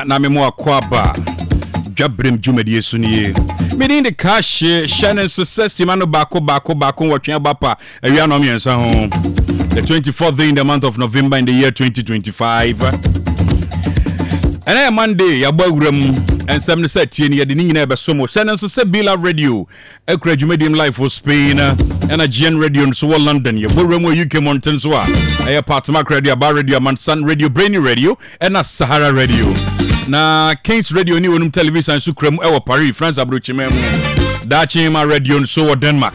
na me mo akwaba Dwabrem jumadi esuniye me the cash Shannon success mano bako watwe bapa awia no miensa ho the 24th day in the month of November in the year 2025 and a Monday ya Dwabrem and 77 tie ne de nyina be somo Shannon success Bila radio ekra jumadi live for Spain and a GN radio so London ya Dwabrem UK mountain so a partner radio bar radio Mansan radio Brainy radio and a Sahara radio na Kings Radio ni wonum television so kram e Paris France abrochime mu Dachima Radio so Denmark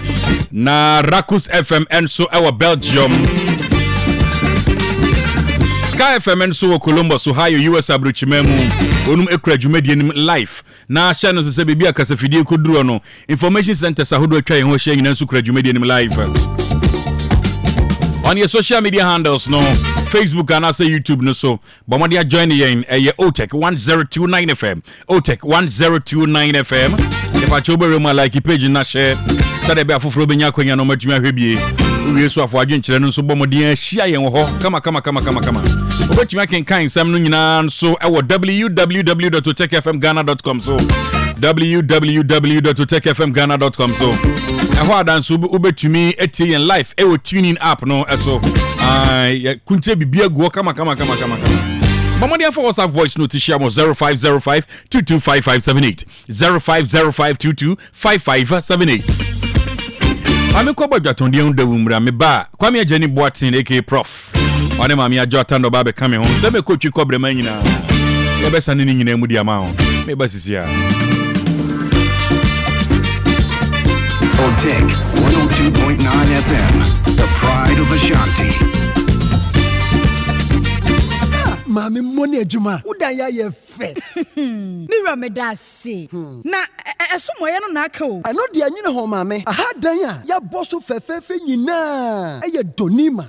na Rakus FM and so e Belgium Sky FM and so Columbus Ohio US abrochime mu wonum ekura dwumadi nim live na channel se bibia kasafidie koduro no information center sahodo atwa ye ho hye nyina so kura dwumadi nim live on your social media handles no Facebook and also YouTube no so but when you join in Otec 1029Fm Otec 1029Fm if I chobe rema like page na share say be afoforo benya kwanya no matumi ahwebie we so afo adwenkyere no so bomodin ahia yen ho kama obetumi akenkan sam no nyina so e wo www.otecfmghana.com so www.otecfmghana.com so and what dance ubetumi etie en live e wo tuning app no so kunte bibia go kama Mamadi for WhatsApp voice note share 0505 225578 0505 225578 Ami ko bodwa tonde unda wumra me ba kwame ageni boatin aka prof one mami ajo atando ba be kame ho se me ko twi kobrema nyina e be sane ni nyina mu dia ma ho me ba sisia Otec 1029FM, the pride of Ashanti. Mami money ejuma udan ya ye fe mira me da se na esomoye no na aka o ano de anyine ho mami aha dan a ya boso fefefe nyina eye donima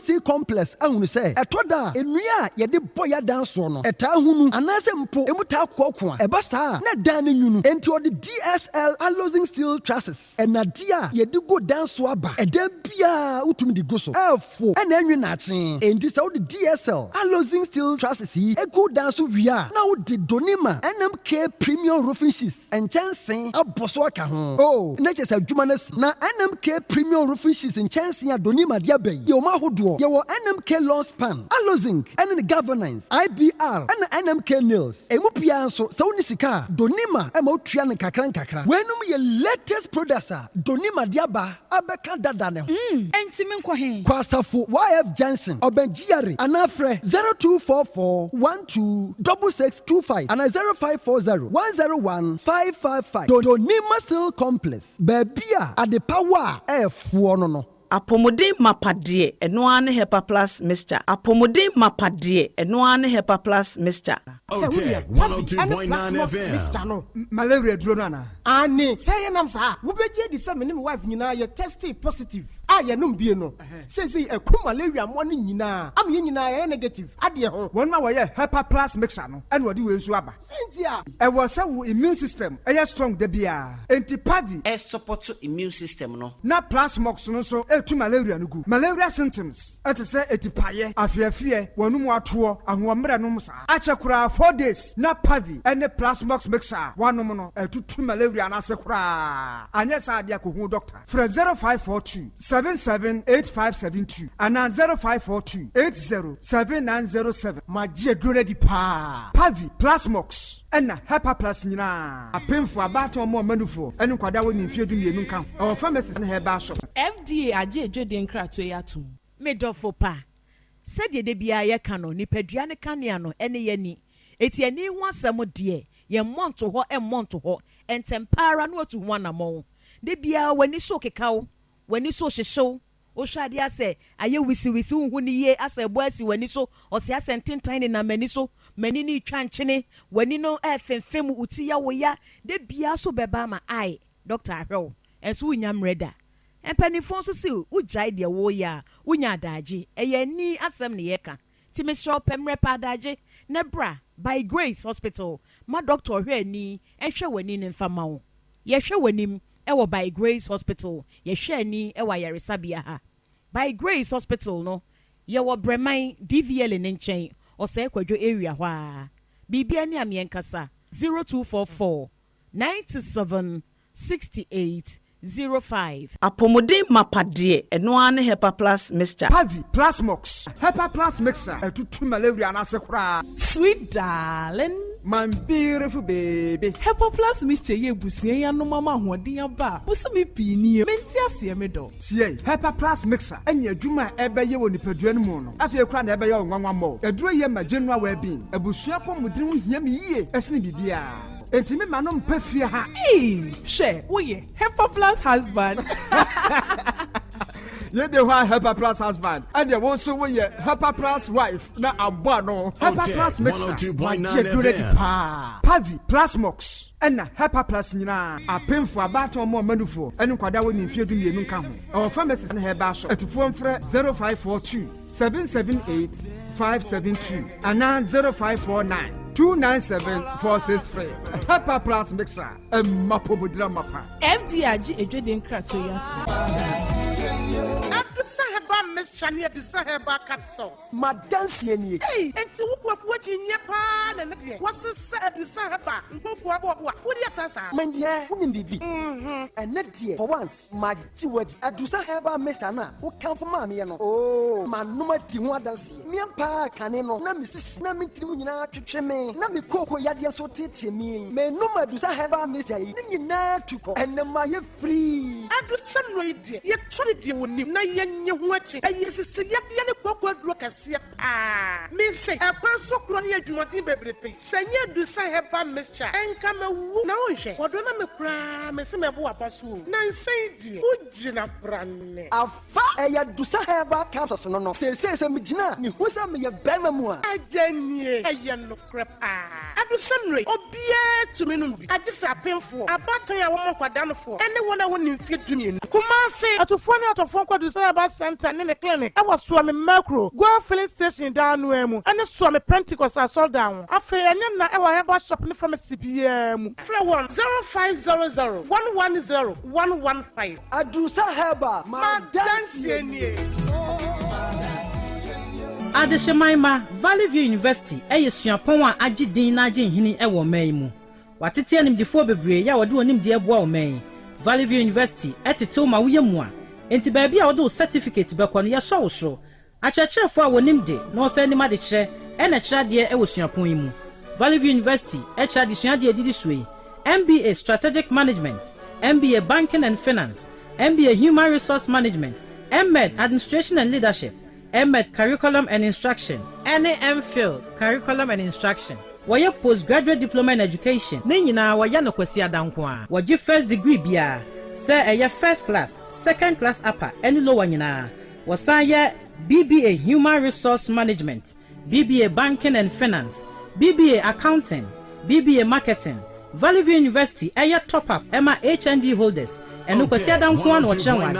sea complex ahunu se etoda enua ye de boya dan so no eta hunu anase mpo emuta kokko eba sa na dan ne nyunu enti odi DSL alloying steel trusses enadia ye de go dan so aba edan bia utumi di go so efo ena anwi na aten enti se odi DSL alloying steel trusses a good dance via now the Donima NMK premium roofing sheets and chancing a boswaka oh natures a jumanes na NMK premium roofing sheets and chancing a Donima diabe yoma hodo your NMK lawn span allozing and the governance IBR and NMK nails emupia so unisika Donima emotria ne kakra wenum ye latest producer Donima diaba abeka dadane entimi nkwo he kwasafo YF Johnson obenjiare anafre 0244126625 and 0540101555 Donima Steel Complex Babia at the power F1 no Apomodin mapade eno ane hepa plus mixture apomodin mapade eno ane hepa plus mixture Otec 102.9 FM no malaria duro na ani say nam sa wo beje di say me wife nyina ye tested positive aye no mbie no say eku malaria mo no nyina am ye nyina ye negative ade ho won ma wo ye hepa plus mixture no ene wodi we nsu aba sentia e wo say wo immune system e strong da bia antipavi e support immune system no na plus mox no so etu malaria no gu malaria symptoms et say etipaye afiafie wonum ato ahomre no msa achekura 4 days na pavi ene plus mox mixture wanom no etutu malaria na sekura anye sa dia ko hu doctor fra 0542 778572 and 0542 807907 magie drone di pa pavi plus mox ena hepa plus nyina apemfo abato mo manufo ene kwada woni mfie du mienu kan o pharmacies na heba shop FDA aje edwede nkrato yatum medofo pa sede de bia ye ka no nipadua ne kanea no ene ye ni eti ani hu asem de ye monto ho entempara no otu hu anamon de bia wani so kekawo wani so hyehyew o hwade ase aye wisi hu ni ye ase bo asi wani so o se asententan ne na mani so mani ni twa nkyene wani no efemfem uti ya wo ya de bia so beba ma ai Dr. Ahwew enso unyam reda empanifon so se ujai de wo ya unya adaje eye ni asem ne ye ka ti mesro pemre pa adaje na bra by Grace Hospital ma doctor hwe ni ehwe wani ne mfama wo ye hwe wanim ewo by Grace Hospital ye hwe ni ewa yaresabia ha by Grace Hospital no ye wo breman DVL ne nchen o se kwadwo area hwa bibia ni amienkasa 0244 97 68 05. Apomodin mapade eno ne Hepa Plus mixture. Pavi Plus Mox. Hepa Plus mixture. Etutu malaria na sekura. Sweet darling, my beautiful baby. Hepa Plus mixture ye busie ya no mama hoden aba. Busumi pini menti ase me do. Tie Hepa Plus mixture. Enya adwuma ebeye wo nipadua no mu no. Afie kura na ebeye onwanwa mo. Eduro ye ma general well being. Ebusua pomodin ho hia me yie. Esne bibia. Entimi manom pafie ha. She, oye, Hepa Plus husband. Ye de wa Hepa Plus husband. And ye won so we Hepa Plus wife na abo no. Hepa Plus mixture. 1029Fm. Pavi Plus Mox. Enna Hepa Plus nyina. Apemfo abato mo manufo. Enu kwada woni mfie du mienu nka ho. Our pharmacies na Hepa shop. Etufo mfre 0542 778 572 ana 0549 297-463. Hepa Plus mixer. Mapobudra mapa. FDRG ejweden krato ya. Adusa heba mixture ni adusa heba capsules. Madansi ni. Hey, enti wukwa nye pa na ne. Wase se adusa heba. Nkoko abo. Wodi asasa. Mendie, unim bibi. Ene die for once maji wadi adusa heba mixture na. Wo kan for ma me no. Oh, manoma di ho adansi. Me pa kane no. Na misisi na mintiri nyina twetwe me. Na me koko yade so tete me. Me no madusa heba mixture yi. Ni nyina tuko. Ene ma ye free. Adusa no ide. Ye tore die wonim na ye nye ho achi. Ayi sisi yade ne koko aduro kase pa. Me se ekwan so kro ne adwumaden bebrepe. Sanye adusa heba mixture. Enka mawu na onhwe. Wodo na me kra me se me bo abaso. Na nsen die. Ugina brane. Afa eya dusa heba capsules no no. Se me gina ni ho sa me ye bema mu a. Ajanie eye no krepa. Adusa nre obia tumi no bi. Adisa pemfo. Abatan ya wo mokwadanfo. Ene wona woni mfie dumien. Kumase atofo ne atofo kwadusa ba center ne clinic. Awa so me macro. Go filling station down no emu. Ene so me Pentecost asol down. Afa ene na ewa heba shop ne pharmacy bia mu. Free 0500 110 115. Adusa heba Madansi enie. Adeshemaima Valley View University suapon a agidin na agenhini ewo man mu. Watete animdifo bebre ya wode onim de eboa o man. Valley View University etetew ma woyemu a. Enti ba bia wode certificate bekọ no yeso wo so. Achechefo a wonim de na o se ni ma de kire ena kire de suapon yi mu. Valley View University kire de suade edidi suyi. MBA Strategic Management, MBA Banking and Finance, MBA Human Resource Management, MEd Administration and Leadership, MEd Curriculum and Instruction, MPhil Curriculum and Instruction. Waya postgraduate diploma in education. Ne nyina waya no kwasi adanko a. Waji first degree bia. Say eye first class, second class upper, any lower nyina. Wasaya BBA Human Resource Management, BBA Banking and Finance, BBA Accounting, BBA Marketing. Valley View University top up Emma HND holders. Enu kwasi adanko a no chenwade.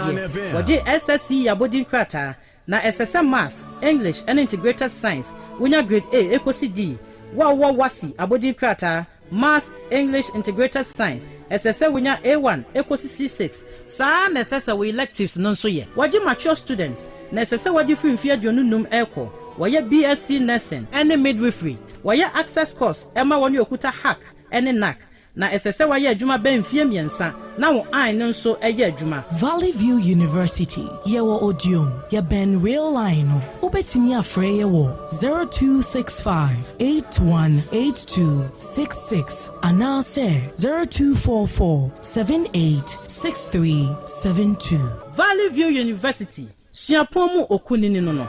Waji SSC yabodin krata. Na SSM Maths, English and Integrated Science, Winya Grade A, Ekosi D, Wasi, Abodi Krata, Maths, English, Integrated Science, SSM Winya A1, Ekosi C6, Sa necessary we electives non so ye. Waji mature students, necessary wadi free in fear num Eko, Waya BSc Nursing, and midwifery, Waya access course, Emma Wani Okuta Hack, and NAC. Na SSC waya adwuma ben fie miensa na wo an no so eye adwuma. Valley View University yewo odium ye ben real line no obetimi afre yewo 0265818266 ana say 0244786372. Valley View University suapomu okunini no.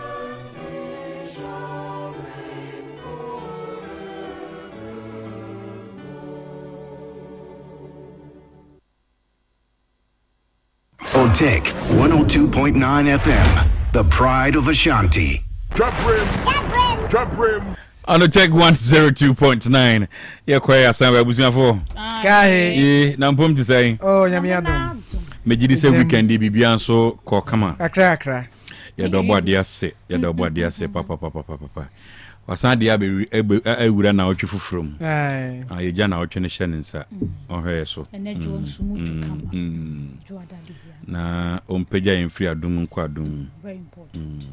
Otec 1029Fm, the pride of Ashanti. Dwabrem. On Otec 102.9. Yeah, quite a sound I was for. Kahe. Now, I'm to say. Oh, Yamiado. Maybe this weekend, Bibian so call come on. Akra. Ya double dear say, papa. Wasan dia be ewura na otwefu from. Ai. Aye na otwe ne hye ne nsa. Ohwe so. Enejo nsumu tukama. Na ompeja en free adum nkwa adum. Very important.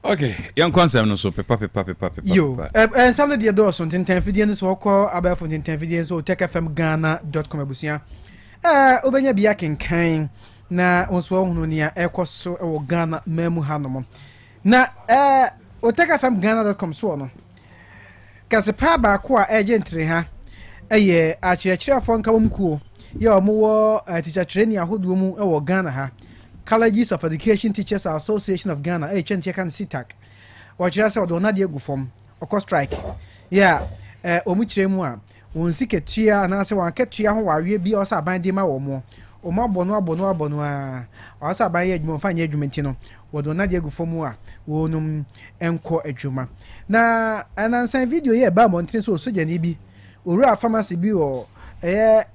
Okay, young concept no so pepa. Yo, some of the doors on 10 videos so call about 10 videos so otecfmghana.com abusia. Obenya bia kenkan na onso hunu nia ekoso e Ghana memu hanom. Na otecfmghana.com so no. Kasepa ba ko a agentre ha eye achiachirafo nka womkuo. Ye omo teacher training ahodo mu e Ghana ha. Colleges of Education Teachers Association of Ghana HNT kan SITAC wachira se odo na de egu form oko strike omu kire mu a won siketua na se wan ketua ho wawe bi o sa ban de ma wo mo o ma abono a o sa ban ye adwuma fa nye adwuma ntino wodo na de egu form a wonum enko adwuma na anansan video ye ba mo ntin so soja ni bi owura pharmacy bi o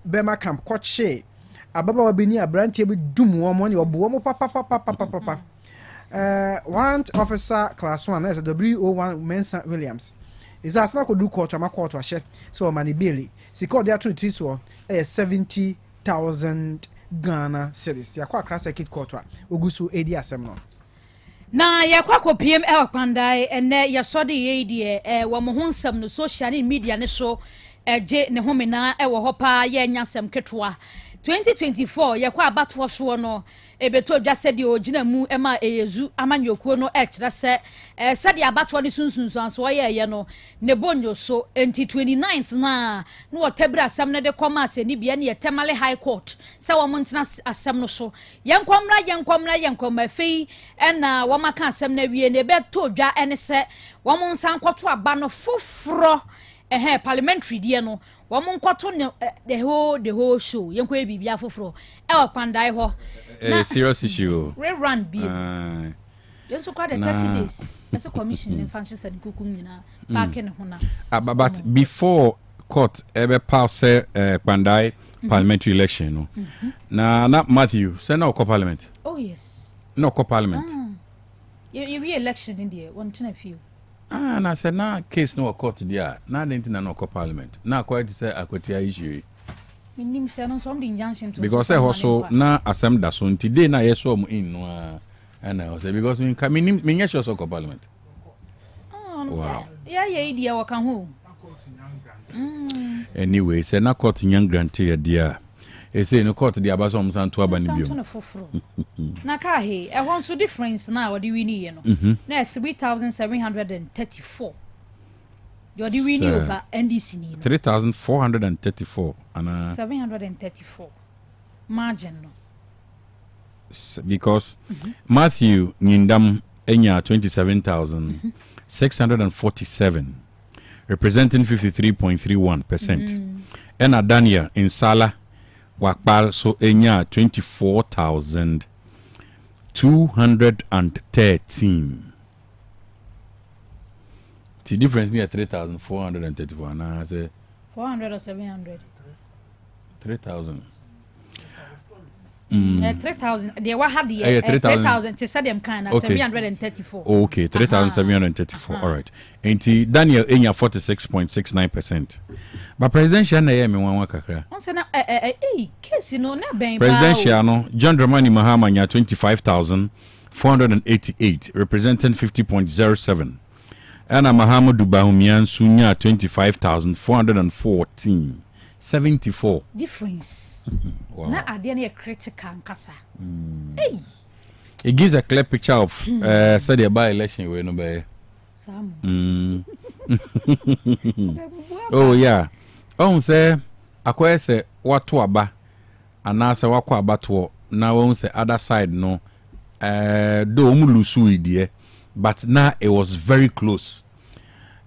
bema camp koche ababa wabini abrantie bi dum wo mo ne obo mo papa warrant officer class 1 as W01 Mensa Williams is asma ko du court ma court wa chef so mani bailey si court dia to tis so 70,000 Ghana cedis ya kwa class circuit court wa ogusu edi asem no na yakwa ko PML kwandai ene yasode ye die wo mo honsam no social media ne so je ne homena wo hopa ye nyasem ketwa 2024 yakwa abatwo so no ebeto dwa sede ogina mu ema eyezu amanyokuo no ekire se sede abatwo ne sunsunsan so ye no ne bonyo so enti 29th na no otebra asam ne de koma aseni bia ne yetemale high court se wo montena asam no so yenkwamra fei ena wo maka asam na wie ne beto dwa ene se wo monsan kwoto aba no foforo parliamentary die no wamun kwato the whole show yenkwa bibia foforo pandai ho serious issue rerun bi yenso kwa the 30 days as a commission in function said kuku nyina parking ho na but before court ebe pass pandai parliamentary election no na Matthew say no parliament oh yes no parliament you re-election in there one a few na say na case no court there na didn't no parliament na quite say akwatia issue minim say no some the injunction to because also na asem da so today na yeso am in no and say because me sure so parliament wow yeah idea wa kan ho anyway say na court nyan grantee there say no court there abaso am santo aba ni bio na ka he e hon so difference na what do we need no na 3,734 you do we need over NDC ni 3,434 and 734 margin no because Matthew Nyindam enya 27,647 representing 53.31% and Daniel in Sala Wakpal so enya 24,213. The difference near 3,434 na say 400 or 700. 3,000. 3,000. They were had the 3,000 to say them kind of 734. Okay, 3,734. All right. And Daniel enya 46.69%. But presidential na me wan kakra. On say na case no na ben ba. Presidential no John Dramani Mahama nya 25,488 representing 50.07. Ana Mahamudu Bahumian Sunya 25,414 74 difference. Wow. Na ade na critical nkasa. Hey. It gives a clear picture of say the by election we no be. Oh yeah. Say akwese say watu aba anase wakwa abato na won say other side no do umulusu idie but now it was very close.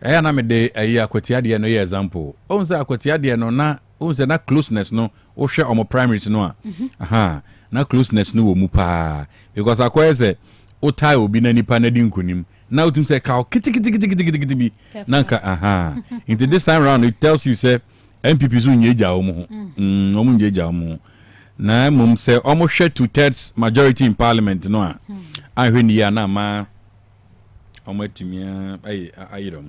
Na me de akwati ade no example. Say akwati ade no na say na closeness no wo hwe omo primaries no a na closeness no wo mu pa because akwese o tie obi na nipa na di nkonim na utum say ka kiti bi nanka into this time round it tells you say MPP so nyeja omo omo nyeja omo na mum say omo hwe 2/3 majority in parliament no a ahwe ya na ma omo atumia ayiro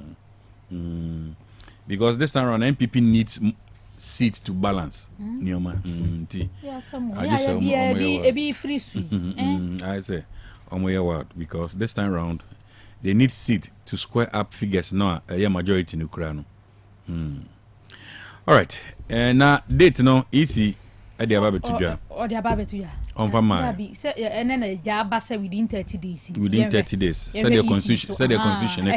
because this time round MPP needs seat to balance nioma I just say I say omo ya word because this time round they need seed to square up figures no a majority no kura no. All right. And now date no easy at the ababe to ja. Or the ababe to ja. On for my. And then a job within 30 days. Within 30 days. Said the constitution. Said the constitution.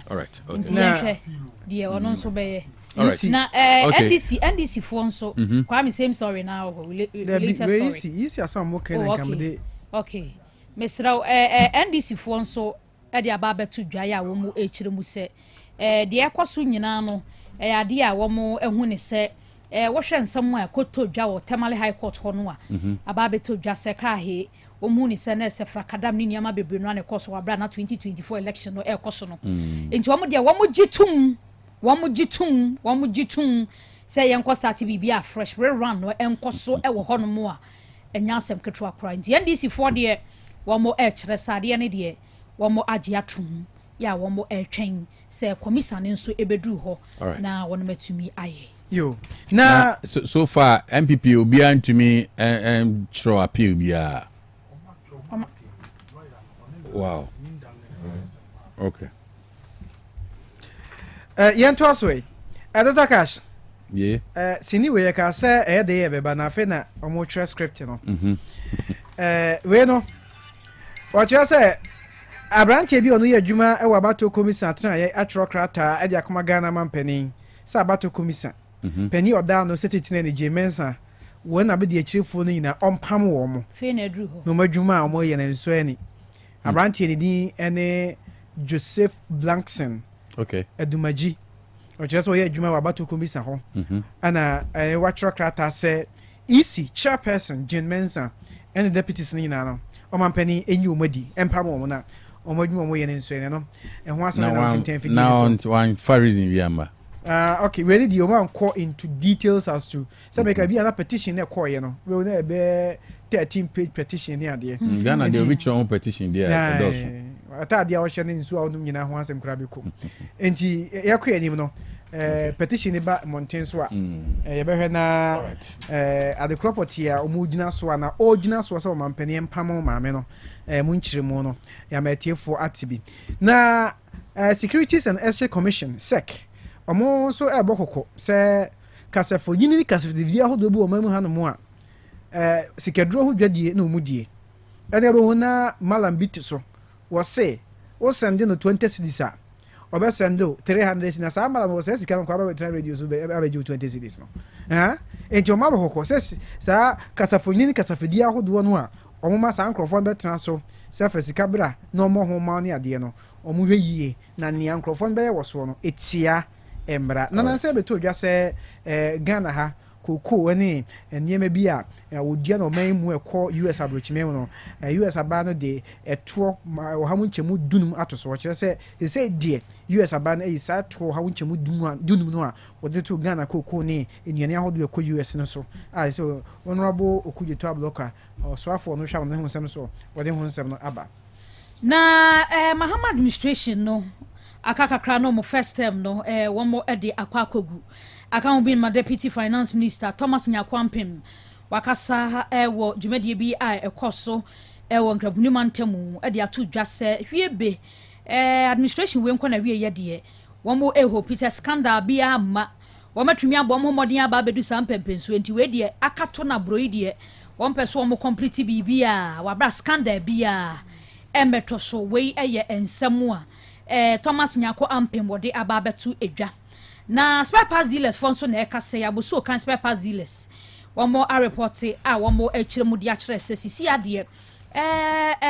All right. Okay. Dear or non so be. All right. Now, NDC phone so. Kwame same story now. Later story. Easy as some okay. Okay. Mr. NDC phone so. The ababe to ja wo mu echire mu se. The akwaso nyina no. Ade a wo mu ehu ne se. Wo hwe nsam a koto dwa wo Tamale High Court ho no a ababe to dwa se ka he wo mu ni se na se frakadam ni niama bebre no na course wa bra na 2024 election no e koso no enti wo mu de wo mu gitum se yen ko start bibia fresh rerun no enkoso e wo ho no mu a enya asem ketwa kra enti NDC for de wo mu e kire sade ne de wo mu age atum ya wo mu e twen se commission nso ebedru ho na wo no matumi aye. Yo. Now, so far, MPP will be to me and throw appeal. Yeah. Wow. Okay. Yen to us way. Dr. Cash. Yeah. Sini we ka say dey be ba na fe na omo tre script no. We no. What you say? Abrantie bi onu ye adwuma e wa bato commission atena ye atro krata e dia koma Ghana mampani. Sa bato commission. Penny or down no setting any Jemensa when I be the chief phone in a pam warm. No majuma or more and so any. I ran any Joseph Blankson. Okay. A Dumaji. Or just where you know about to commission home. And I watch your crata say easy chairperson Jane Mensa and the deputies Nina. Or my penny and you muddy and pam or more and so and once now one far reason Yamba. Okay, ready the one call into details as to so make be another petition there call you know. We will be 13-page petition here there. Ghana they reach your own petition there. I thought the ocean in so you know once and crabby cook. And he no petition about mountain swa. Na at the property omujina swa na ojina swa so mampani empamo maame no munchiremu no ya metie for atibi. Na Securities and Exchange Commission SEC omo so e bokoko se kasafo nyini kasafo ahodo bi o mamu hanu a sikaduro ho dwadie na omudie ene be hona malam bit so wo se wo sende no 20 cedis a obe sendo 300 na sa malam wo se sika no kwa ba tra radio so be 20 cedis no enti o ma bokoko se sa kasafo nyini kasafo di ahodo no a omo ma sa ankrofo be tra so se fa sika bra na omo ho ma ne ade no omo hwe yie na ne ankrofo be wo so no etia embra nana se beto dwa se Ghana ha koko ani niema bi a wodia no man mu ekọ US abrochime no US aba no de eto ha mu nchemu dunum atoso wo kire se de US aba no sa to ha mu nchemu dunum no a wode to Ghana koko ni enuane ahodo ekọ US no so so honorable okujeto abloka so afọ no hwa no honsem so wode honsem no aba na Mahama administration no akakakra no mo first term no one more ede akwakogu aka bin my deputy finance minister Thomas Nyakwampem wakasa wo dwumade bi a ekoso wo nkrabuni mantemu ede atu dwase hwiebe administration we nkọ na hwie ye de one more Peter scandal bi ama wo matumi abom homodin aba bedu sampempenso enti we de akato na broi de one person mo complete bibia wabra scandal bia emeto so we eye ensemu a Thomas Nyako Ampem wode ababetu edwa na spare parts dealers fonso na ekase ya boso kan spare parts dealers one more a report a one more echiremu dia kire sisi ade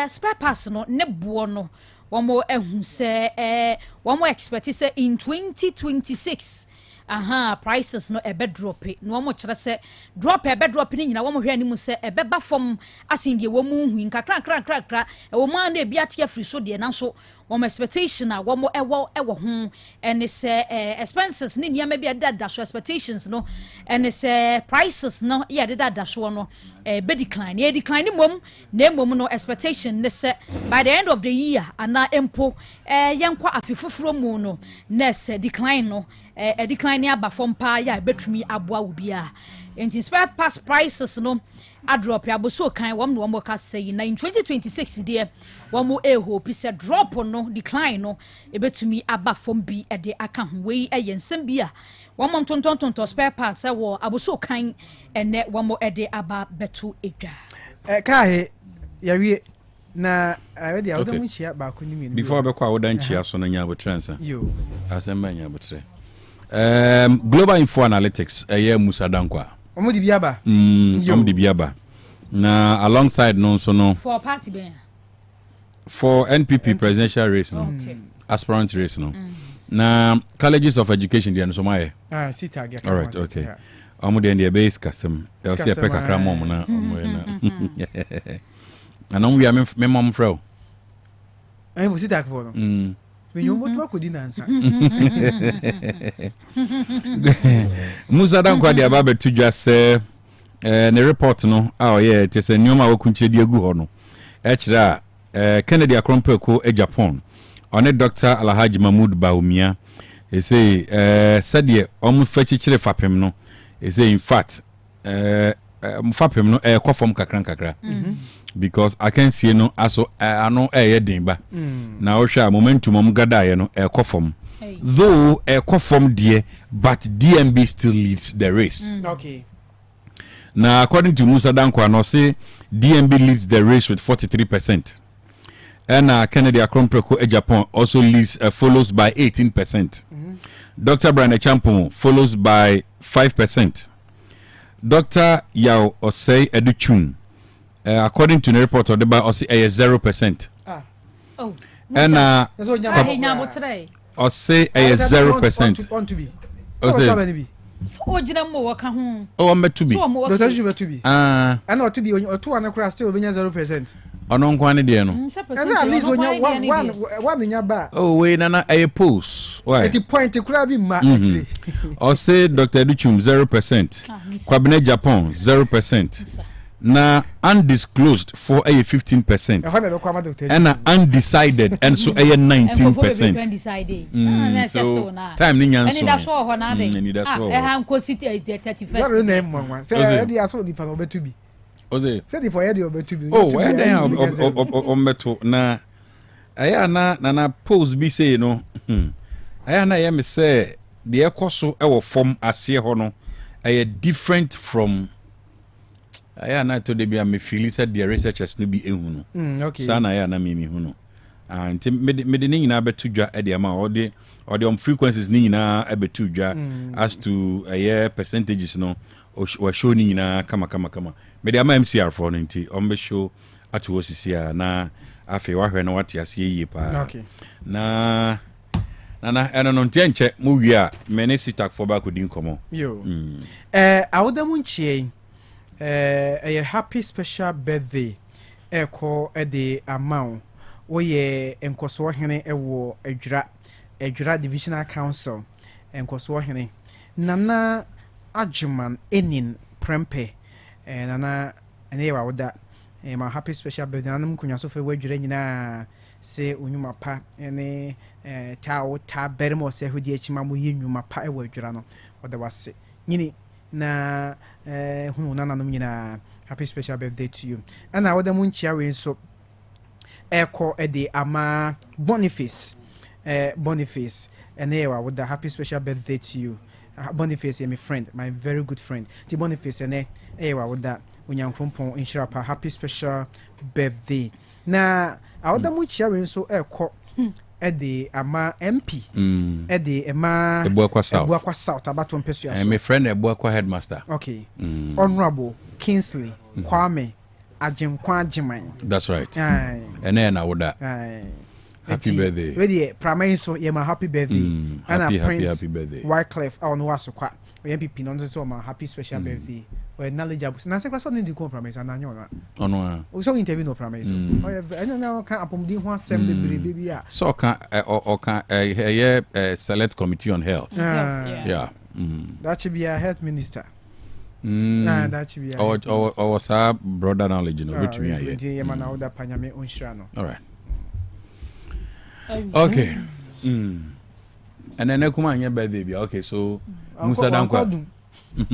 spare parts no ne bo no one more ehu se one more expect say in 2026 prices no ebe drop no mo kire se drop ebe drop ni nyina wo mo hwe animu se ebe ba fom asin de wo mu hu nkakra wo ma na ebi atia free so de na so one expectation a one more ewo ho and it's expenses ni niam be dada so expectations no and it's prices no yeah dada so no be decline mom na mom no expectation ne se by the end of the year ana empo yenkwa afifufuro mu no na se decline no decline aba from pa ya betumi aboa wo bia in spare pass prices no drop ya boso kan wom no ka say na in 2026 there wom hope say drop no decline no ebetumi aba from bi de aka ho we ensem bi a wom tonton spare parts wo aboso kan ene wom de aba betu edwa kai ya wie na already I don't share back on me before be kwa wodan chia so na nya botrensa yo asemba nya botre global info analytics Musa Dankwa omudi biaba omudi biaba na alongside no so no for party ben for NPP presidential race no aspirant race no na colleges of education there no so my sit again all right okay omudi and the base custom they say pe kakra mom na na anon we am me mom fro I was sit again for no when you want to do answer Musa Dankwa dia ba betu dwa se ne report no yeah te se nyoma wokunche di egu ho no e kira Kennedy Akrompeko Japan one Dr. Alhaji Mahmoud Baumia he say said ye omu fachichire fapem no he say in fact mfapem no kwafom kakra because I can see no aso ano yedin ba na wo hwa momentum om gadaye no kwafom though kwafom die but DMB still leads the race okay now according to Musa Dankwa no say DMB leads the race with 43% and Kennedy Akrompeko Japan also leads follows by 18%. Dr. Brian Champon follows by 5%. Dr. Yao Osei Educhun according to the report of the by Osei 0%. Oh. And Osei 0%. Want to be. Osei so ojina mo waka ho I'm to be Dr. Juba to be and not to be or two and across still 0%. Onon kwani de no at least one in your back. Oh we nana a post why at the point to grab him actually or say Dr. Duchum 0%. Kwabene Japan 0%. Na undisclosed for a 15% and undecided and so a 19%. So time ni nyanso and that's all na dey e ko city 31st name one say dey aso di fa obetu bi oze say di for here dey obetu bi oh where dey obetu na aya na pose bi say no aya na ye me say the ekoso e wo form ase ho no aya different from aya na to de bia me feel said the researchers no be ehunu okay sana aya na me hunu and me de nyina betu dwa e de ama or frequencies ni nyina abetu dwa as to percentages no or show ni nyina kama me de ama MCR for no nti be show atu osisia na afi wa hwe na wate ase yie pa okay na eno no ntienche mu wi a me ne sitak for ba kodin komo yo awodamu nchie a happy special birthday eko de amount woye enkoso hene ewo adwura divisional council enkoso hene nana ajuman enin prempe nana ene wa woda my happy special birthday nanum kunya so fe wadwura nyina se onyuma pa ene ta bermo se hudi echima mo yenyuma pa ewo adwura no oda wase nyini na hunu nananum nyina happy special birthday to you and I would munchia we so eko de ama Boniface and I would happy special birthday to you Boniface my friend, my very good friend the Boniface and I would that unyankompon inshirapa happy special birthday na I would munchia we so eko de ama MP de ema Ebuakwa South abato mpesu ya so my friend Ebuakwa headmaster okay Honorable Kingsley Kwame Ajimkwa Ajiman that's right and then I would that happy birthday ready primary so yeah my happy birthday and happy birthday Wycliffe I no waso kwa MPP no so my happy special birthday we knowledgeable na se kwaso ndi compromise na anyo ono so interview no promise so eno na kan apomdi ho asem bebre bi a so kan select committee on health yeah that should be a health minister that should be a or was our broader knowledge no which me yeah man na oda panyame onhira no all right okay and then ekuma anya birthday bi okay so Musa Dankwa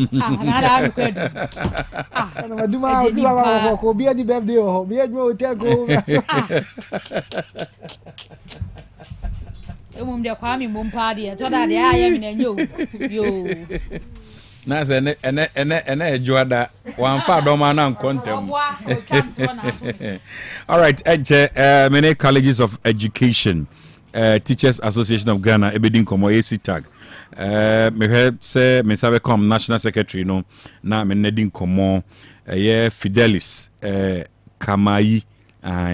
Nada record. Maduma ko be the birthday o be adwo Otec go. Emum de kwami mompa de to da de aye me na nyo. Yo. Na se ene ejuada wan fa do ma na kontem. All right, many colleges of education, Teachers Association of Ghana, Ebedin Komo AC tag. Me heard say me sabe come national secretary no na me nedin Komo Fidelis Kamayi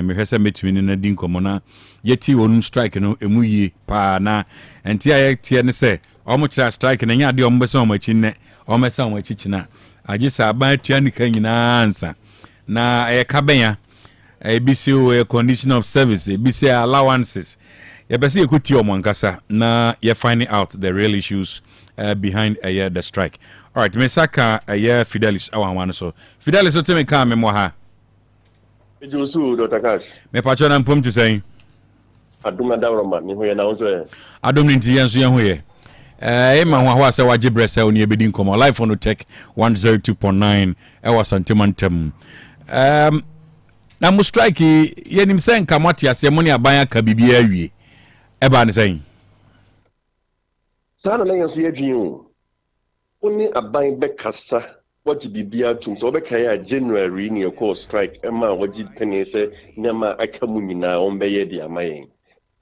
me heard say metumi ne nedin Komo na yeti wonum strike no emu yi pa na enti aye tie ne say omo kira strike na nya de omo be so omo chi ne omo se omo chi chi na agi sa ban tua ni kan nyina ansa na kabenya BCO condition of service BCO allowances yebesi ekuti omonkasa na you finding out the real issues behind the strike. All right, mesaka Fidelis awanwan so Fidelis o teme ka memo ha Ejosu Dr. Cash me pacho na mpom ti sen aduma Dwabrem ni hoye na onso adom nti yenso yen hoye ma ho ase waje brese oni Ebedin Komo live on Otec 1029 Santimantem na mu strike yenim sen kamati ase mo ne aban aka bibia awie eba ne sen sana na yenso yadwin o oni aban be kasa wati bibia tum so be kai January ni ko strike ma waji pene se nyama aka mu nyina on be ye di amayen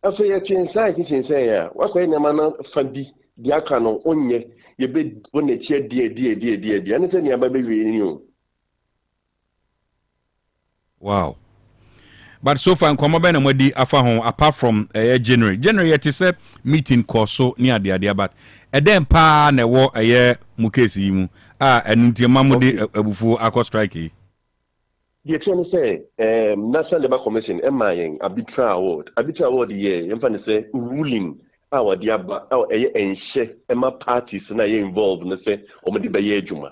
afa ye twen sai kinsen ya wakwa nyama na fadi di aka no onye ye be wona tie die ane se ni aba be wie ni o. Wow. But so far, come on, modi afa hon apart from January. January yet is a meeting koso near the idea, but then pa ne wo mukesi mu and mamudi ebufu akọ strike. The attorney say National Labour Commission MIN arbitral award ye yemfa say ruling our diaba our enche ema parties na ye involved na say omodi be ye adwuma.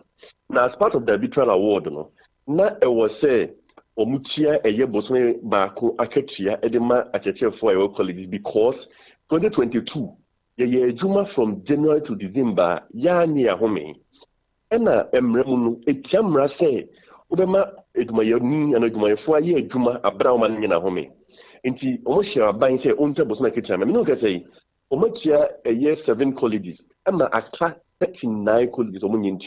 Now as part of the arbitral award no na e was say omutia eye bosome baako akatua edema achechefo ayo colleges because 2022 ye adwuma from January to December ya ni ahome ena emremu no etiamra say obema eduma yoni ana eduma yefo aye adwuma abra ma nyina ahome enti omohia aban say onta bosome akatua me no ka say omotia eye 7 colleges ama aka 39 colleges omonyin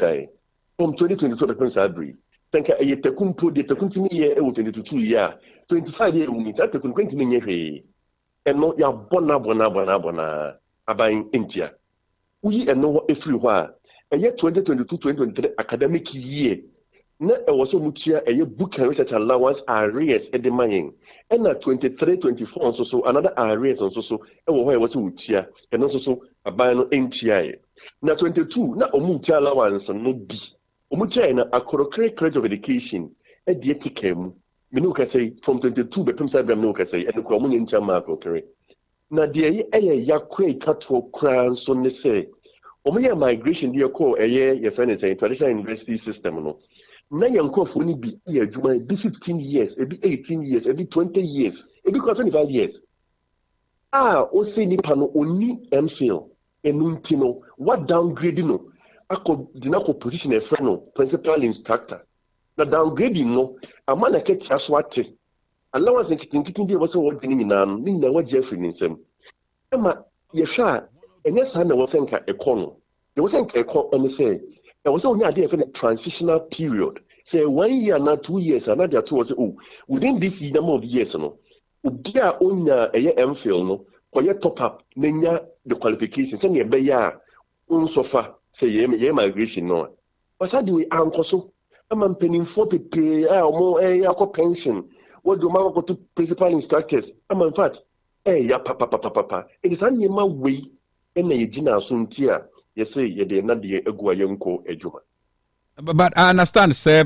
from 2022 to 2023 think a tekunpo de tekuntini ye e wo 22 year 25 year uni ta tekunkwenti nye hwe eno ya bona aban intia uyi eno efiri ho a eye 2022-2023 academic year na e wo so mutua eye book and research allowance arrears e de mayen ena 23-24 so another arrears so e wo ho e wo so mutua eno so aban no intia na 22 na omutua allowance no bi omutia na akorokre credit of education e die tikam menu ka say from 22 be pem sabram no ka say e ko omunye ntia ma akorokre na die eye yakwe katwo kran so ne say omuye migration die ko eye ye friend say traditional university system no na yankofo ni bi ye adwuma bi 15 years e bi 18 years e bi 20 years e bi 25 years o say ni pano oni MPhil enuntino what downgrade no ako dinako position e friend no principal instructor na downgrading no amana ke tiaso ate allowance nkitinkitin bi wose wodi nyina no ni na waje free nsem ema ye hwa enye sa na wose nka ekono ye wose nka ekon ene say e wose onya ade e fe transitional period say 1 year na 2 years na dia to wose within this number of years no obia onya eye MPhil no koye top up nenya the qualification say ne be ya unsofa say ye migration no wasadi we ankoso ama mpenimfo pepe omo yakọ pension what do man go to principal instructors ama in fact ya papa it is an yema way na yegina so ntia ye say ye de na de egu ayenko adwuma. But I understand say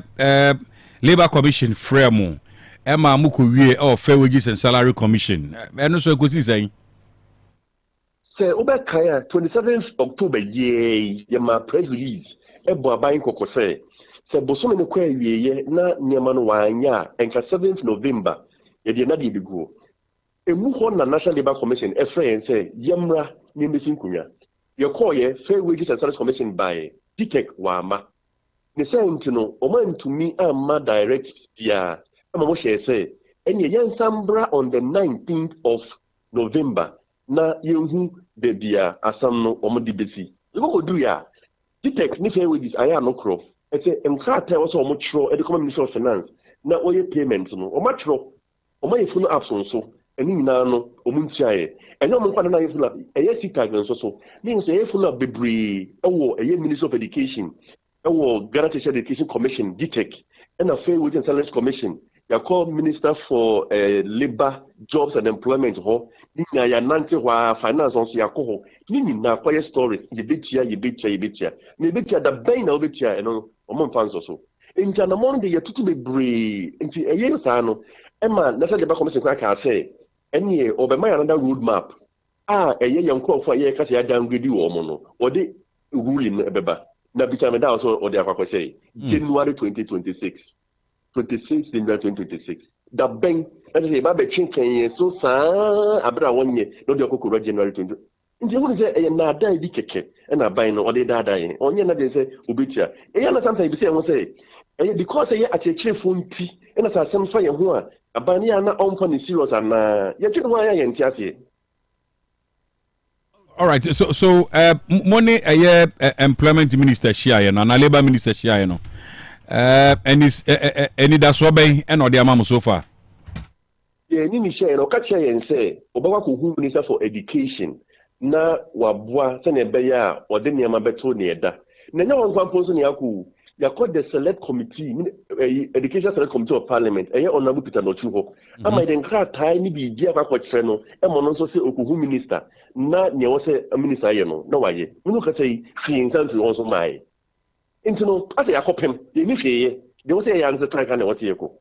Labour Commission frame Emma muko wie Fair Wages and Salary Commission eno so ekosi say say obekaya 27th October ye ma press release ebo aban kokose se bosome ne kwa wieye na niema no wanya enka 7th November ye de na de biguo emu ho na National Labour Commission friend say yemra ni mesin kunya ye call ye Fair Wages and Salaries Commission by Gtech wama ne say ntino o man to me amma directives dia ama mo share say ene yansambra on the 19th of November na yenhu de bia asam no o mo di besi go do ya Gtech ni fe with this aya no kro e say enkrata wo so o mo tro e de Ministry of Finance na oye payment no o ma tro o ma yefu no apps so eni nyina no o mu ntiaye enyo mo nkwa na yefu na eye sitag nso so means yefu na bebre ewo eye Ministry of Education ewo Ghana Teacher Education Commission Gtech and a fair wage and salaries commission ya call Minister for Labor Jobs and Employment ho ni na ya nante wa finance on ya ko ho ni na kwa stories ye betia me betia da bain na obetia eno o mo mfanso so nti na mo de ye tutu bebre nti eye sa no ema na se de ba commission kwa ka say enie obema ya another road map eye ye nkrofo ye ka se ya downgrade wo mo no ode ruling ebeba na bisa me da so ode akwa say January 2026 January 2026 da ben na se ba be twinkan so saa abra wonye no de okokoro January 20 nti won say eye na da di keke na ban no ode da yen onye na de say obetia eye na sometimes be say won say eye because eye achechefo nti na sa asem fa ye ho a abani ya na on for serious ana ye twe ho ya ye nti ase. All right, so money employment minister share no na labor minister share no and is any that's what be and or the amount so far. Yeah, ni share no ka share yen say obawa ko hu minister for education na wabua se na be ya ode niam beto ne eda na nya won kwampo so ne yakọ the select committee education select committee of parliament honorable Peter Nochuho ama den kratai ni bi dia kwa kwatre no mo no so se okuhu minister na ne wo se minister ye no na waye munu ka say hwin santu won so mai enti no ase yakopem ye ni hweye de wo se ya nse try ka na wo se yeko.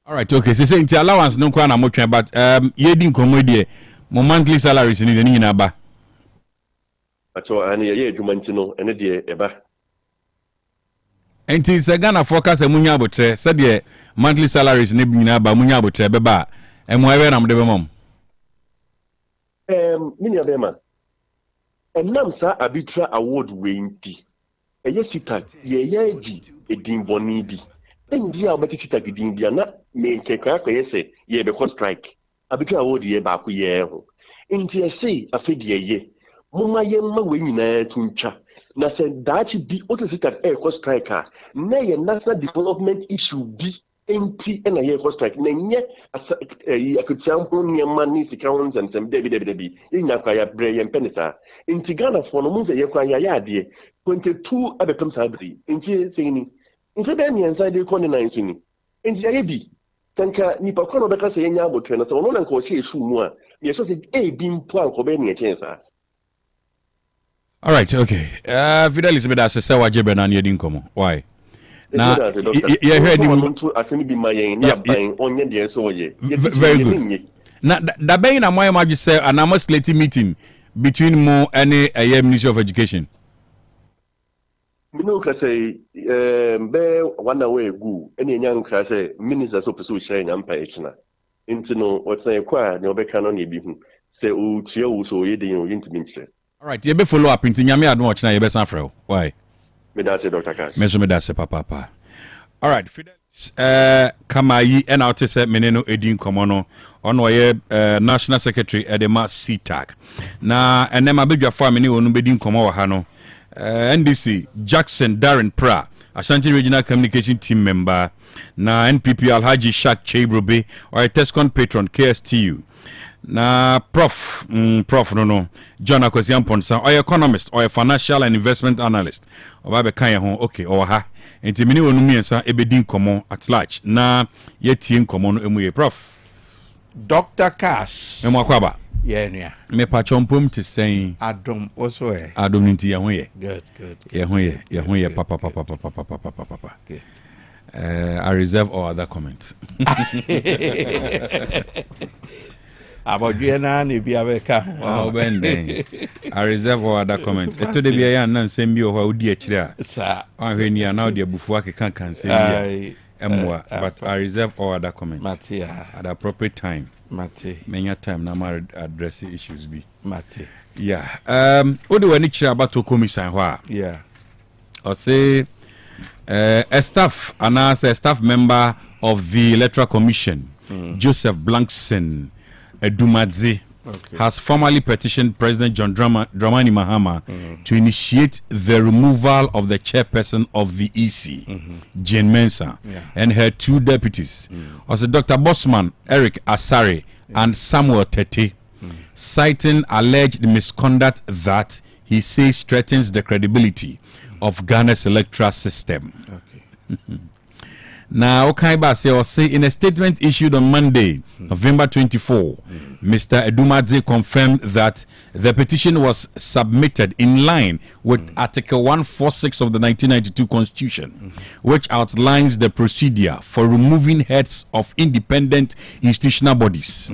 All right, okay, so say inti allowance no kwa na mo twen but ye din komo de mo monthly salaries ni nyina ba ato ani ye adwuma nti no ene de eba enti se Ghana forecast emunya abotre se de monthly salaries ne nyina ba munya abotre beba emu ewe na mo de bemom mini abema enam sa arbitra award we nti eye sita ye agi edin boni bi endi a obeti sita gidin bia na me nkeka akoye se ye be strike arbitra award ye ba ko ye ho nti ese afedie ye mumma ye mma we nyina tuntwa na se dachi bi otosita e striker na ye national development issue bi enti na ye strike na nye akutiampo nyema ni sika won nsem debi nya kwa ya bre ye mpenisa enti Ghana for no munze ye kwa ya ade 22 abepem sabri enti sini enti be mi inside the continent ni enti ya bi tanka ni pa kwa no beka se ye nya abotre na se wono na nko che esu mu a ye so se bi mpo anko be ni chensa. All right, okay. Fidelis beda se wajebe na ye din komo. Why? Na ye heard him to asemi bi mayen na ban onye de so ye. Very good. Na da ben na moy ma say an amoslate meeting between Mo and a Ministry of Education. Mino ka say be one away go any nyan ka say minister so pursue share nyam pa echina. Intino what say kwa ne obeka no na bi hu say o tie wo so ye den o yintimi nchire. All right, you be follow up into Nyame admo china you be san frɛ. Why? Me da say Dr. Cash. Me so me da say papa. All right, Fidelis kama yi and out say meneno edin komo no ono ye national secretary edema CTAC. Na enema bedwafo amene wonu bedin komo wa ha no. NDC Jackson Darren Pra, Ashanti Regional Communication Team member. Na NPP Alhaji Shak Chebrobe or a Tescon patron KSTU. Na prof no John Akwasiam Ponsa or economist or a financial and investment analyst oba be kan ho okay or ha enti mini wonu miensa ebedin komo at large na yetie komo no emu ye prof Dr. Cash emu akwaba yeah nua me pa chompom te sen adom also adom nti ye ho ye good ye ho ye papa good I reserve all other comments. About you and I, be a car. Oh, Ben, I reserve all other comments. To the BIA and send me over dear Chira. Sir, I mean, you are now dear Bufuaki can't say but I reserve all other comments at the appropriate time. Mate. Many time now my address issues be. Mate. Yeah. What do we need to about to come in? Yeah. Or say a staff a staff member of the Electoral Commission, Joseph Blankson Edumadze, has formally petitioned President John Dramani Mahama to initiate the removal of the chairperson of the EC, Jane Mensah, and her two deputies, also Dr. Bosman, Eric Asare, and Samuel Tete, citing alleged misconduct that he says threatens the credibility of Ghana's electoral system. Now, Okaiba say in a statement issued on Monday, November 24, Mr. Edumadze confirmed that the petition was submitted in line with Article 146 of the 1992 Constitution, which outlines the procedure for removing heads of independent institutional bodies.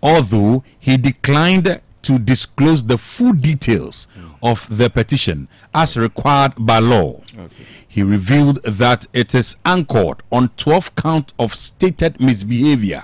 Although he declined to disclose the full details of the petition as required by law. He revealed that it is anchored on 12 counts of stated misbehavior.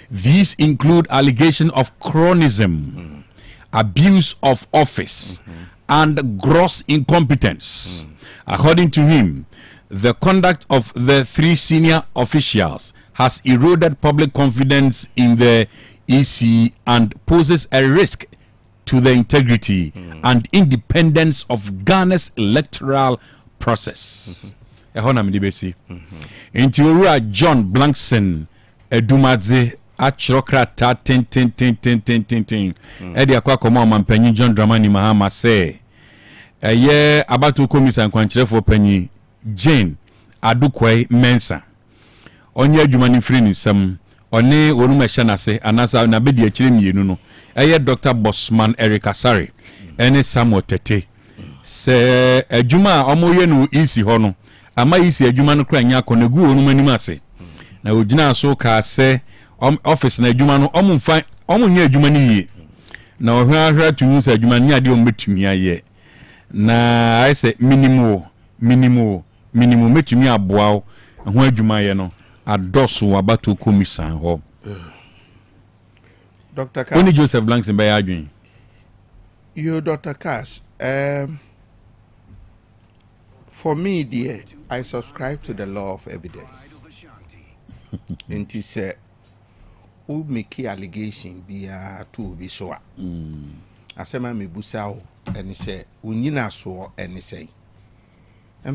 These include allegation of cronyism, abuse of office, and gross incompetence. According to him, the conduct of the three senior officials has eroded public confidence in the EC and poses a risk to the integrity and independence of Ghana's electoral process. Interior John Blankson Edumadze Achirokrata tin. Edi akwa komo mampanyi John Dramani Mahama say eye abatu komisa nkwankyere for panyi Jane Adukwai Mensah onye adwuma ni free ni sam one wonuma hyanase anasa na bedi akire mienu no eye Dr. Bosman Eric Asare ene Samuel Tete se adwuma omoye no isi ho no ama isi adwuma no kra nya akonegu wonuma nim ase na ogina so ka se office na adwuma no omunye adwuma ni yie na ohwa tunu se adwuma ni ade ombetumi aye na I say minimum metumi aboa ho adwuma ye no adoso abato komisan ho Dr. Cass Only Joseph Blankson by adwin you Dr. Cass for me dear I subscribe to the law of evidence and it say who make allegation be to be so asema me busa o and say unyina so and say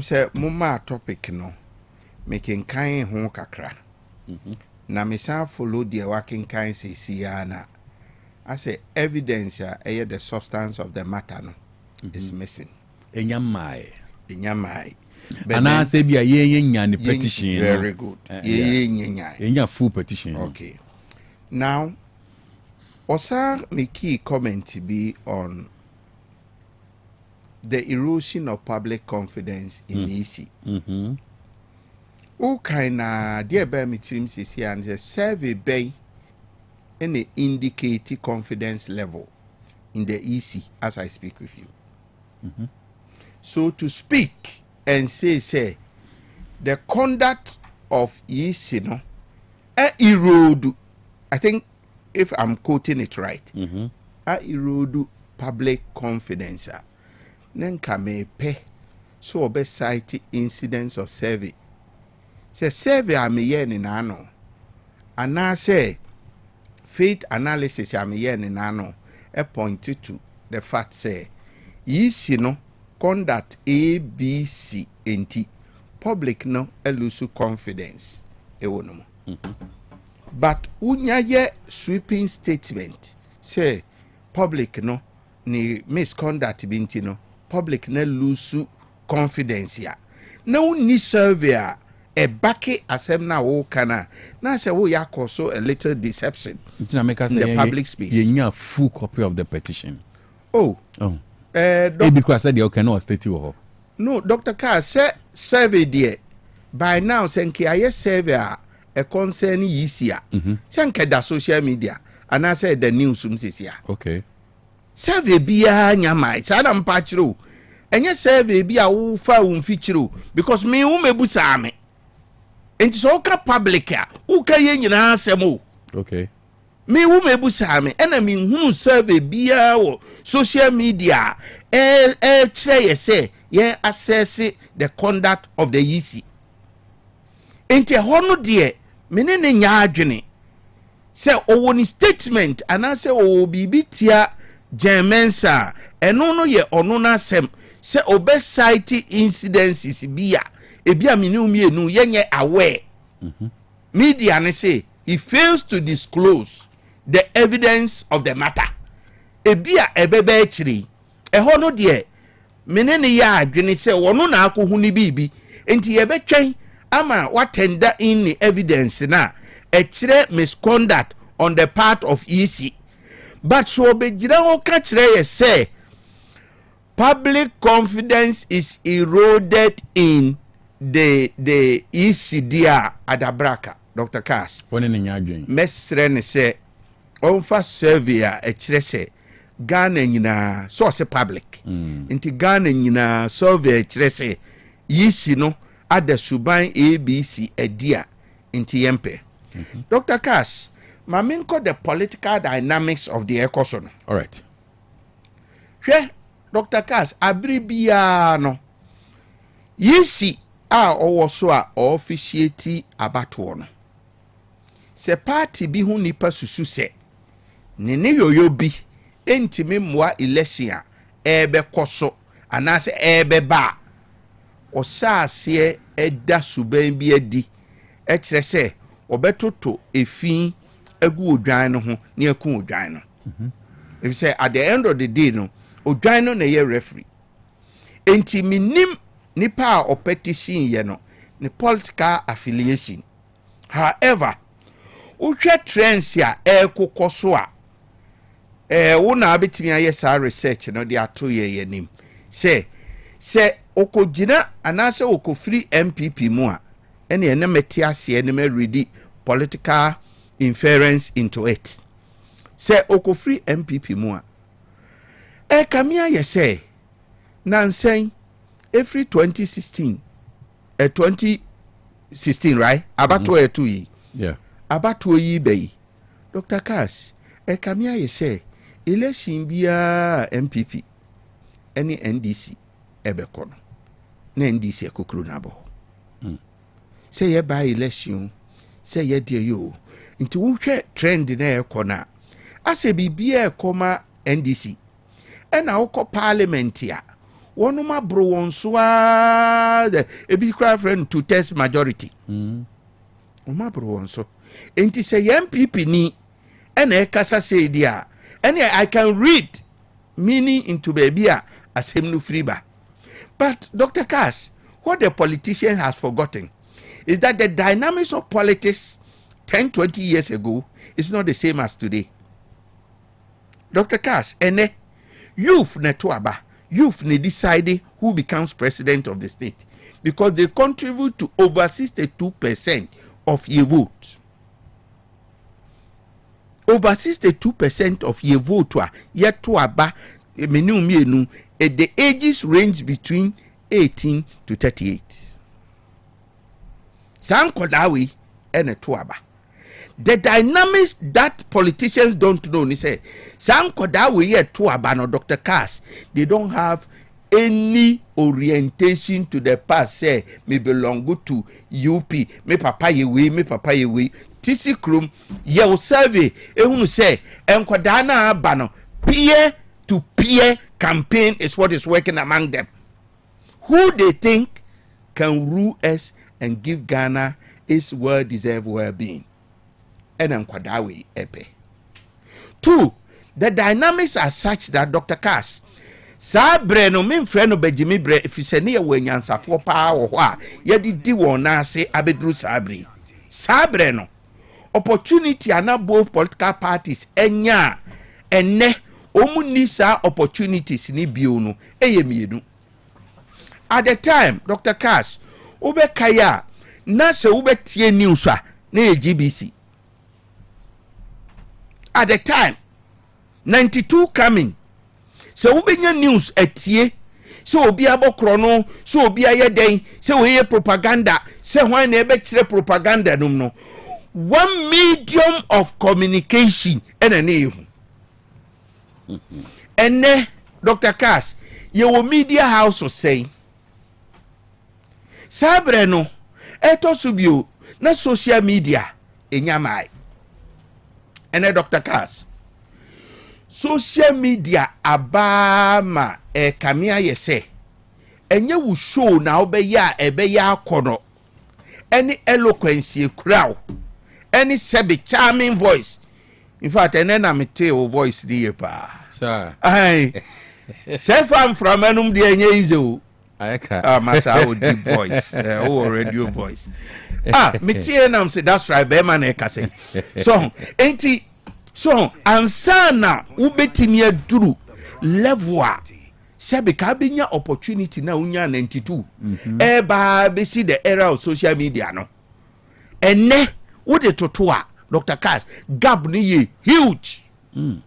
say mama topic no making kind ho kakra na me sa follow the working kind say siana I say evidence the substance of the matter no is missing enyamai and I say be a yen petition very good yen full petition okay now osa me key comment be on the erosion of public confidence in EC. O kinda dear bear me team CC and the survey bay any indicate confidence level in the EC as I speak with you. So to speak and say the conduct of EC no erode, I think if I'm quoting it right, erode public confidence. Nenka me pe so obe site incidents of survey. Say survey am ye ni nano. Ana say faith analysis am ye ni nano pointed to the fact say yisi no conduct ABC enti public no lose confidence ewono mo. But unya ye sweeping statement say public no ni misconduct binti no public na lose confidence ya na uni survey a backy asem na wo kana na say wo ya so a little deception in the public space you a full copy of the petition because said you cannot state you no Dr. Carr say survey there by now senke aye survey a concern yisia senke da social media and I say the news umsisia okay survey bia nyamai sada mpachiro enye survey bia wo fa wo mfichiro because me wo mebusa me enti so ka public a wo ka ye nyina asemo okay me wo mebusa me ena me hunu survey bia wo social media chere ye say ye assess the conduct of the EC enti hono de me ne nya adwene say owo ni statement ana say o bibi tia Germansa eno no ye ono na asem say obesite incidences bia ebia me ne umienu ye nye aware media ne say he fails to disclose the evidence of the matter ebia ebebe chiri eho no de mene ne ya adwene se wono na akohu ni bibi enti ye betwen ama watenda in the evidence na chire misconduct on the part of EC but so begira ho ka chire ye say public confidence is eroded in the EC dia adabraka Dr. Cass woni ne nya adwen mesre ne se onfa survey a chire se Ghana nyina source public inti Ghana nyina survey chire se yisi no ada suban ABC edia inti yempe Dr. Cass maminko the political dynamics of the ecoson all right hwe Dr. Cass abribia no yisi a owo so a officiate abato no se party bi hu nipa susu se ne yoyo bi entimi mwa election ebe koso anase ebe ba o saase eda suban bi adi e kire se obetoto efin agu odwan no ho ne aku odwan no if say at the end of the day no odwan no na ye referee enti minim nipa a opetition ye no ne political affiliation however uhwe trends ya ekokoso a wo na abetimi aye sa research no de ato ye yanim se okogina anase okofri MPP mu a ene ene meti ase ene me ready political inference into it se okofri MPP mu a kamia ye se nansen every 2016 right abato etu yi yeah abato yi bei Dr. Cass kamia ye se election bia MPP any NDC ebekono na NDC ekokuru na bo say ye by election say ye de yo nti wo hwe trend na ekona ase bibia ekoma NDC ena woko parliament ya wonu mabro won so a ebi kra friend to test majority o mabro won so enti say MPP ni ena ekasa say dia and I can read meaning into baby as him no free ba. But Dr. Cass, what the politician has forgotten is that the dynamics of politics 10-20 years ago is not the same as today. Dr. Cass, ene youth netwaba, youth ne decide who becomes president of the state because they contribute to over 62% of your vote. Over 62% of your vote yet to aba menu the ages range between 18 to 38. San kodawi ene to aba. The dynamics that politicians don't know, ni say san kodawi yet to aba no Dr. Cass, they don't have any orientation to the past. Say me belong to UP, me papa ye we. Tisi krum ye survey ehunu say enkwada na aba no peer to peer campaign is what is working among them. Who they think can rule us and give Ghana its well-deserved well-being. And enkwada we epe. 2, the dynamics are such that Dr. Cass Sabre no min friend no Benjamin bre if you say near when yansafo pa wo ho a ye di won na ase abedru sabre no opportunity ana both political parties enya enne omuni sa opportunities ni bio no eye mienu at the time Dr. Cass ube kaya na se ube tie news a na GBC at the time 92 coming so ubenya news etie so obi abokro no so obi ayeden so we propaganda so hwan na ebe kire propaganda num no one medium of communication and a name. And then Dr. Cass, your media house was saying Sabreno eto subio na social media enyamai. And then Dr. Cass, social media abama kamia yese enye wu show na obeya kono any eloquence crowd any sebi charming voice. In fact, and then I'm tell voice the pa. Sir. Aye. Say from enum the enye izo. Masa o deep voice. Radio voice. Me tie na say that's right be man e ka say. So, enti so ansana ubetimi aduru level a sebi ka benya opportunity na unya 92. Eba be see the era of social media no. Ene wo de totoa Dr. Cass gap ni ye huge. Ene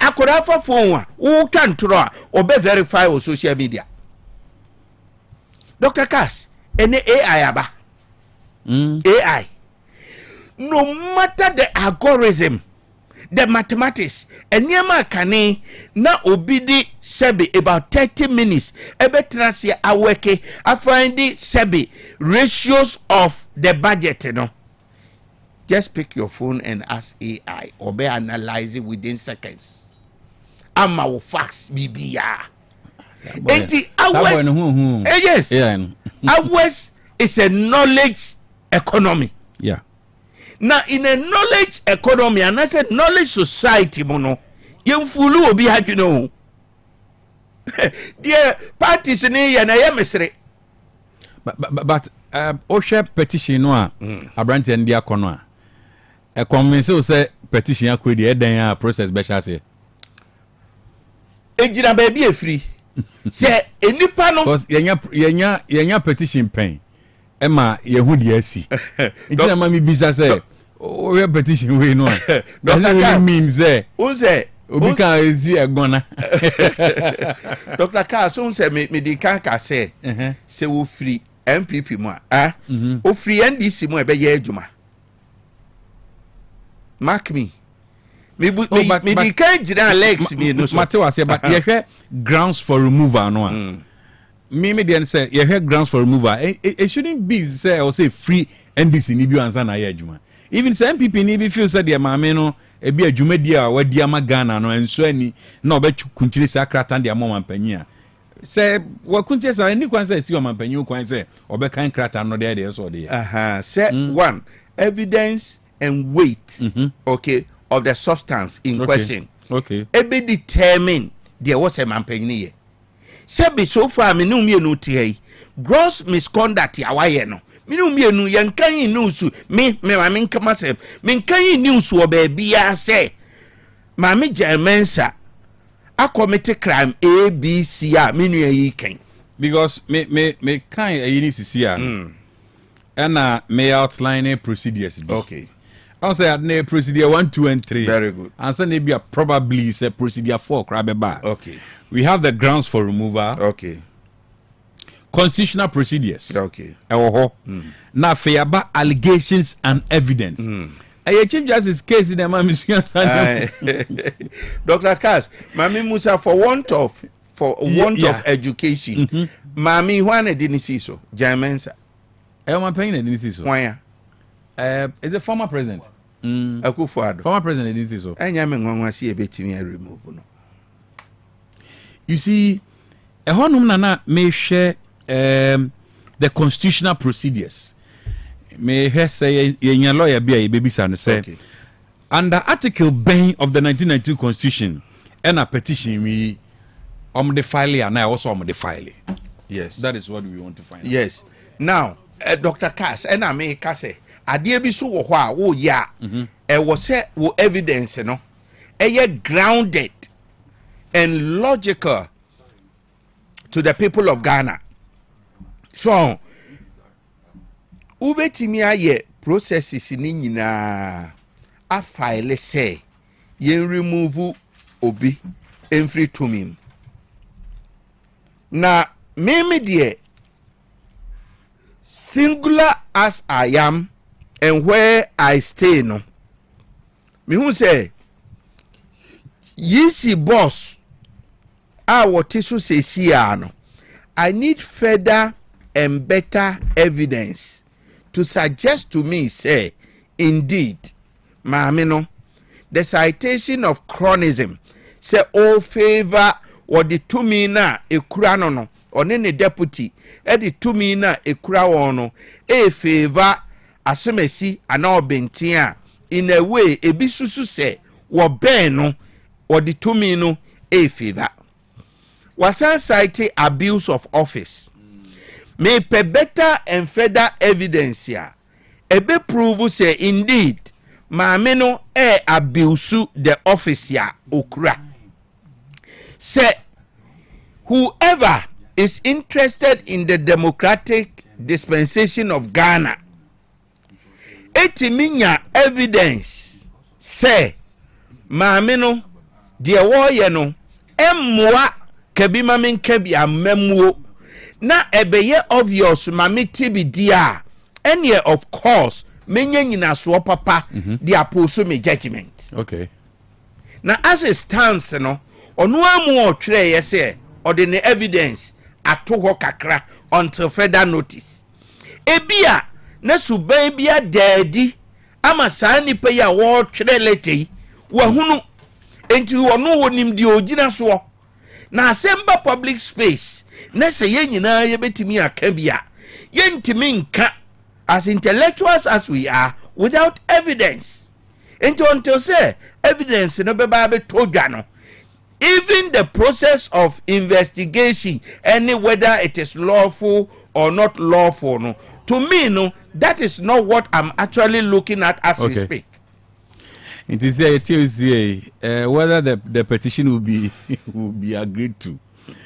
akora fa phone who can tro obe verify on social media. Dr. Cass ene AI aba. AI. No matter the algorithm, the mathematics, eniema kane na obidi sebi about 30 minutes ebe trans ya aweke I find the sebi ratios of the budget, you know. Just pick your phone and ask AI or be analyze it within seconds. Ama wo fax bibia. Enti ours. Yes. Ours is a knowledge economy. Yeah. Now in a knowledge economy and I said knowledge society mono. You fulu obi haju no. Dear parties in here na yemesre. But Osha petition no a abranti and dia kono a convince you say petition akwedi eden process be sha say ejina ba bi afiri say enipa no because yenya petition pen e ma yehu de asi enti ma mi bisa say o petition we no does it really mean say obi kan ezi egbona Dr. Carl so say me di kan ka say say wo free MPP mo o free NDC mo e be ye adwuma mark me di kan jira Alex me no so Mateo say but ye hwe grounds for removal no me dey say ye hwe grounds for removal it shouldn't be say or say free NDC ni bi ansa na ye adwuma even say MPP ni bi feel say the maame no e bi adwuma di a wadi ama Ghana no enso ani na obechu kuntiri sa kratan de ama mampanyia say wakunche sa ni kwan say si mampanyia kwan say obekan kratan no dey so dey say one evidence and weight okay of the substance in question be determine there was a mampanyia say be so far me no mienu tie gross misconduct ya waye no minu mienu yankan news me nkama se me nkan news wo ba bia say mama Germansa a commit crime ABC a minu yi kan because me kan ayini sisi a and may outline procedures okay I say na procedure 1 2 and 3 very good and say maybe probably say procedure 4 crabeba okay we have the grounds for removal okay constitutional procedures okay now fayaba allegations and evidence Chief Justice case in the Dr. Cass Mami Musa for want of education Mami Juan didn't see so Germansa my pain didn't see so why is a former president Akufo-Addo former president didn't see so enyame nwanwa see ebetimi remove no you see a honum nana may share the constitutional procedures may say yenya lawyer be a baby son say under article B of the 1992 constitution and a petition we the file and I also the file yes that is what we want to find yes out. Now Dr. Cass and I may say adie bi so wo ho a wo ya e wo say wo evidence no e grounded and logical to the people of Ghana so ubetimi aye processes ni nyina a file say yen remove obi enfree to me na me de singular as I am and where I stay no me who say yisi boss what so say no I need further and better evidence to suggest to me say indeed maame no the citation of chronism say all favor or the to me na ekura no or ne deputy e the to me na ekura won no e favor asomesi ana obentia in a way ebi susu say wo ben no or the to me no e favor wasan cite abuse of office may pe better and further evidence ya ebe prove say indeed maame no abuse the office ya okura say whoever is interested in the democratic dispensation of Ghana etiminya evidence say maame no de wo ye no emmoa kabima men kabi amamuo na ebeye obvious mame tibi dia any of course menye nyina so papa the apostle me judgment. Okay. Now as it stands no onu amu otwere ye say or the evidence ato ho kakra until further notice. Ebia na suban bia daadi ama saa nipa ya wo twere lete wa hunu enti wono wonim di ogina so na asemba public space na se ye nyina ye betimi aka bia ye ntimi nka as intellectuals as we are without evidence until say evidence no beba be todwa no even the process of investigation any whether it is lawful or not lawful no to me no that is not what I'm actually looking at as we speak. It is whether the petition will be agreed to.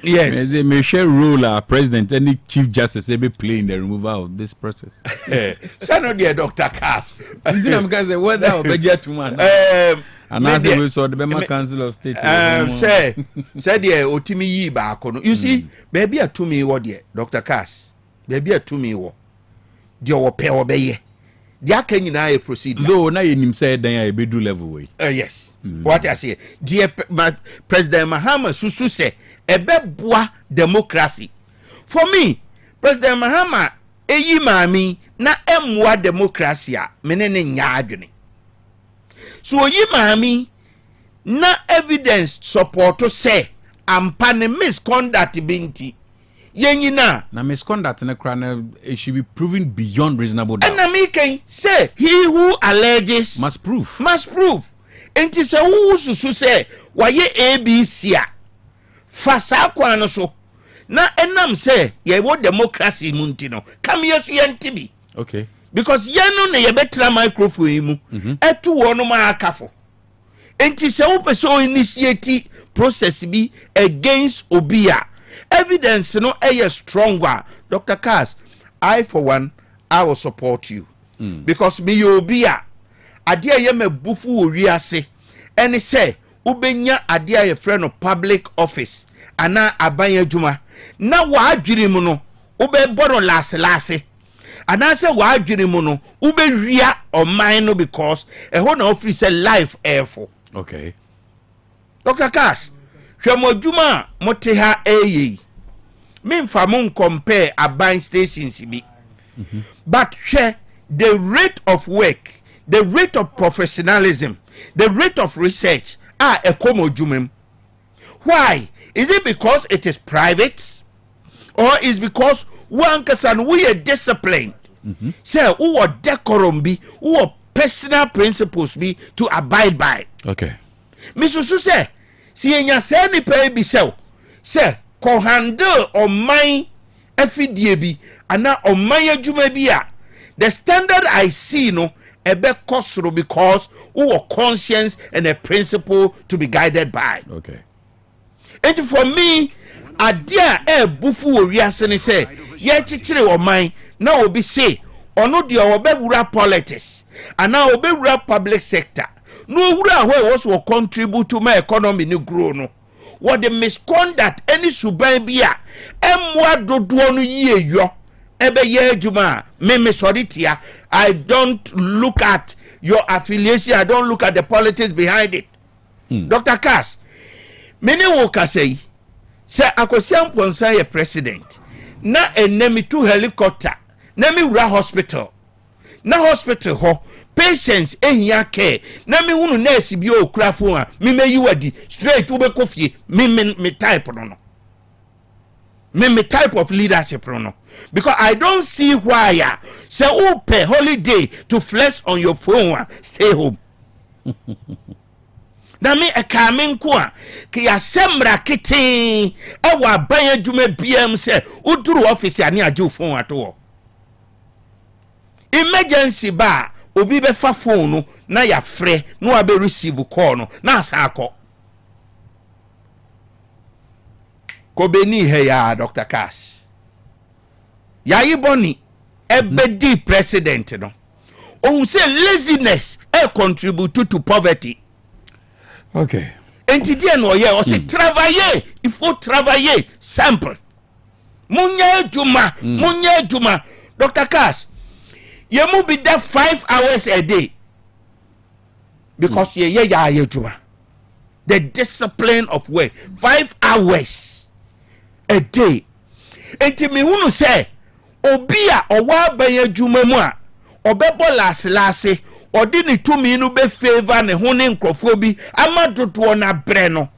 Yes. They may share role our president any chief justice be play in the removal of this process. So no dear Dr. Cass. I'm say whether or budget to man. And as we saw the Bema Council of State. Say dear Otimi yi ba kono. You see, baby a to me what dear Dr. Cass. Baby a to me what. Dear wo pe obeye. Dia kan nyina e proceed. Though na yenim say dan ya be do level way. Yes. What I say, dear President Mahama susu say ebeboa democracy. For me, President Mahama eyi mami na emwa democracy a menene nya adwene. So yi mami na evidence support to say ampa ne misconduct binti yenyina na misconduct na kra na it should be proven beyond reasonable doubt. And me can say he who alleges must prove. Enti se wo susu say waye ABC a fasa kwa no so na enam say ye wo democracy munti no kam yesu yentibi. Okay. Because yenu ne ye betra microphone mu etu wo no ma akafo. Enti se wo person initiate process bi against obia evidence no stronger. Dr. Cass, I for one I will support you because me obia ade ye mabufu oriase ene say ubenya ade ye friend of public office ana aban adwuma na wa adwiri mu no ube bodo lase ana say wa adwiri mu no ube wia oman no because ho na office life airful. Okay. Dr. Cass, hwemo adwuma mote ha eyi memfa mon compare aban stations bi but share the rate of work, the rate of professionalism, the rate of research are a common jumem. Why? Is it because it is private? Or is because one person we are disciplined? Say, who are decorum be, who are personal principles be to abide by? Okay. Mr. Suse, si enya say ni pay be say, ko handle on my FDA bi, ana on my adwuma bi a. The standard I see no ebe kosro because who are conscience and a principle to be guided by. Okay. And for me, adia bufu oriase ne say ye chichire o man na obi say ono de obewura politics and now obewura public sector. No wura where was will contribute to my economy ni grow no. What the misconduct any suban bia emwa dodo no ye yo ebe ye juma me sorry tia. I don't look at your affiliation, I don't look at the politics behind it. Dr. Cass, many woka say akosiam ponsa ye president na enemi to helicopter na mi wura hospital na hospital ho patients ehia care na mi hunu nurse bi okura phone a mi meyi wadi straight wo be kofie me type no me type of leadership no because I don't see why say who pay holiday to flex on your phone stay home. Na me ekamen ko a ke ya semra keten e wa ban adwuma biam se uduru office ane age phone ato emergency ba obi be fa phone no na ya frɛ no abe receive call no na asa akɔ ko beni he ya Dr. Cash ya yiboni ebe di president no ohun say laziness contribute to poverty. Okay. Entity no ye o se travailler, il faut travailler simple. Munya juma. Dr. Cash, you must be there 5 hours a day. Because ye juma. The discipline of work 5 hours a day. Enti me hunu say obia owa ban juma mu a obebo lase odi ni tumi no be favor ne ho ne nkrofo bi amadodo na bre no.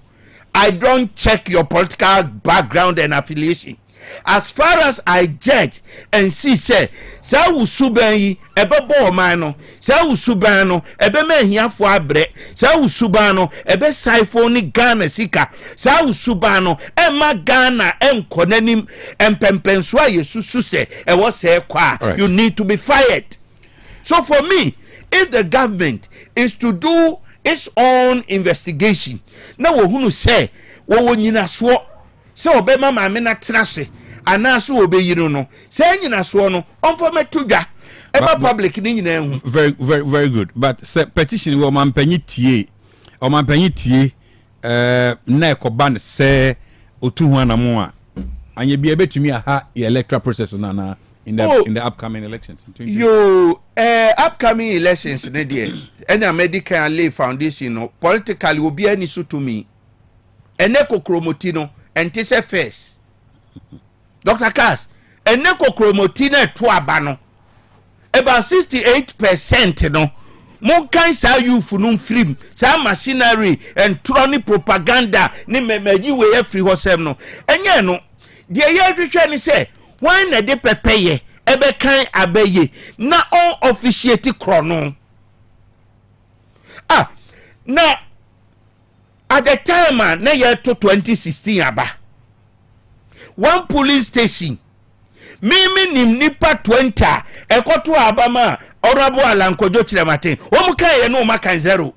I don't check your political background and affiliation. As far as I judge and see say usuban yi ebebo man no usuban no ebe mahiafo abre usuban no ebe siphon ni Ghana sika usuban no ema Ghana enkonanim empempenso ayesusu se e wo se kwa you need to be fired. So for me, if the government is to do its own investigation, na wo hunu say wo nyina so se obema ma me na tenase anaso obeyiro no se nyina so no onfo metudwa eba public ni nyina hu. Very good. But petition wo mampanyi tie na ekoban se otu hu anamo a anye bia betumi aha electoral process na in the upcoming elections in 2020. Upcoming elections ne there any medical lay foundation no politically obi ani so to me ene kokromoti no ente se first Dr. Cass ene kokromoti na to aba no about 68% no mon kan sa youth no film sa machinery and tronic propaganda ni memeji we free hosem no enye no de ye hwehwe ni say when na de pepeye ebe kan abeye na on officiate krono na at the time na year to 2016 aba one police station mimi nim nipa 20 ekoto aba ma honorable alankojo chirematin o mu kan ye no makan zero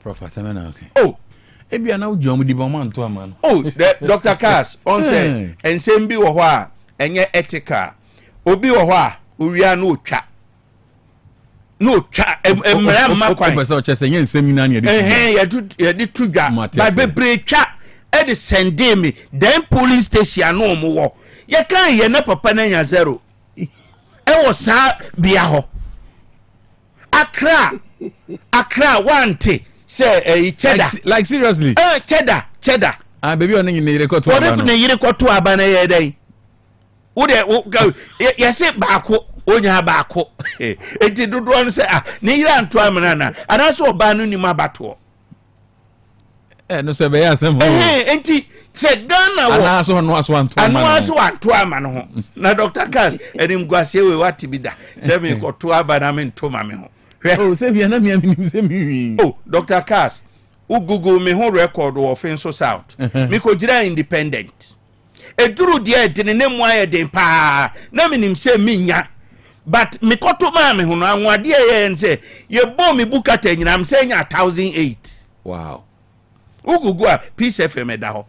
Professor Mena okay ebia na ujom di boma nto ama no Dr. Cass on say ensem bi wo ho a enye ethical obi wo ho a owia na otwa emra ma kwan o che se ensem na na ye di tudwa ba bebre twa e de send me then police station no mo wo ye kan ye na papa na nya zero e wo sa bia ho Accra wante say cheddar like seriously cheddar baby on ni record what if na yire koto aba na ye dai wo de ye se baako onya baako enti dodo on say ni yire anto amana na ana so oba no ni mabato no se be ya sem ho enti se Ghana wo ana so no aso anto amana ana so anto amana ho na Dr. Cass enim guase we wati bi da se me koto aba na me nto ma me ho se bia na me minim se mi Dr. Cass u Google me ho record of Finso South me ko gira independent eduru de de ne mu aye den pa na minim se minya but me koto ma me ho no anwade ye nse ye bo me bukata nyina am se nya 1008 wow u Google Peace FM da ho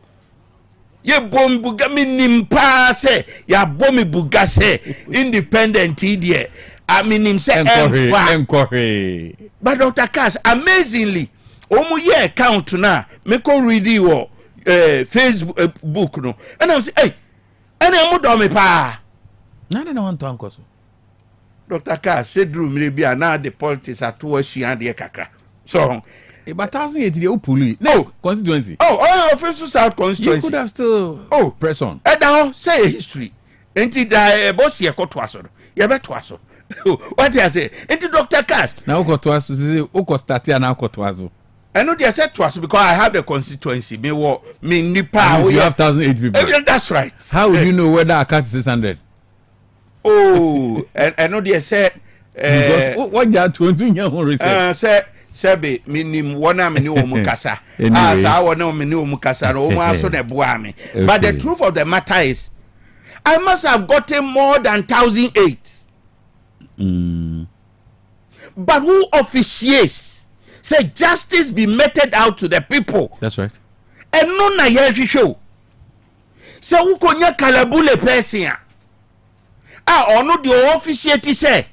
ye bo me buga minim pa se ya bo me buga se independent idie aminim se encourage but Dr. Cass amazingly omu ye account na me ko read wo Facebook no and I'm say hey ene mu do me pa na de na want to anko so Dr. Carr said room maybe na the politics ato asua de kakra so about 1,080 the opuli no constituency official South constituency you could have still press on now say history enti da boss ye koto aso ye beto aso what you say enti Dr. Carr now koto aso say o start here now koto aso I know they said to us because I have the constituency me nipa you have 1,080 people that's right how would you know whether I cut 600 I know they said because what you are to do your research sebe minim wona me ni omukasa asa wona me ni omukasa no omu aso na boa me but the truth of the matter is I must have gotten more than 1,008 but who officiates say justice be meted out to the people that's right and no na ye show say who konya kalabule person ono the officiate say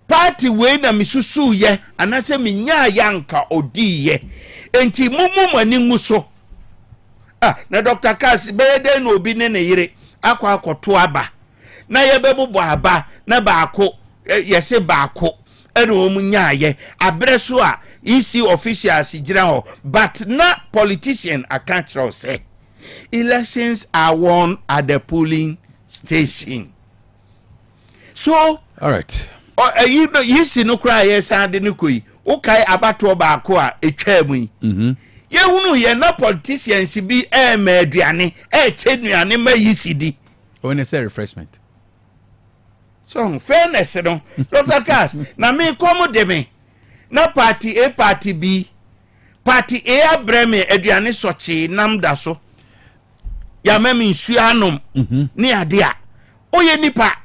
party we na misusu ye anase minya yanka odi ye enti mumu mani nguso na Dr. Cass bede na obi ne yire akwa akoto aba na ye bebubo aba na baako yese baako ene omunya ye abreso a EC officials gira ho but na politician account say elections are won at the polling station so all right you know you see no cry yes and no koi okay abato baako a etwa mu ye hunu ye na politicians bi ma aduane cheduane ma yisidi when say refreshment so fairness no Dr. Cass na me come de me na party A party B party A abreme aduane sochi nam da so ya memi nsu anom ni ade a oye nipa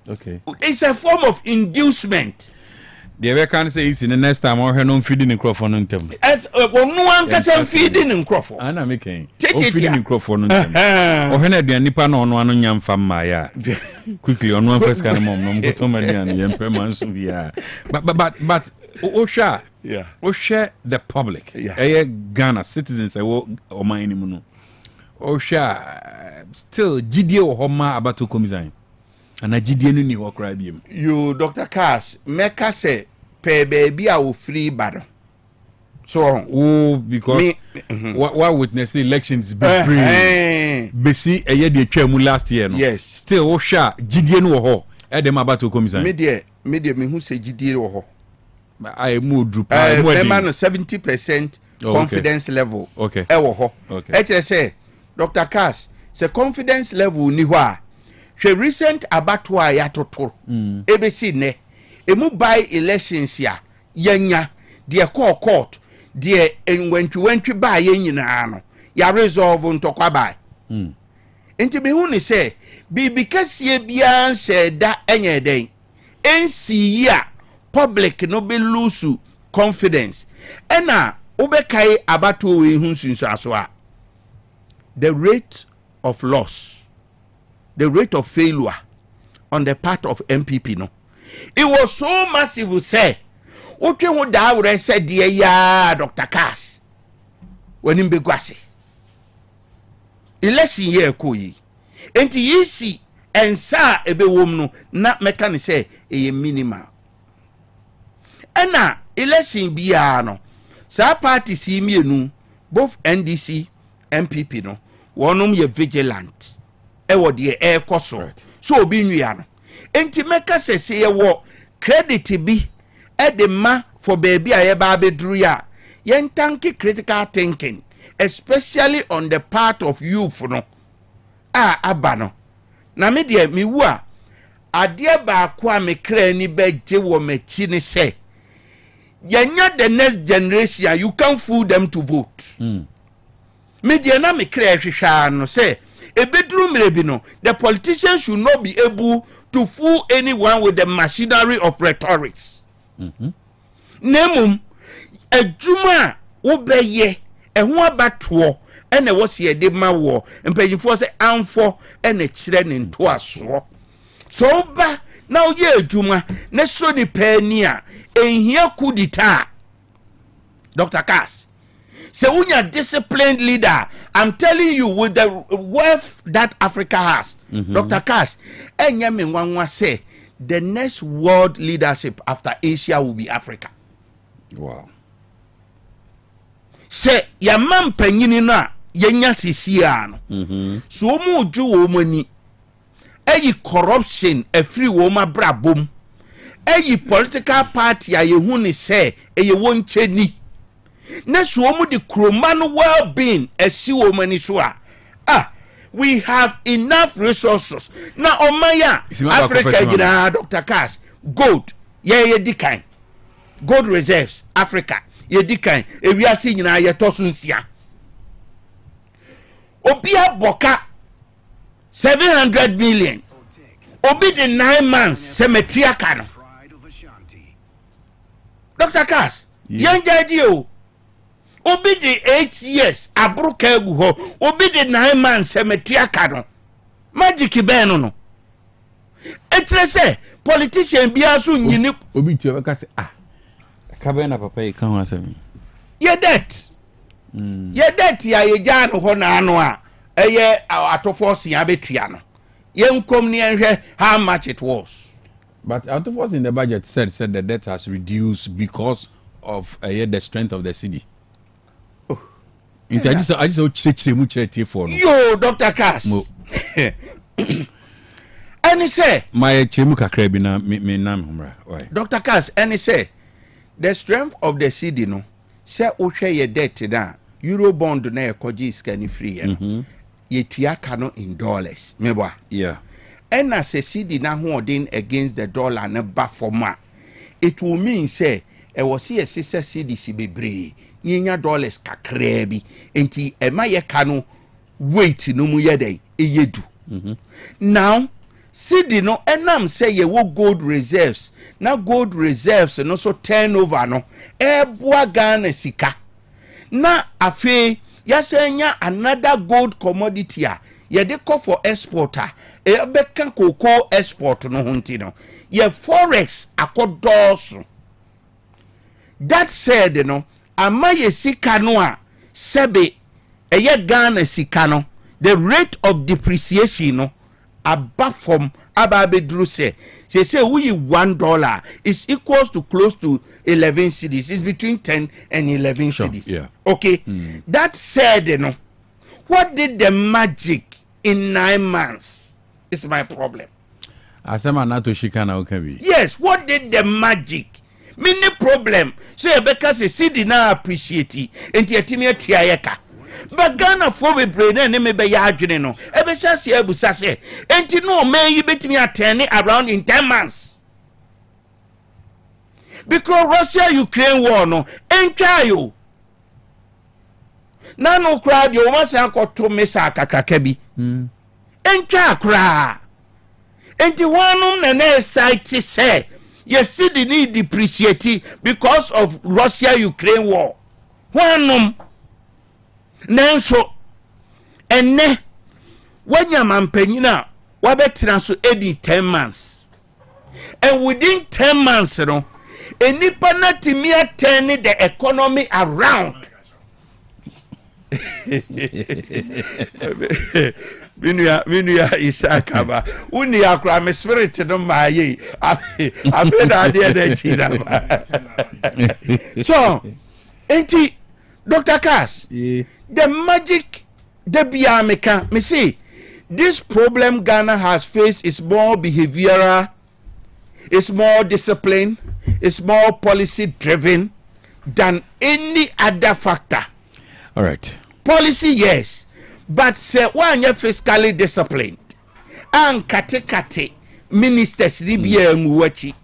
okay it's a form of inducement the way can say is in the next time or no feeding in microphone on them as no one can feeding in microphone ana making feeding in microphone on them o hena de nipa na ono anu nyam fam ma ya quickly on one first kind mom no go to mania na yempe manso bia but Osha, yeah. Osha the public. Yeah. Ghana citizens o man ni mu no. Osha still GDA o homa abato komizan. Ana GDA no ni ho kra biem. You Dr. Cass, meka say pe baby a wo free bad. So because what witness elections be free. Besi eye de twam last year no. Yes. Still Osha GDA no ho. E dem abato komizan. Me hu say GDA wo ho. I moved through 70% confidence level. Okay. Okay. Say, Dr. Cass, say confidence level ni wa. She recent abatwa ya toto. ABC ne. Emu by elections ya. Yenya. Die court. Die wentwi ba ye nyina no. Ya resolve ntokwa ba. Enti me hu ni say, bi bikase bia se da enye den. NC ya public no be lose confidence ena obekai abato we hu sunsu aso a the rate of loss, the rate of failure on the part of MPP no it was so massive say otwe hu da wure say de ya Dr. Cass wani mbegwase election year koyi enti yisi ensa ebe wom no na meka ne say e minimal ena election bia no sa party si mienu both NDC MPP no wonum ye vigilant e wo de e koso so obi nwia no enti meka sese ye wo credit bi e de ma for baby a ye ba bedru ya yen tanki critical thinking especially on the part of youth no aba no na me de mi wu a ade ba ko a me kra ni beje wo machi ne se yenya the next generation you can fool them to vote media na me kra hwehwa no say ebedru mrebi no the politicians should not be able to fool anyone with the machinery of rhetorics nemum adwuma wo beye eho abato ene wo se de ma wo mpanyifo se amfo ene kire ne nto aso so ba na wo ye adwuma ne so ni pani a enhia kudita Dr. Cass se unya disciplined leader I'm telling you, with the wealth that Africa has, Dr. Cass, say the next world leadership after Asia will be Africa. Wow. Say, your man penina, yenya sisiano. So mu ju womani. Eyi corruption, a free woman brabum. Eyi political party, a ye huni say, ye won't cheni. Next woman the crewman well-being a sea woman is we have enough resources now on Maya Africa Dr. Cass gold ye decline gold reserves Africa ye decline if we are seeing ye tosunsia Obia Boka 700 million Obi the 9 months cemetery akano Dr. Cass young idea Obi the 8 years abruka egu ho obi the 9 months cemetery akano magic beno no etre say politician bia so nyini obi tu e ka say ka be na papa e kan ho asem ye debt ya ye ja no ho na ano a eye atofo sia betua no ye nkom ne enhwe how much it was, but atofo in the budget said the debt has reduced because of the strength of the city. I just for yo Dr. Cass and he say my chemuka krabina me nam humra why Dr. Cass and he say the strength of the city no say o hwe ye debt na euro bond na ekoji scan free ye tuaka no in dollars meboa yeah and as a city na holding against the dollar na ba forma it will mean say e was see a sister city si bebre nyenya dollars kakra bi enti ema ye ka no weight no mu ye den eyedu now city no enam say ye wo gold reserves na gold reserves no so turnover no boa Ghana sika na afi ya senya another gold commodity a ye de call for exporter beka cocoa export no hunti no ye forex akodoso that said no ama ye sika no a sebe eye Ghana sika no the rate of depreciation no above from ababedru say we $1 is equals to close to 11 cedis. It's between 10 and 11 cedis. Yeah. Okay. That said, you know, what did the magic in 9 months is my problem. Asema nato shikana okabi. Yes, what did the magic? Mini problem. So because a city na appreciate it and yetimi atuayeka. But Ghana for we brain and me be yadwene no. Ebe sase ebusa se. Enti no man you betimi attend around in 10 months. Because Russia Ukraine war no entwa yo. Na no crowd you must anko to mesa kakaka bi. Entwa kra. Enti wanum na na site say you see the need depreciate because of Russia Ukraine war. Wanum nanso enne wanya mampanyina wabetina so edi 10 months and within 10 months no enipa na timia turn the economy around Minya Isaka ba uni akra me spirit no maye abeda de de china so enti Dr. Cass the magic the biameka me see this problem Ghana has faced is more behavioral, it's more discipline, it's more policy driven than any other factor. All right. Policy, yes, but say one you're fiscally disciplined and kate ministers libya muwachi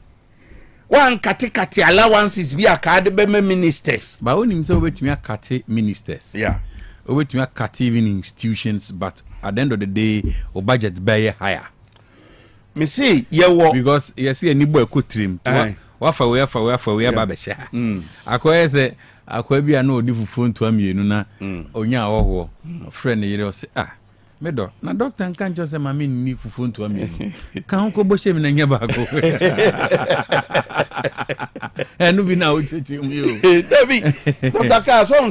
one kate allowances be a card ministers but when himself wait me a kate ministers yeah wait me a kate even institutions but at the end of the day our budget be higher me see yeah because you see any boy could trim wafa we babesha akoye say akwa bia na odi fufu nto amienu na onya ahoho friend yire say medo na doctor nkan jo say mama ni fufu nto amienu kan ko bo she mi na nya ba ko enu bi na o chechi mu yo David Dr. Cass on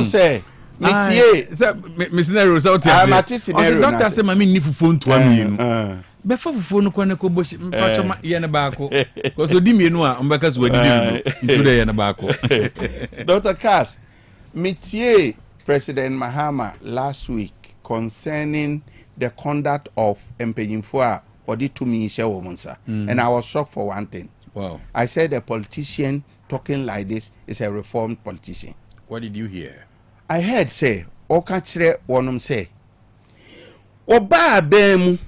say Metie. Me scenario so what I'm at scenario. Doctor say mama ni fufu nto amienu. Be fa fufu no kwane ko boshi mpacho ye ne baako. Because odi mienu a mbeka so odi no nto de ye ne baako. Dr. Cass, metie President Mahama last week concerning the conduct of Mpanyinfo a odi to me share womansa. And I was shocked for one thing. Wow. I said a politician talking like this is a reformed politician. What did you hear? I heard say, Oka chire wonom say, Oba abemu,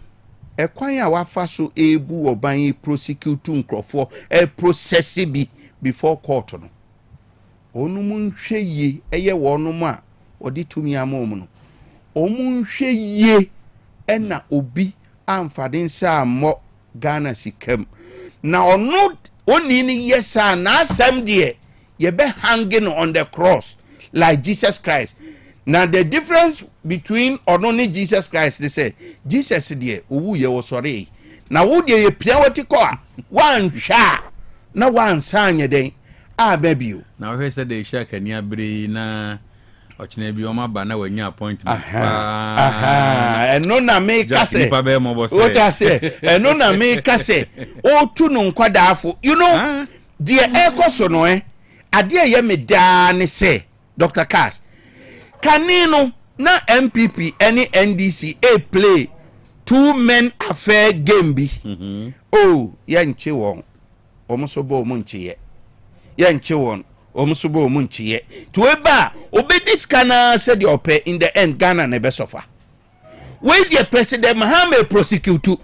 ekwan ya wafa so ebu oban yi prosecute nkrofo process bi before court no. Onum nhwe ye eye wonom a odi tumi amom no. Omun hwe ye ena obi amfade nsa mo Ghana sikam. Na ono oni ni yesa na asem de ye be hanging on the cross like Jesus Christ. Now the difference between only Jesus Christ, they say Jesus de owu ye wo sore. Na wo de ye pia wati ko a wan hwa na wan sanye den a babio. Na we say they share kan ya bre na ochine bi o ma ba na wanya appointment. Eno na me kase. What I say? Eno na me kase. O tu no nkwadafo. You know, the ekoso no ade ye me da ne say Dr. Cass. Kanino na MPP any NDC play two men affair game bi. Oh, yanche won. Omoso bo munchie. Yanche won. Omoso bo munchie. To eba obedi scanner said your pay in the end Ghana ne be suffer. When the president Mahama prosecute.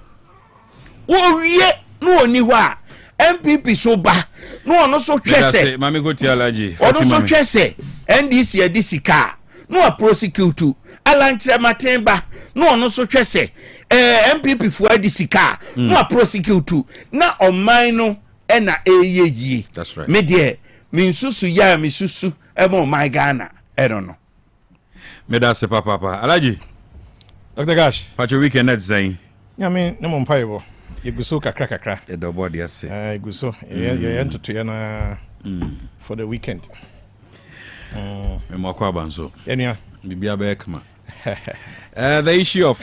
Wo wie no oni ho a MPP so ba no ono so twese mami go ti alaji ono so twese NDC edisika no a prosecute alanchre matemba no ono so twese MPP fo edisika no a prosecute na oman no na eyeye. That's right. Me de me nsusu ya me susu e mo my Ghana I don't know. Me da se papa alaji Dr. Gash pacho weekend net zain ya me no mo mpaibo Iguso kakra. The double dia say. Iguso. Yeah, to na for the weekend. Me mo kwa banso. Enya. Bibia be kama. The issue of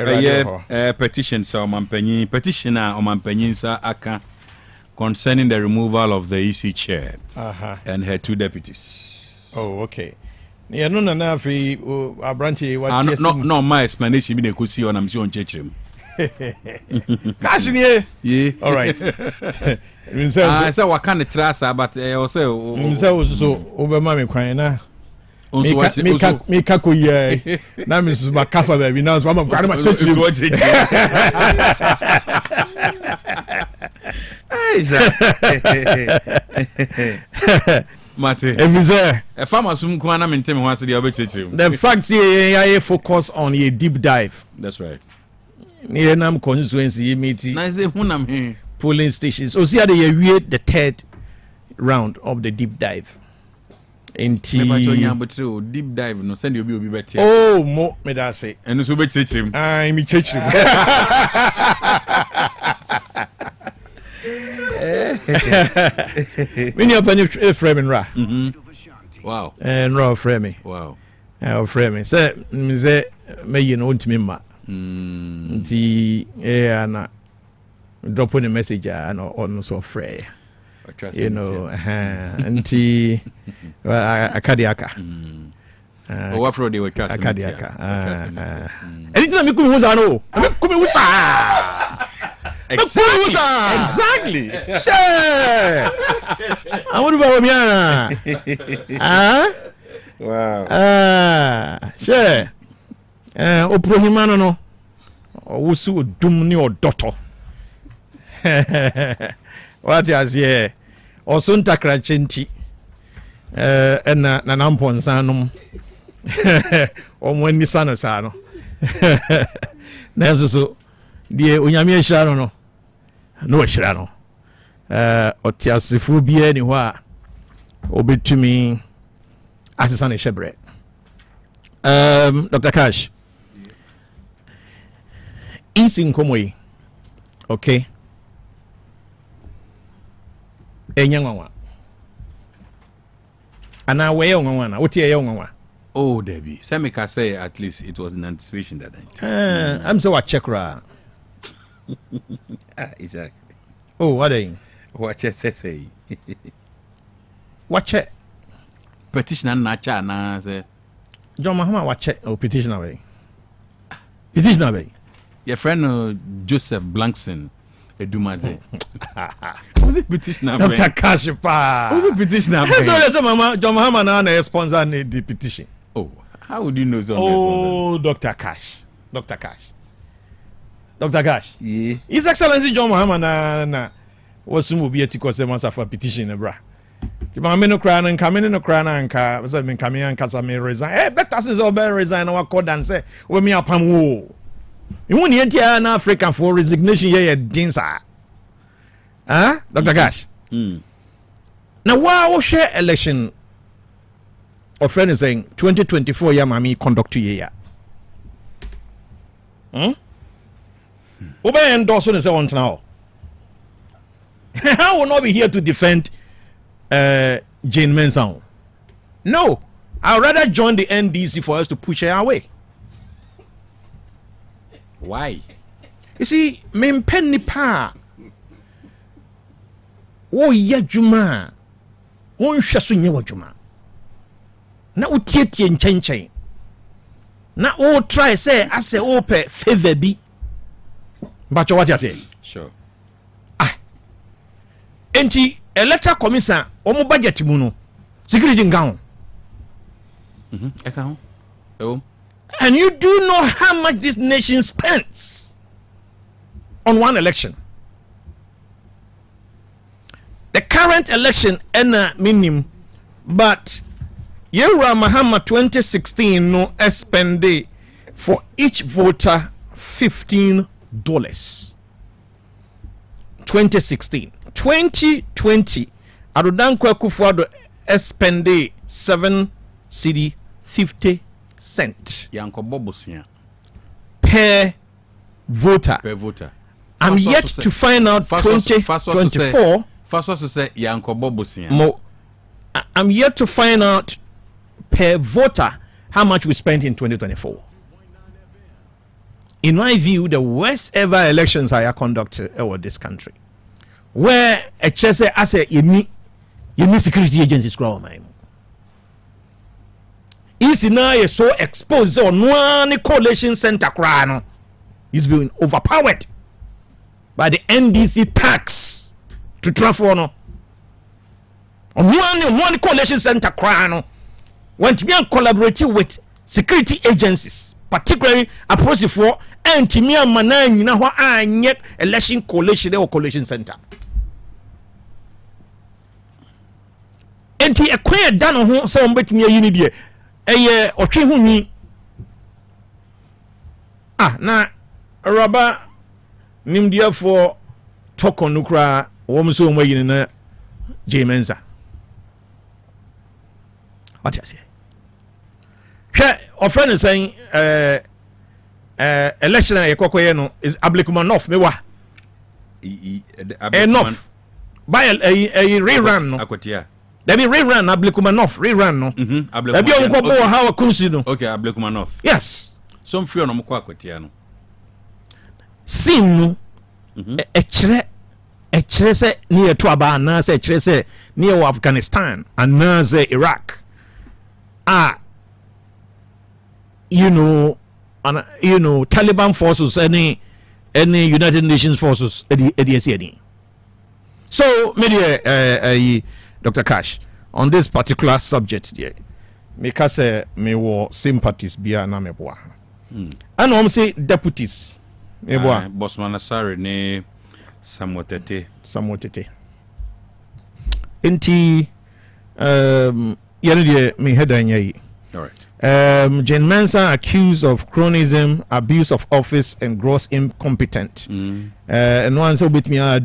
petition so mampanyin petitioner o mampanyin sa aka concerning the removal of the EC chair and her two deputies. Oh, okay. Yeah, no na fi abranche wa no my explanation be dey go see on am see on chechirem. Kashiniye. Yeah. All right. I say what kind of trasa but also so obema me kwan na me kako ye na me so makafa baby na so am kwan ma chechiri Mate emize e farmer sum ko na me ntem ho ase de obechechiri. The fact here focus on a deep dive. That's right. Near Nam constituency meeting. Polling stations. So see how they weighed the third round of the deep dive. Deep dive no send you be better. Oh, mo me da say. And so be church him. I me church him. When you open frame ra. Wow. And raw frame. Wow. Frame. Say me say me you know ntimi ma. Nti na drop on a message and on so free. You know, nti akadiaka. What for they were trust akadiaka. Anything me come usa no. Come usa. Exactly. Sure. I want to buy me Wow. Sure. Oprohimano no owusu odum ni odoto what you say oso ntakra chenti na namponsa nom omwani sana sana na so die onyame ahira no no ahira no otiasefo bia ni ho a obetumi asesa ne shebre. Dr. Cash, Isi nkomoi, okay? Enya ngwa. Ana we ngwa na, oti ye ngwa. Oh, Debbie. Semika say at least it was in anticipation that I'm so what check ra. Exactly. Oh, what are you? What say? What check? Petitioner Nacha na say. John Mahama what check or petition away? Petition away. Your friend Joseph Blankson Edumadze. Who's the petitioner? Dr. Kashipa. Who's the petitioner? So Mama John Mahama na sponsor the petition. Oh, how would you know so? Oh, Dr. Cash. Dr. Cash. Dr. Cash. Yeah. His Excellency John Mahama na was soon will be a tico semester for petition, bra. The Mamino Crown and coming in the crown and car, was I mean coming and Casame resign. Eh, better says Ober resign our code and say, we me up and woo. You won't yet hear an African for resignation here, Dinsa. Huh, Dr. Cash? Now, why will share election? Or friend is saying 2024 year, mommy conduct to year. Obe endorsement is on now. I will not be here to defend Jane Mensah. No, I'd rather join the NDC for us to push her away. Why? You see, me penny pa. Oh, yeah, Juma. One shasunye wa Juma. Na utieti nchenchen. Na o try say I say ope favor bi. But what you say? Sure. Enti electoral commission omo budget mu no security ngan. Eka ho. And you do know how much this nation spends on one election. The current election minimum, but Yera Mahama 2016 no spend for each voter $15. 2016. 2020 Adodankwa Kufuado spend 7 cedi 50 cent. Yanko Bobosia. Per voter. Per voter. I'm yet to find out 2024. First also say Yanko Bobosia. I'm yet to find out per voter how much we spent in 2024. In my view, the worst ever elections are conducted over this country, where a chese as a you security agencies grow my. Is now so exposed on one coalition center crano is being overpowered by the NDC tax to transfer on one coalition center crano went to be collaborating with security agencies, particularly approach for anti-Mia Manan, you know, and yet election coalition or coalition center. And he acquired done on some bet me a unity. Eye ochihuni na raba nimdia for toko nukra womso mwayi na Jemenza. What you say? Our friend is saying election no is Ablikumanov mewa enough by a rerun no Akotia. There be rerun Ablikumanov rerun no. There be on kwabo how kunsi no. Okay, Ablikumanov. Yes. Some fear no mko Akotia no. Sim no echre se near to aba na se echre se near Afghanistan and na se Iraq. You know Taliban forces any United Nations forces any. So maybe Dr. Cash on this particular subject there because me war sympathies bia na meboa and I'm say deputies meboa Bosman Asare ne Samotete enti yene me headan yi. All right. Jane Mensah accused of cronyism, abuse of office, and gross incompetence. And once with me, so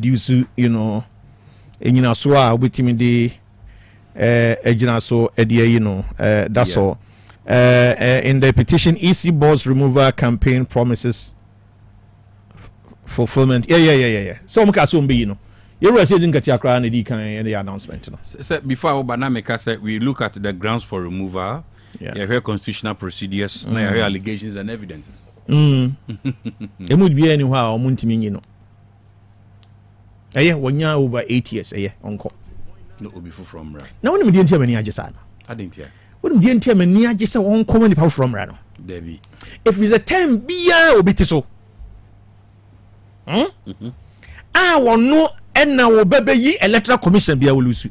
with me the that's all. In the petition, EC boss removal campaign promises fulfillment. Yeah. So you were saying that you the announcement. So before Obanameka said we look at the grounds for removal. You hear constitutional procedures, now you hear allegations and evidences. It would be anywhere or Muntimino. When you're over 8 years, uncle. No, will be from Rano. No one didn't tell me near Jesana. I didn't hear. Wouldn't you tell me near Jessa one common power from Rano? Debbie. If it's a 10 beer or bit so. I want no and now baby ye electoral commission be a will lose you.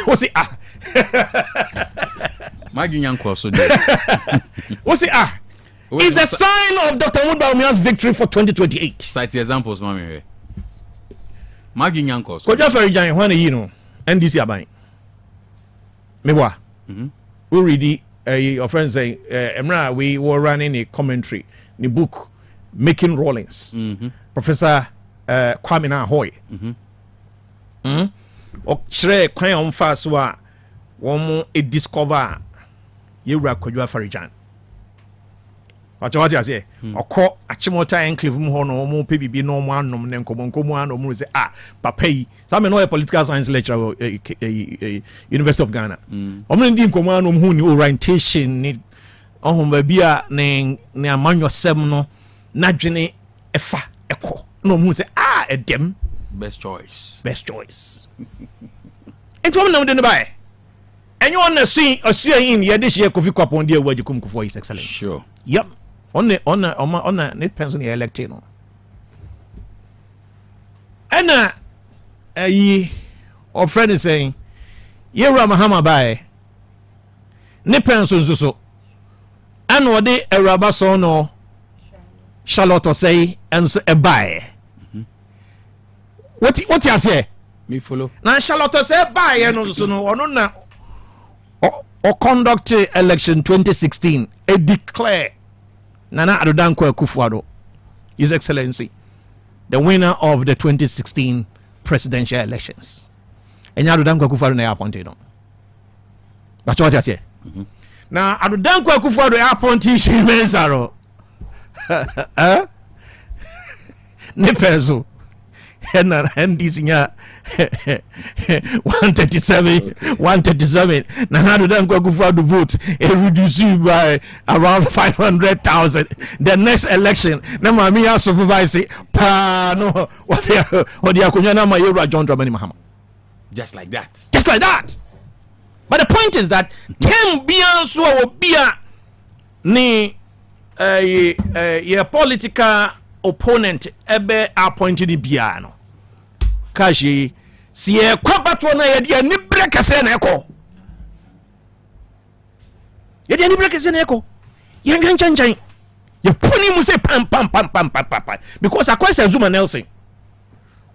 What's it? My young course. What's it? It's a sign of Dr. Mudbaumia's victory for 2028. Cite examples, mommy. My young course. Could you very giant when you know NDC are buying? Mewa. We read your friend saying, Emra, we were running a commentary, the book Making Rollins. Professor Kwame Ahoy. Okre kwan on fast wa one e discover yewura kwadwa farijan what you say okọ achimota enclave mu ho no mo pebibi no mo anom ne nkomo anom say papa yi some no political science lecturer University of Ghana omo ndi nkomo anom hu ni orientation ni ohun ba bia ne amanyo sem no nadwene efa ekọ no mu say edem best choice. It's woman now didn't buy. And you want to see in here this year coffee cup on the word you come for His Excellency. Sure. Yep. On the net pension elected. And ye or friend is saying, ye Ramahama buy ne pension so. And what they a rabason or Charlotte say and a buy. What you say? Me follow. Now Charlotte say buy and so no na or conduct election 2016 a declare Nana Adodankwa Akufo-Addo, His Excellency, the winner of the 2016 presidential elections. And Adodankwa Akufo-Addo na appointed on. That's what I say. Now Adodankwa Akufo-Addo appointed she menzaro. Ne peso. And this year 137 Nana Adodankwa Akufo-Addo vote reduced by around 500,000. The next election na mami ya supervise pa no what they akunya ma yewra John Dramani Mahama. Just like that. But the point is that 10 bian so obia ni your political opponent ebe appointed biano kashi siye kwabato na yedi ni breka se na eko yedi ni breka se na eko yan chanchan ye poni mu se pam because akwese Zuma Nelson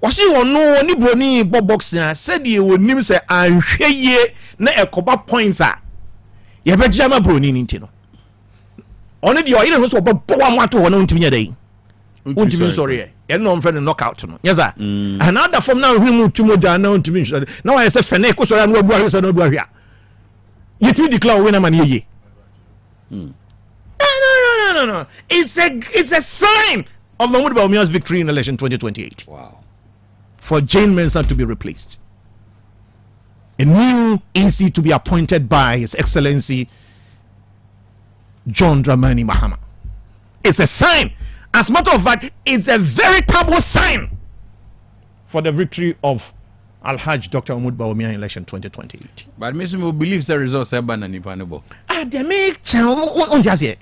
wasi wono ni broni box na said ye wonim se anhwe ye na ekoba points a ye be jama broni ni ntino oni di o ire no so bo wa mato wono ntimi nyadai untimi sorry e no mfre knockout no yes sir another from now him tumo da na untimi sorry now I say fene ko sorry no abu ahwe so no abu ahwe you to declare winner man ye no it's a sign of Mahmoud Bawumia's victory in election 2028. Wow. For Jane Mensah to be replaced, a new EC to be appointed by His Excellency John Dramani Mahama. It's a sign. As a matter of fact, it's a veritable sign for the victory of Alhaj Dr. Mahmoud Bawumia in election 2028. But Mr. Mo believes the results are bananipanable. They make on just here.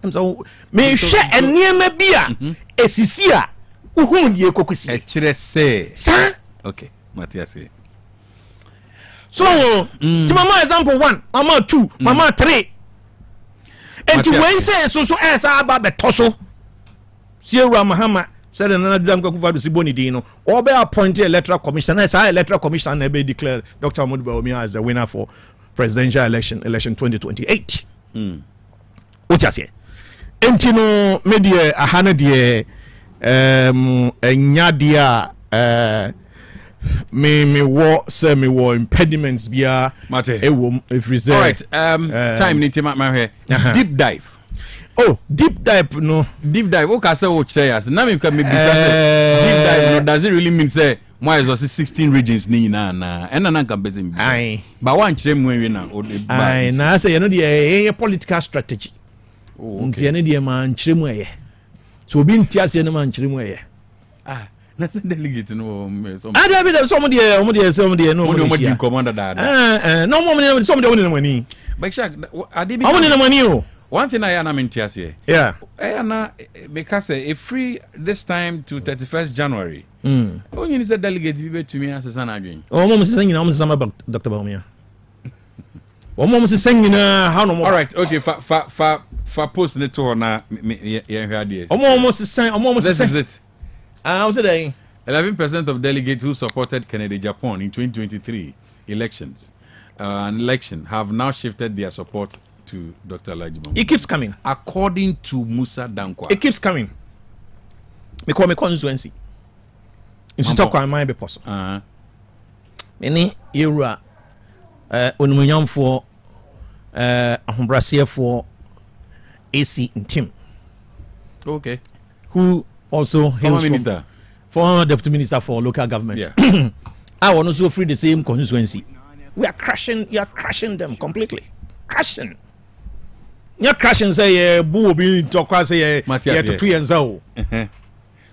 So, may share a near bia a Sisia. Say. Okay, Matthias. So, to Mama example 1, Mama 2, Mama 3. And to when say so as about the Tosso, Sierra Mahama said another Akufo-Addo Siboni Dino, or be appointed electoral commission. As I electoral commission be declared Dr. Mahmoud Bawumia as the winner for presidential election 2028. What you say? Entino media ahana die nyadia me wo say me wo impediments bia if reserve. All right, time need to my here. Deep dive. Oh, deep dive no. Deep dive. Okay, say what say as. Na me can me bisa deep dive no does it really mean say Why is also 16 regions ni na and na can be aye but one chem we na aye na say you know the political strategy nti ene de man kyeremu eye so obi ntiase ne man kyeremu eye na say delegate no so ada be some de no mo di commander da no mo some de woni na mani but shak ade bi mo na mani o one thing I am ntiase yeah na because a free this time to 31st January only is a delegate be to me as a adwen mo se sanyina mo se sama Dr. Bahomia mo se sanyina how no more all right okay fa post ne to na ye hwa de mo se san this is it I say that 11% of delegates who supported Kennedy Japan in 2023 elections an election have now shifted their support to Dr. Lajimam. It keeps coming. According to Musa Dankwa. It keeps coming. Me call me constituency. In stock I might be possible. Any era onumunyam for ahombrasia for AC in team. Okay. Who also former minister. Former deputy minister for local government. Yeah. I want to free the same constituency. You are crashing them completely. Crashing. You're crashing say boo be talk say to 2 years old.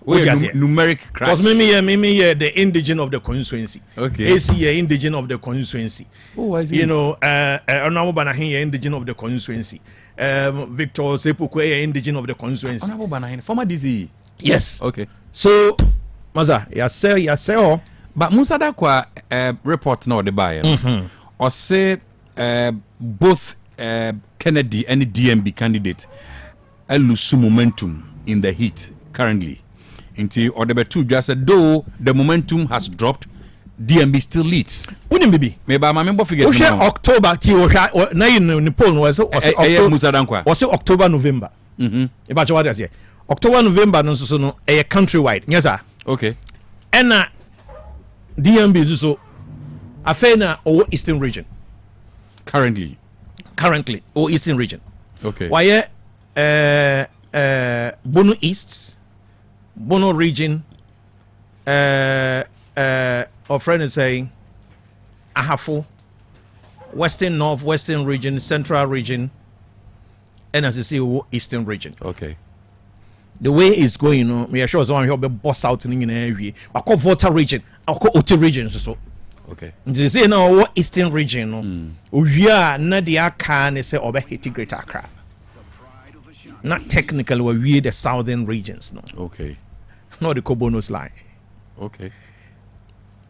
Numeric crash. Because me the indigent of the constituency. Okay. AC indigent of the constituency. Oh, I see. You know, Honorable Banahin indigent of the constituency. Victor Sepukwe indigent of the constituency. Honorable Banahin, former DCE. Yes. Okay. So, Maza, you say, but Musa Dakwa report now the buyer. Or say both Kennedy and DMB candidate lose momentum in the heat currently. Until or the two just said though the momentum has dropped, DMB still leads. Wouldn't be? Maybe I remember figures. October na in Poland was October November. About what I say. October November no so no a countrywide. Yes sir. Okay. And DMB is so afena or Eastern region. Currently or Eastern region. Okay. Why Bono East, Bono region, our friend is saying Ahafo, Western North, Western region, Central region, and as I say, Eastern region. Okay. The way it's going, you know, me sure someone here be boss out in an area. I call Volta region, I call Otec region so. Okay. They say now Eastern region, no. We are not the Akan say over Haiti Greater Accra. Not technically we the southern regions, no. Okay. Not the Kobonos line. Okay.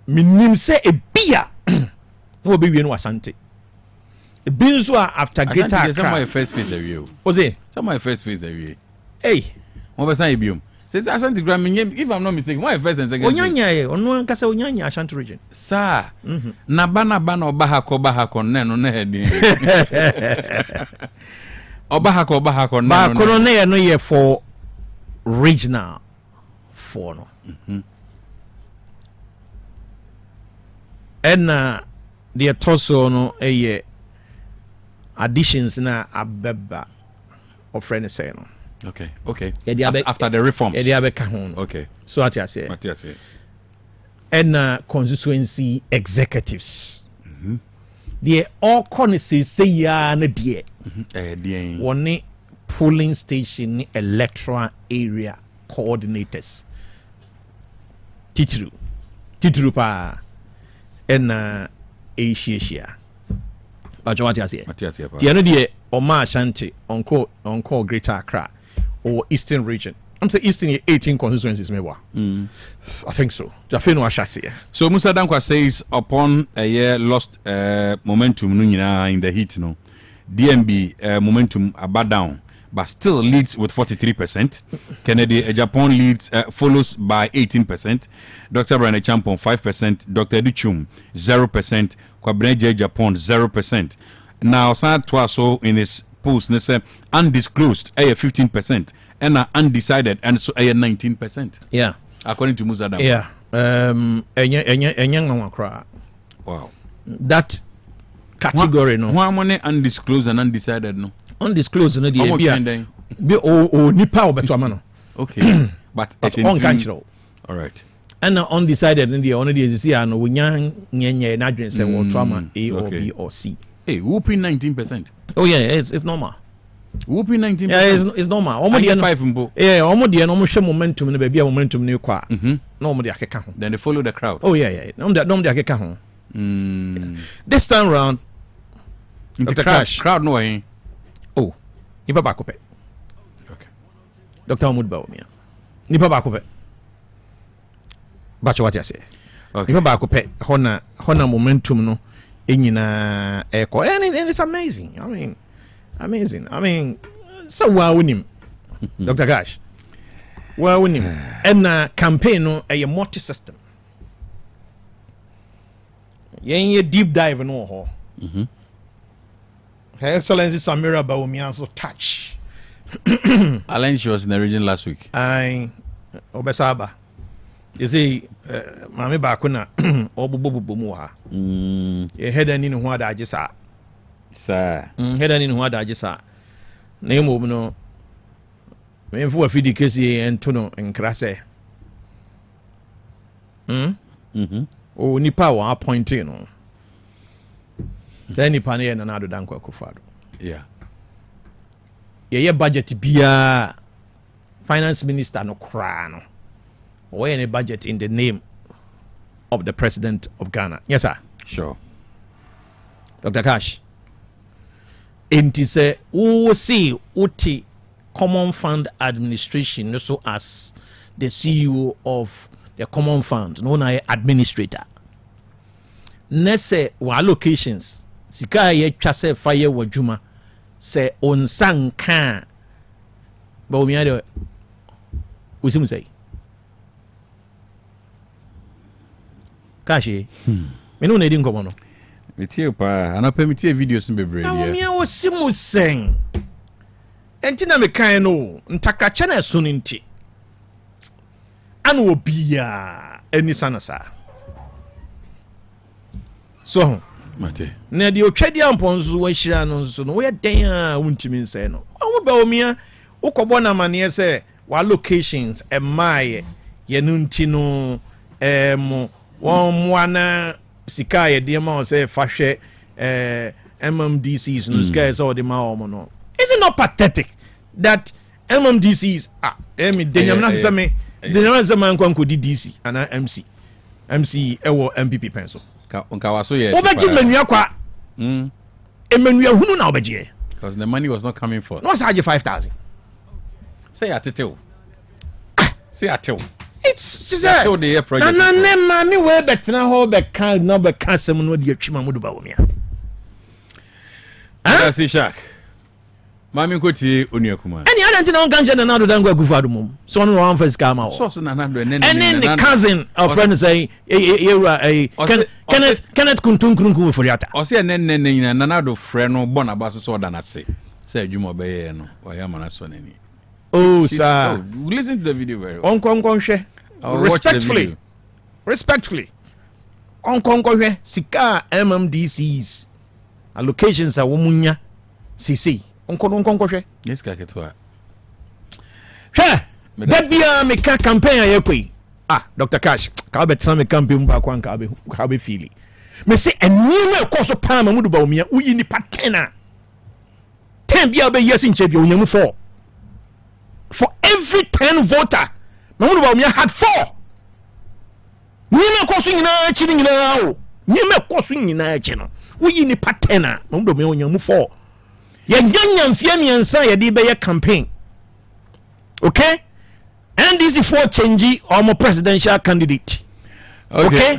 Minim say a beer. No be we no Asante. The beans were after Greater Accra. Some my first phase of you. Was it? Some my first phase of you. Hey. What was I biome? Says Ashanti Gram if I'm not mistaken, my first and second. Onyanya ono nkasa Onyanya Ashanti region. Sir. Na bana obahako neno na hedin. Obahako neno. Ba kono na no ye for regional for no. And the torso no additions na abeba of friend say no. Okay. After the reforms. Okay. So what you say? And constituency executives. They all constituencies say ya na die. One polling station electoral area coordinators. Titru pa. And Asia. But what you say? The other day, Oma Ashanti, on Greater Accra. Or Eastern region. I'm saying Eastern 18 constituencies maybe. I think so. So Musa Dankwa says upon a year lost momentum in the heat, no. DMB momentum about down, but still leads with 43%. Kennedy Japan leads follows by 18%. Dr. Brian Champon 5%. Dr. Duchum 0%. Kwabene Japan 0%. Now San Twaso in his post undisclosed 15% and undecided and so 19%. Yeah, according to Musa Dankwa. Yeah. Wow. That category no. One money undisclosed and undecided no. Undisclosed no the be o nipa obeto amano. Okay. But all right. and undecided in the only is here and we yan adrian say or trauma A or B or C. Hey, whooping 19%. Oh yeah, it's normal. Whooping 19%. Yeah, it's normal. Almost 5 mbo. Yeah, almost the almost momentum the baby momentum new kwa. Normally akeka ho. Then they follow the crowd. Oh yeah. Normally akeka ho. This time round Dr. Crowd no way. Oh, nipa ba ko pe. Okay. Dr. Mahmoud Bawumia. Nipa ba ko pe. Bacho what you say. Okay. Nipa ba ko pe hona momentum no enyina eko. And it's amazing. Amazing. I mean, so wow him. Dr. Gash. Wow him. And campaign no a multi system. Ye deep dive no ho. Her Excellency Samira Bawumia so touch. Alan, she was in the region last week. Obesaba. You see, Mami Bakuna, Obububumu. You head in who I just saw. Sir, head in who I just saw. Name of no. Men for a feed Casey and Tono and Crasse. Oh, Nipa wa appointing. Then Nipa and another Danko Kufado. Yeah. Yeah, budget be a finance minister no crown or any budget in the name of the president of Ghana. Yes, sir. Sure. Dr. Cash. And he say, who see Uti Common Fund Administration, also as the CEO of the Common Fund, known as administrator. Nese wa allocations, sika ye twase fire wajuma. Say on sanka but we had we say Kashi me no need nkomo no me tie pa ana pa me tie videos mbebre dia na we osimu sen enti na me kan no ntakrache na so nti ana obia eni sanasa so Mate. Na di otwadi amponso wa hira no nso no we den a untimi nse no. Omo ba omia ukobo na mane se wa locations e mai ye no nti no won wana sika ye de ma se fa hwe MMDCs no sika so de ma omo no. Is it not pathetic that MMDCs denyam na se me denyam se man kwanko di DC ana MC ewo MPP penso. Nkawaso yes. Obeji menua kwa. Emenua hunu na obeji. Because the money was not coming for. No charge 5,000. Say atetew. Say atew. It's just a the project. Na money we betina ho be kan no be kasem no de atwima mudu ba womia. Ah, see Shak. Mami koti onuakuma. Any other thing on ganja na do dango agufado mum. So no one first come out. So na do and then the cousin of friend say Kenneth Kuntunkunku for yata. O say nenne na do frɛ no bɔ na ba so da na se. Say adwuma be ye no. O ya mana so nani. Oh sir. Listen to the video very well. Onkonkonhwe. Respectfully. Onkonkonhwe sika MMDCs allocations a womunya CC. Onkonkonhwe. Yes ka ketwa. That be a make campaign ayekoi. Dr. Cash, ka betra me campaign ba kwa ka be feel. Me say enima ekoso pa ma mudu ba omia uyi ni patena. 10 bia be yes in chebi onyamu 4. For every 10 voter, Mamudu ba omia had 4. Nyima ekoso nyina achi ni nyina o. Nyima ekoso nyina achi no. Uyi ni patena, Mamudu ba onyamu 4. Ye nyanya mfia miensa ye di be ye campaign. Okay? And this is for change or presidential candidate. Okay?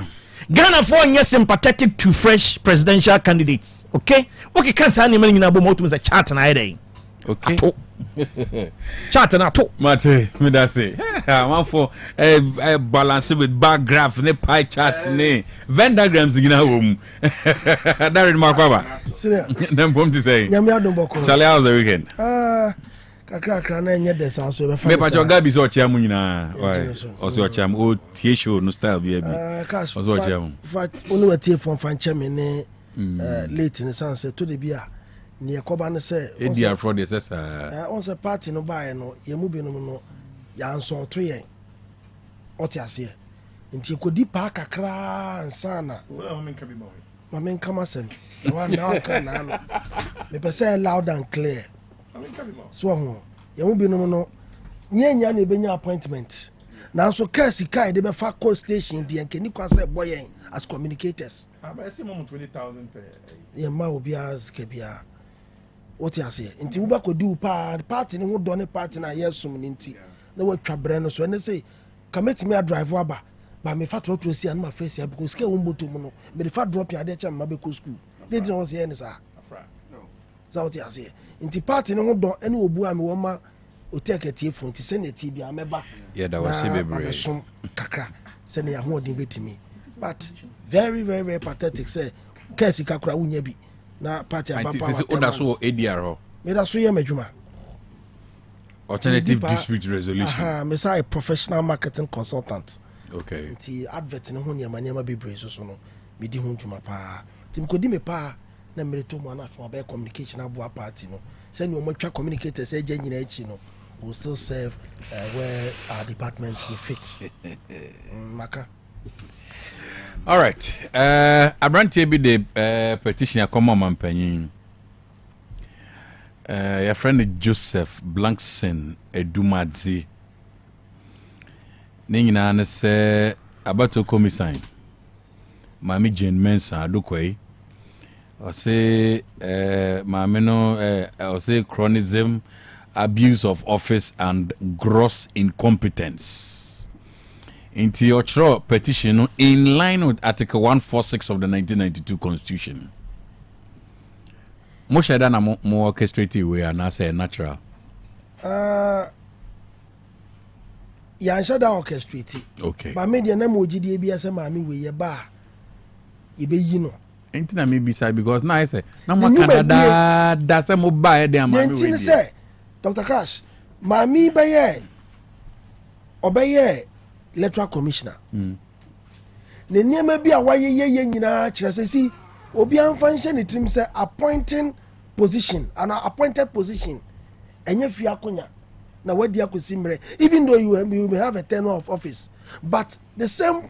Ghana for yes sympathetic to fresh presidential candidates. Okay? Okay, can say any man in abo motum a chart na ide. Okay. Chart na to. Mate, me da say. I'm for balance with bar graph ne pie chart ne Venn diagrams gina home. That remarkable. Them bomb to say. Nyame adom boko. Charlie, how's the weekend? Kakra na enye desa so be fa. Me pa jo gabi so chia mu nyina. O so chia mu o tie show no style bi abi. O so chia mu. Fa onu watie fon fan cheme ne late ne sanse to de bia ne yakoba ne se edia fraud de sesa. On se party no bae no ye mu bi no ya nso to yen. Ote ase. nti kodi pa kakra nsana mame nkama sem na ka na no me pese loud and clear so ho ye mu binom no nyenya na ebenya appointment na so case kai de be fa call station de nkeni kwase boyen as communicators I see mom 20,000 per ye ma obi as ke bia what you say nti wo ba kodi party ne ho do ne party na yesum ne nti na watwa bre no so ene say committee me drive aba ba me fa trotro si an ma face because ke won boto mu no me de fa drop ya de cha ma be ko school de tin wo say ene sa so what you say nti party ne ho do ene obu a me wo ma Otec tie phone ti send ti bia meba da wase bebre som kakra send ya ho odin betimi but very very very pathetic say case kakra wunya bi na party ababa anti sisi oda so ADR ho me da so ye madwuma alternative dispute resolution me say a professional marketing consultant okay nti advert ne ho niam bebre so no me di ho ndwuma pa tim ko di me pa na me to mo na fa ba communication abo party no say ni o mo twa communicators e nyina echi no will still serve where our department will fit maka. All right. Abrantie bi the petition akoma mampanyin. Your friend Joseph Blankson Edumadzi. Ne nyina ne se abato komisan. Mami Jane Mensa adokwai. O say mami no o say chronism, abuse of office and gross incompetence. Into your petition in line with Article 146 of the 1992 Constitution. Mo sheda na mo orchestrate we and I say natural. Ya sheda orchestrate. Okay. But me dey na mo gidi bi ase maami we ye ba. Ye be yi no. Enti na me bisa because na I say na mo Canada da say mo ba e dey maami we. Enti say Dr. Cash, maami be ye obeye electoral commissioner. Ne niema bi a waye ye nyina kire say si obi anfa nhye ne trim say appointing position and appointed position enye fi akonya na wadi akosi mre even though you may have a tenure of office but the same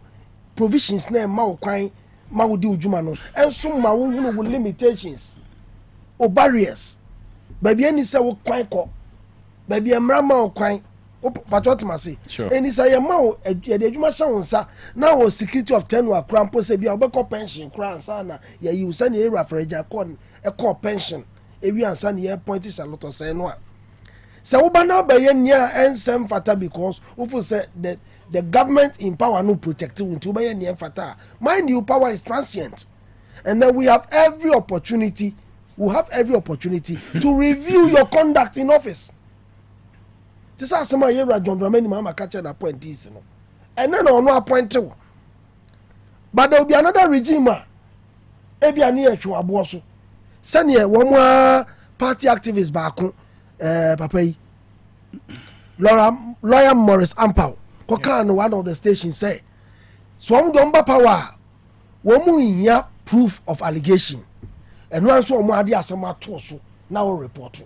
provisions na ma okwan ma wodi ujuma no enso ma wo hunu wo limitations o barriers baby any say wo kwan ko baby emra ma okwan patrot mase eni say ma wo e de adwuma sha wonsa na wo security of tenure krampo say bia obekọ pension kransa na ya yi usa na era freja kon e call pension ewi ansa na ye point Charlotte say no a say wo ba na ba ye nia ensem fata because wo say the government in power no protect you to ba ye nia fata mind you power is transient and then we have every opportunity to review your conduct in office. This is some year John Dramani mama catch an appointees no and then no appointed but there will be another regime ebi ani etwa abo so sane wo mo party activist baako papa yi lawyer Morris Ampao koka no one of the stations say so am don ba power wo mu nya proof of allegation and one so mo ade asema to so na wo report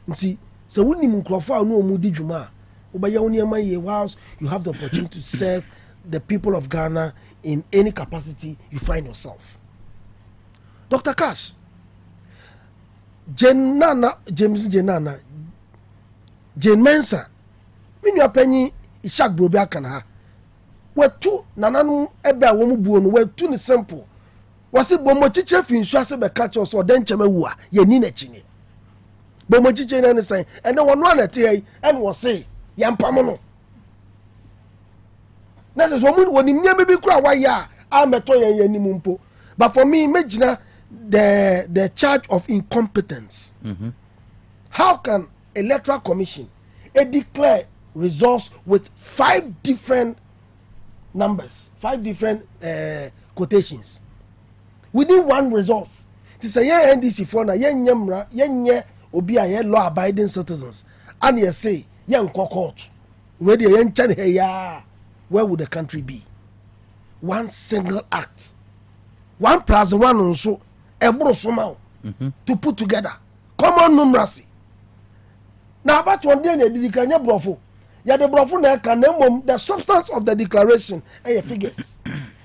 nti so woni mu nkrofo no mu di dwuma obaya woni ema ye whilst you have the opportunity to serve the people of Ghana in any capacity you find yourself. Dr. Cash, Jane Mensa, when you are penny Ishak Brobia can ha. We're two nananu ebe womu buonu, we're too simple. Was it Bomochiche Finsuase be catch us or then Chemewa, ye nina chini. Bomochiche and say, and no one at here and was say, Yampamono. That is woman when you never be cry why ya, I'm a toy and mumpo. But for me, imagine the charge of incompetence. How can electoral commission declare results with 5 different numbers, 5 different quotations within one resource? To say yeah NDC for na yenye obi a law abiding citizens and you say yen court where the yen chan ya, where would the country be? One single act, 1+1 also to put together common numeracy. Now about one day you can brofo Yeah, the brofuna can the substance of the declaration figures.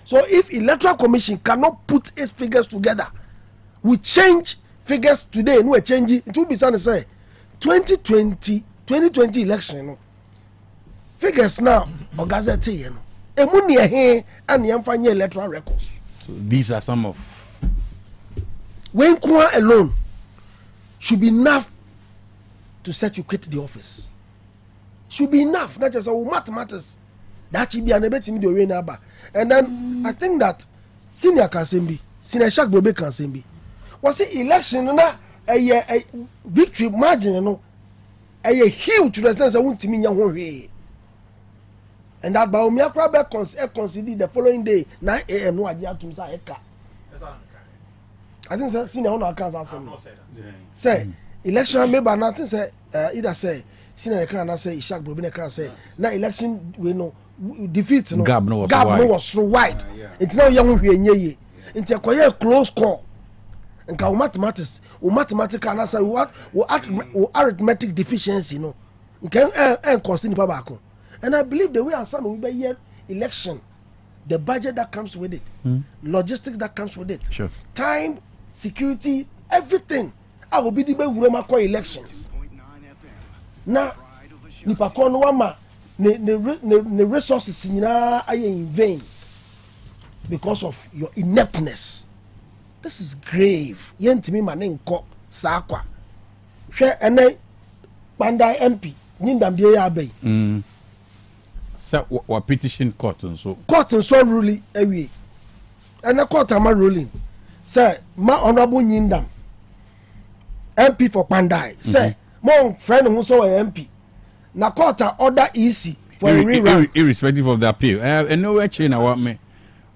So if electoral commission cannot put its figures together, we change figures today, no change it will be something say 2020 election no. Figures now or gazette no. Emuni here and yamfanye electoral records. So these are some of when Kwa alone should be enough to set you quit the office. Should be enough, not just matters. That should be an able to meet the way number. And then I think that senior Kansembi, senior Shak Brobe Kansembi, was the election na a victory margin, you know, a huge to the sense I want to mean your way. And that Baumia Crabbe considered the following day 9 a.m. no idea to say I think senior on accounts assembly. Say election maybe nothing say either say senior can say Ishak Brobe can say na election we know defeat no gap no was so wide it's now young hwe into a close call and mathematics mathematical answer what arithmetic deficiency no can continue back. And I believe the way our son will be here election, the budget that comes with it, logistics that comes with it, sure. Time, security, everything. I will be the way we make elections. Now, Nipakon Wama, the resources are in vain because of your ineptness. This is grave. Yentimi manen ko sakwa. Hwe ene Bandai MP nyindam de ya bay. So what petition court and so ruling away. And the court am ruling. Say my honorable nyindam MP for Bandai. Say my friend who saw MP. Na court order EC for a rerun irrespective of the appeal. And no actually na what me.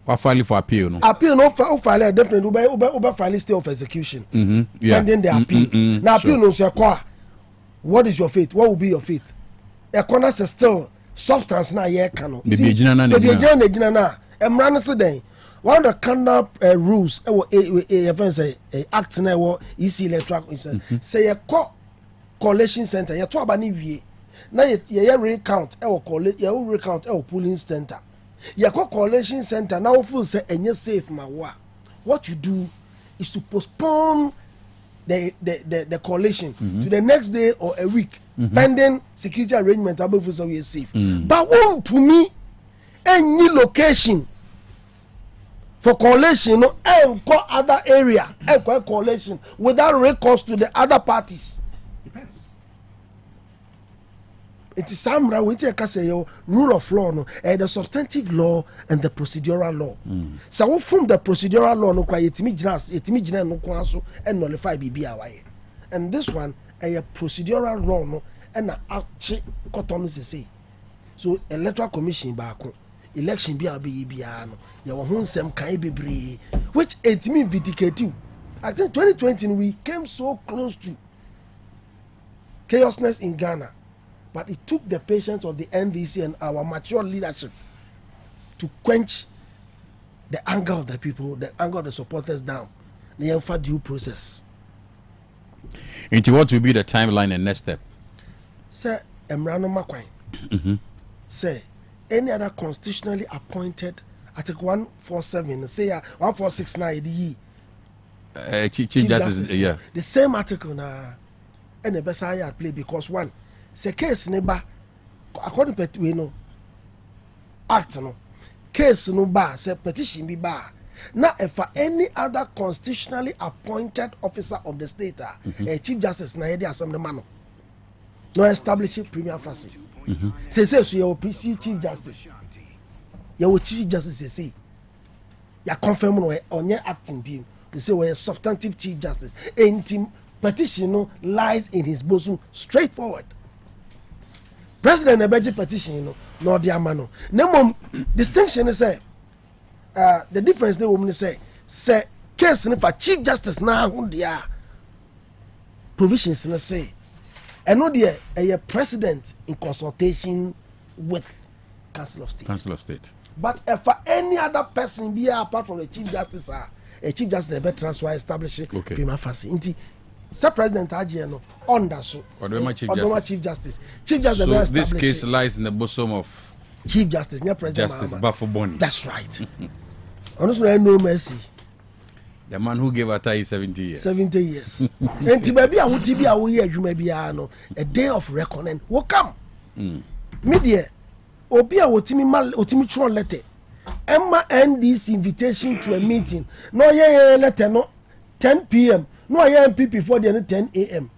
Or file for appeal, no? Appeal no file definitely over file stay of execution. Yeah. Pending the appeal. Now appeal no say what is your faith? What will be your faith? A corner says still substance na ye cano. The ejina na. Emran say then one of the cardinal rules say act na wo EC electoral say ye collation center ye to abani wie na ye recount recount polling center. Your collation center now feels say any safe ma what you do is to postpone the collation to the next day or a week pending security arrangement above so we are safe. But to me any location for collation no and other area and collation without recourse to the other parties. It is some we take rule of law no the substantive law and the procedural law. So we from the procedural law no kwa yetimi gina no kwa so and nullify bibi awaye. And this one a procedural law no and na achi kotono say. So electoral commission baako election bi abi bia no ye wo ho nsem kan bebre which etimi vindicative. I think 2020 we came so close to chaosness in Ghana. But it took the patience of the NDC and our mature leadership to quench the anger of the people, the anger of the supporters down. The unfair due process. Into what will be the timeline and next step? Sir, Emrano Makwai. Say, any other constitutionally appointed Article 147, say 1469 Chief Justice, yeah. The same article na and the best I play because one. Se case ne ba according to we no act no case no ba se petition bi ba na if any other constitutionally appointed officer of the state chief justice na yedi assembly man no establish premier faci say so your chief justice your chief justice say ya confirm no onye acting bi they say we substantive chief justice and petition no lies in his bosom straightforward. President Ebeji petition no the amano. Nemo distinction is the difference the woman say case for chief justice now who dia provisions say and no there a president in consultation with Council of State. But if any other person be apart from the chief justice a chief justice better transfer establish prima facie. Sir President Ajieno on that so. Odoma Chief Justice. Chief Justice. So this case lies in the bosom of Chief Justice, President Justice Bafoboni. That's right. Honestly, I know mercy. The man who gave Atai 70 years. 70 years. And Tibabi, I would be away, you may be a day of reckoning will come. Media, Obia Otimi Tron letter. Emma end this invitation to a meeting. No, letter, no 10 p.m. No, I am before the 10 a.m.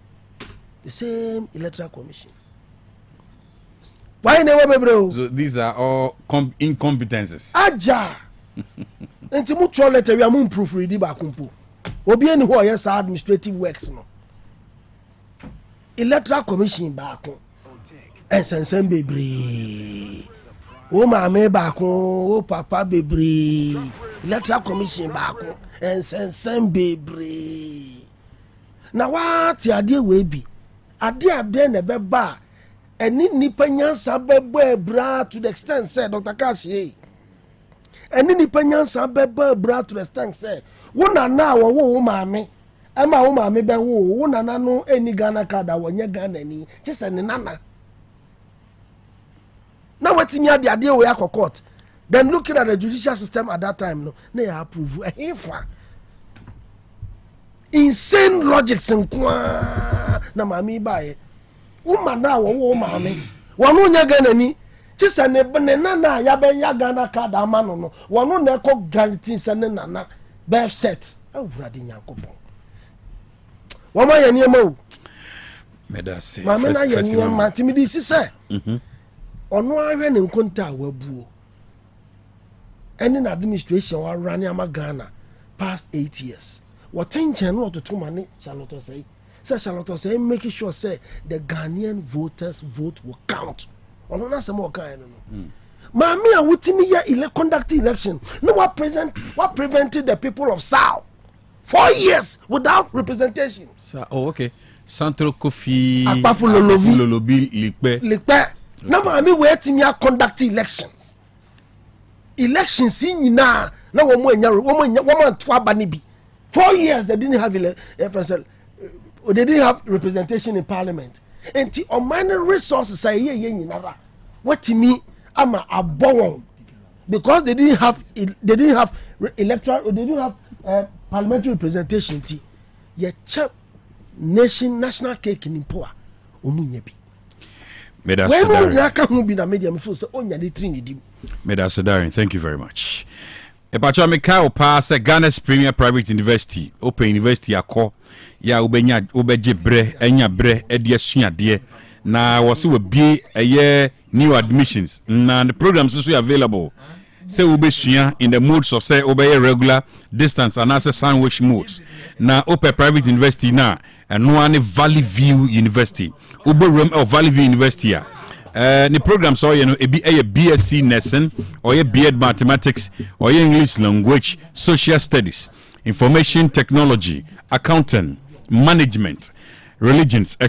The same electoral commission. Why never, bro? So these are all incompetences. Aja. Enti mu tro letter we am proofread ba kumpo. Obi eni ho yes administrative works no. Electoral commission ba ko. Ensensen bebre. O ma me ba ko, o papa bebre. Electoral commission ba ko. Ensensen bebre. Na what ade we bi. Ade na be ba. Eni nipa nyansa bebo bra to the extent said Dr. Kashi. Eni nipa nyansa bebo bra to the extent said wona na wo maame ema wo maame be wo wona na no eni Ghana card awonye Ghana ni chese ne nana na watimi ade we akọ court. Then looking at the judicial system at that time no na ya approve efa insane logic senkwa na maame bae woman na wo maame wono nya Ghana ni chisa ne nana ya be ya Ghana card amano no wono na ko guarantee se ne nana be set awurade nyankopon woma ye niema o medase maame na ye niema timidi sise ono ahwe ne nkonta wabuo ene na administration wa run ama Ghana past 8 years what tension no to mane Charlotte say Charlotte say making sure say the Ghanaian voters vote will count. Ono na some kind no. Mami a wutimi ya conduct election. No what prevented the people of South 4 years without representation. Oh okay. Central Kofi Akpafulolobi Likpe. Na mami we timi ya conduct elections. Elections nyina na womo to abani bi. 4 years they didn't have they didn't have representation in parliament. And the minor resources say what me ama abon because they didn't have electoral, they didn't have parliamentary representation. Ye chap national cake in poa omunye bi. Medasadari, thank you very much. Epacho Mikao pass Ghana's premier private university, Open University Akko. Ya ubeje bre enya bre edie suade na wose we bi new admissions na the programs is available say ubesua in the modes of say obey regular distance and as sandwich modes na open private university na no any Valley View University Dwabrem or Valley View University the programs so ebi BSc nursing or B.Ed mathematics or English language, social studies, information technology, accounting, management, religions na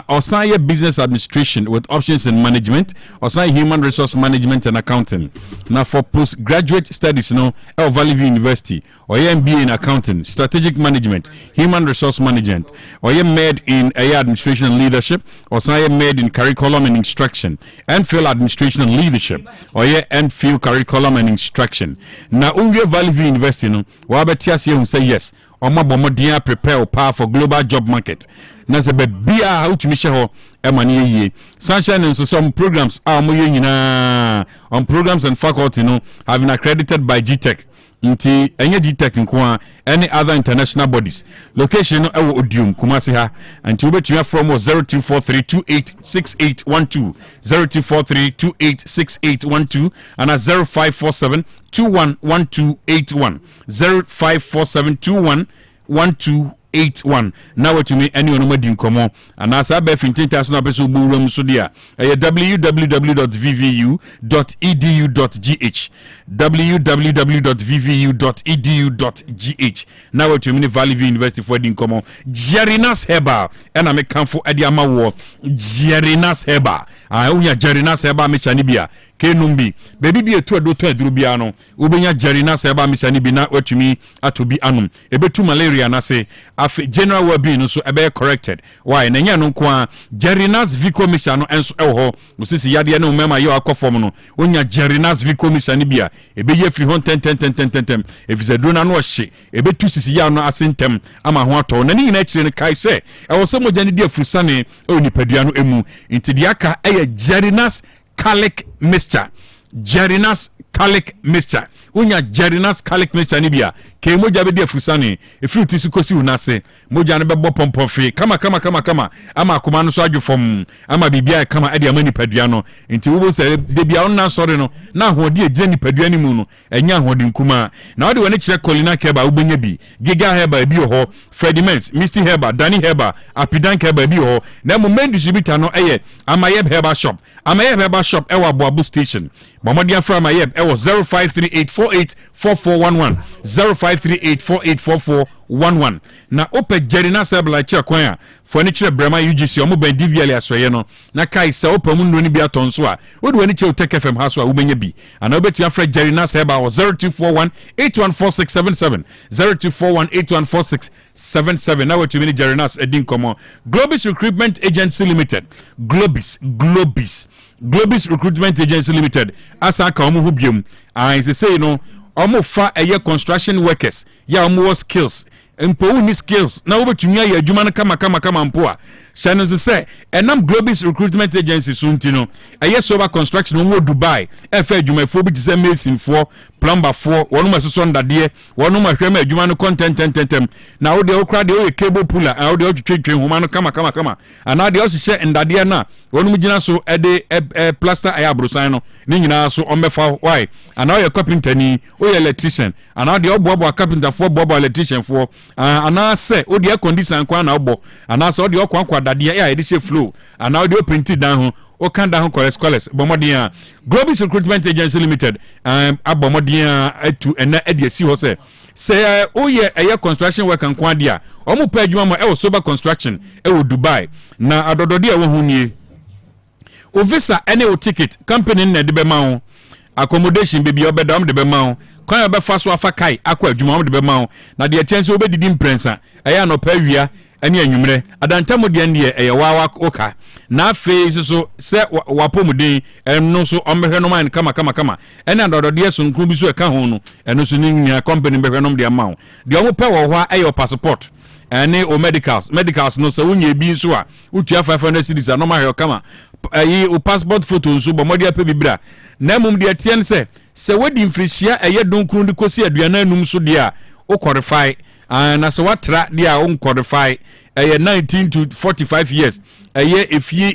osan business administration with options in management, osan human resource management and accounting. Now for postgraduate studies Valley View University or MBA in accounting, strategic management, human resource management, or med in administration and leadership, or med in curriculum and instruction, and field administration and leadership, or and field curriculum and instruction. Now Valley View University wabetiasi say yes. Oma bomodia prepare power for global job market. Na se bia how to mishe ho emani ye. Sunshine and so some programs are on programs and faculty have been accredited by GTech. Nti enye GTech nko any other international bodies. Location ewo Odium Kumasi ha. Nti ubetumi from 0243286812 0243286812 and 0547211281 0547211281. Now to me any on in common and as I bet 15,000 pesos burum so dia www.vvu.edu.gh www.vvu.edu.gh. Now to me Valley View University for in common Jerinas Heba and I make come for Ediama War Jerinas Heba Unya Jerina Seba Michanibia, Kenumbi, baby be a 2 Drubiano, Ubenya Jerina Seba Michanibina, what to me, to be anum, a bit too malaria, na say, general well being so a bear corrected. Why, Nanya no qua, Jerina's Vico Michano and so, Mrs. Yadiano Mema, you are conformano, Unya Jerina's Vico Michanibia, a be ye free 10. If it's a dona no she, a bit too Siciano asintem, Amahuato, and any nature in a Kai say, I was some of Jenny dear Fusane, only Pediano emu, into the Aka, a Jerina's Calic mixture. Jerina's Calic mixture. Unya Jerina's Calic mixture nibia. Ke moja be dia fusani. If you tisukosi unase, moja ne bebo pompofi. Kama. Ama akoma no so adwofom. Ama bibia kama ade amani paduano. Nti wo se de bia onna sore no. Na hode e jeni paduani mu no. Enya hode nkuma. Na wode wani kire Colina Keba ubenya bi. Giga Heba bi ho. Frediments, Misty Heba, Danny Heba, Apidan Keba bi ho. Na mo main distributor no eye Amayeb Heba shop. Amayeb Heba shop ewa Boabu station. Momodia from Amayeb ewa 0538484411. 0538484411. Na ope Jerina Sabla Chakwa furniture Brema UGC omo ben DVL asoye no na kai se ope mu no ni bia tonso a wo de wani che Otec FM haso a wo benya bi ana obeti afra Jerina Sabla 0241814677 0241814677 na what you mean Jerina's edin komo Globis Recruitment Agency Limited Globis Recruitment Agency Limited asa ka omo hu biom I say no omo fa eye construction workers ya omo skills mpo uni skills na obetumi aye adwuma no kama mpo a shano se enam Globis Recruitment Agency suntino eye sober construction wo Dubai efa adwumafo bi tse mason fo plumber fo wonu masoso ndade wonu mahwema adwuma no content na wo de okra de o cable puller a wo de otwetwe homa no kama ana de o hye ndade na wonu mugina so ede plaster aya brosan no ni nyina so ombefa why ana o ye carpenter ni o ye electrician ana de obobo carpenter fo bobo electrician fo ana se o de condition kwa na obo ana se o de okwa dade ya ede she flow ana o de print down ho o kan da ho scholars bomodin Globis Recruitment Agency Limited abomodin atu ena ede si ho se o ye eye construction work and kwadia o mu pa adwuma mo e wo sober construction e wo Dubai na adodode e wo hu nie o visa ene o ticket company na de be ma wo accommodation baby obedam de be ma wo kwan e be fa so afa kai akwa adwuma de be ma wo na de chance obedidi mprensa eye no pa wia ene anwumre adantamo de ne eye wawa oka na fe so se wapomuden no so omhwe no man kama ene adodode so nkru bi so e ka ho no eno so ni nya company behwe no de ama wo de omo pe wo ho eye passport ene o medicals no so wunye bi so a utua 500 cedis no ma hwe kama o passport photo nso bomodi ape bibra na mum de atien se wodi mfrihia eye donkru de kosi aduana anum so de a o qualify na so watra de a o qualify 19 to 45 years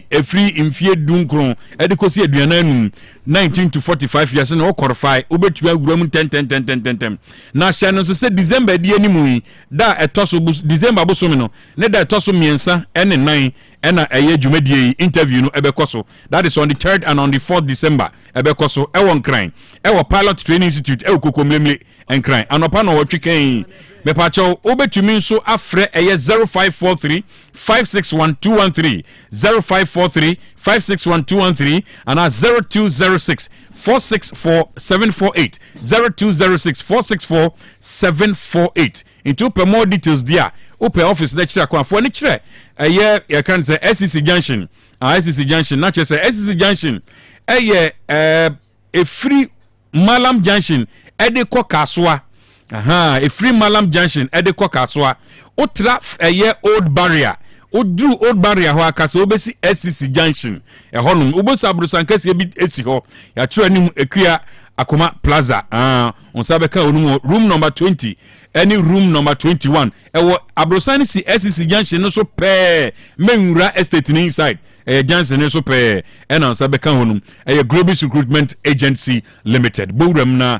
efri imfie dunkron ede kosi aduana anum 19 to 45 years na o qualify obetua aguram 10 na sha no se December die animu da etoso December bosomi no ne da etoso miensa ene 9 ena dwumadie interview no ebekoso that is on the 3rd and on the 4th December ebekoso ewon kran ewo pilot training institute ewo kokomlemle enkran anopa no wotweken mepacho obetumi nso afre 0543 561213 0543 561213 and 0206 464748 0206 464748 into per more details there open office lecture kwa for ni kire you can say SCC Junction SCC Junction not just SCC Junction a free Malam Junction ede ko kaswa a free Malam Junction ede ko kaswa o traf old barrier o drew old barrier ho akase obesi SCC Junction honum obosa abrusankase bi esi ho ya tro anim ekua Akoma Plaza on sabeka onum room number 20 any room number 21 ewo abrosani si SCC Junction no so pe menwura estate ni inside Johnson so pe on sabeka honum Globis Recruitment Agency Limited Dwabrem na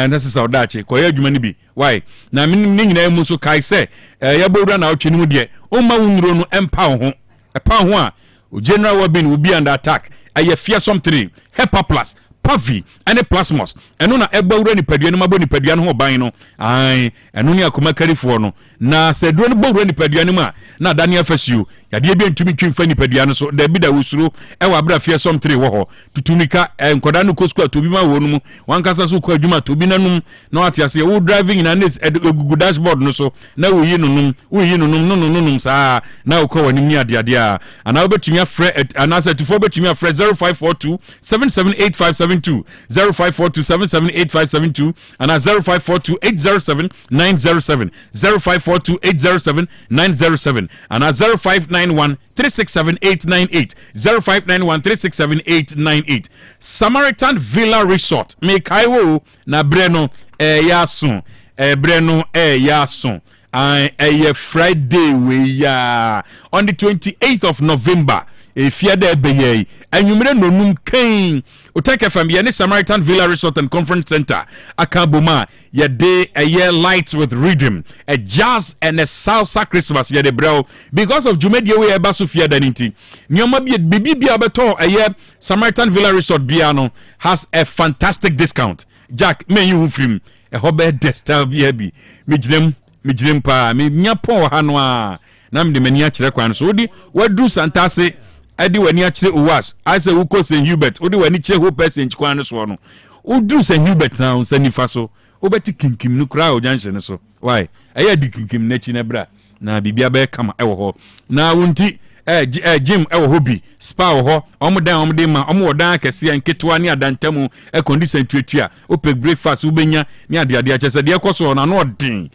this is our dache koya adwuma ni bi why na minim ni nyina mu so kai se ya bowura na otwe mu de o ma wunro no empa ho epa ho a general wabin will be under attack fearsome 3 HEPA plus pavi ene plasmos eno na eba wura nipadua no mabo nipadua no ho ban no ai eno ne akoma karifo no na seduro no bo wura nipadua no ma na Daniel Fasiu yade bi ntumi twimfa nipadua no so da bi da wosuro e wa brafie som 3 wo ho tutumika enkoda no koskua tobi ma wo no mu wankasa so kwa adwuma tobi nanum na atiase wo driving na nes egugu dashboard no so na wo yi nunum saa na wo kwa wani ni ade a ana obetumi afre anasa tufo betumi afre 0542 778572 0542 778572 ana 0542 807 907 0542 807 907 ana 0591 367 898 0591 367 898 Samaritan Villa Resort me kaiwo na breno yason breno yason a Friday we ya on the 28th of November fiada beye anwumre nonum kan Otec FM ye Samaritan Villa Resort and Conference Center akaboma ye day a year lights with rhythm a jazz and a salsa Christmas ye de bro because of Jumedie we eba so fiada nti nyoma bibi bia beto a Samaritan Villa Resort biano has a fantastic discount Jack me you film a hobe destal bia bi mijrem pa me nyapo ha no a na mde mani a kire kwan so odi wadu santase adi wani a kire uwas ase wuko St Hubert odi wani kire ho person kwan so no udru St Hubert na unsa nifa so obeti kinkim no kra o junction so why aya di kinkim na chi na bra na bibia be kama ewo ho na wonti gym ewo hobi spa ho omde ma omodan akese nketoa ne adantamu condition tuatua ope breakfast ubenya ne ade achese de ekoso na no odin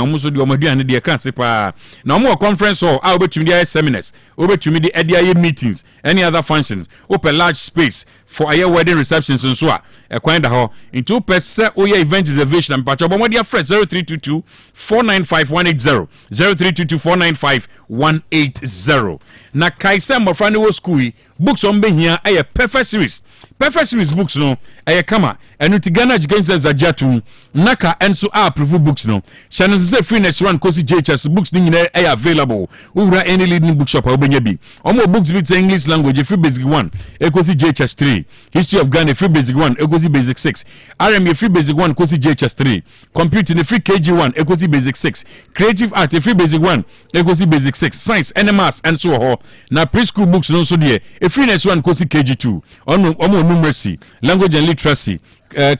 omuso de omaduane de ka sepa na omo conference hall obetumi de seminars obetumi de ade meetings any other functions ope large space for a wedding receptions and so kwan da ho into pese oya event reservation and patch obo dia fresh 0322 495180 0322 495180 na kaisa mofrani wo school books on behia perfect series books no kama enu ti Ghana Education Zajatu naka enso approve books no channel say free next one kosi JHS books ni nyina available ura any leading bookshop obenya bi omo books with English language free basic 1 kosi JHS 3 history of Ghana free basic 1 kosi basic 6 RM free basic 1 kosi JHS 3 computing free KG 1 kosi basic 6 creative art free basic 1 kosi basic 6 science NMS and so ho na preschool books no so there free next one kosi KG 2 omo numeracy language and literacy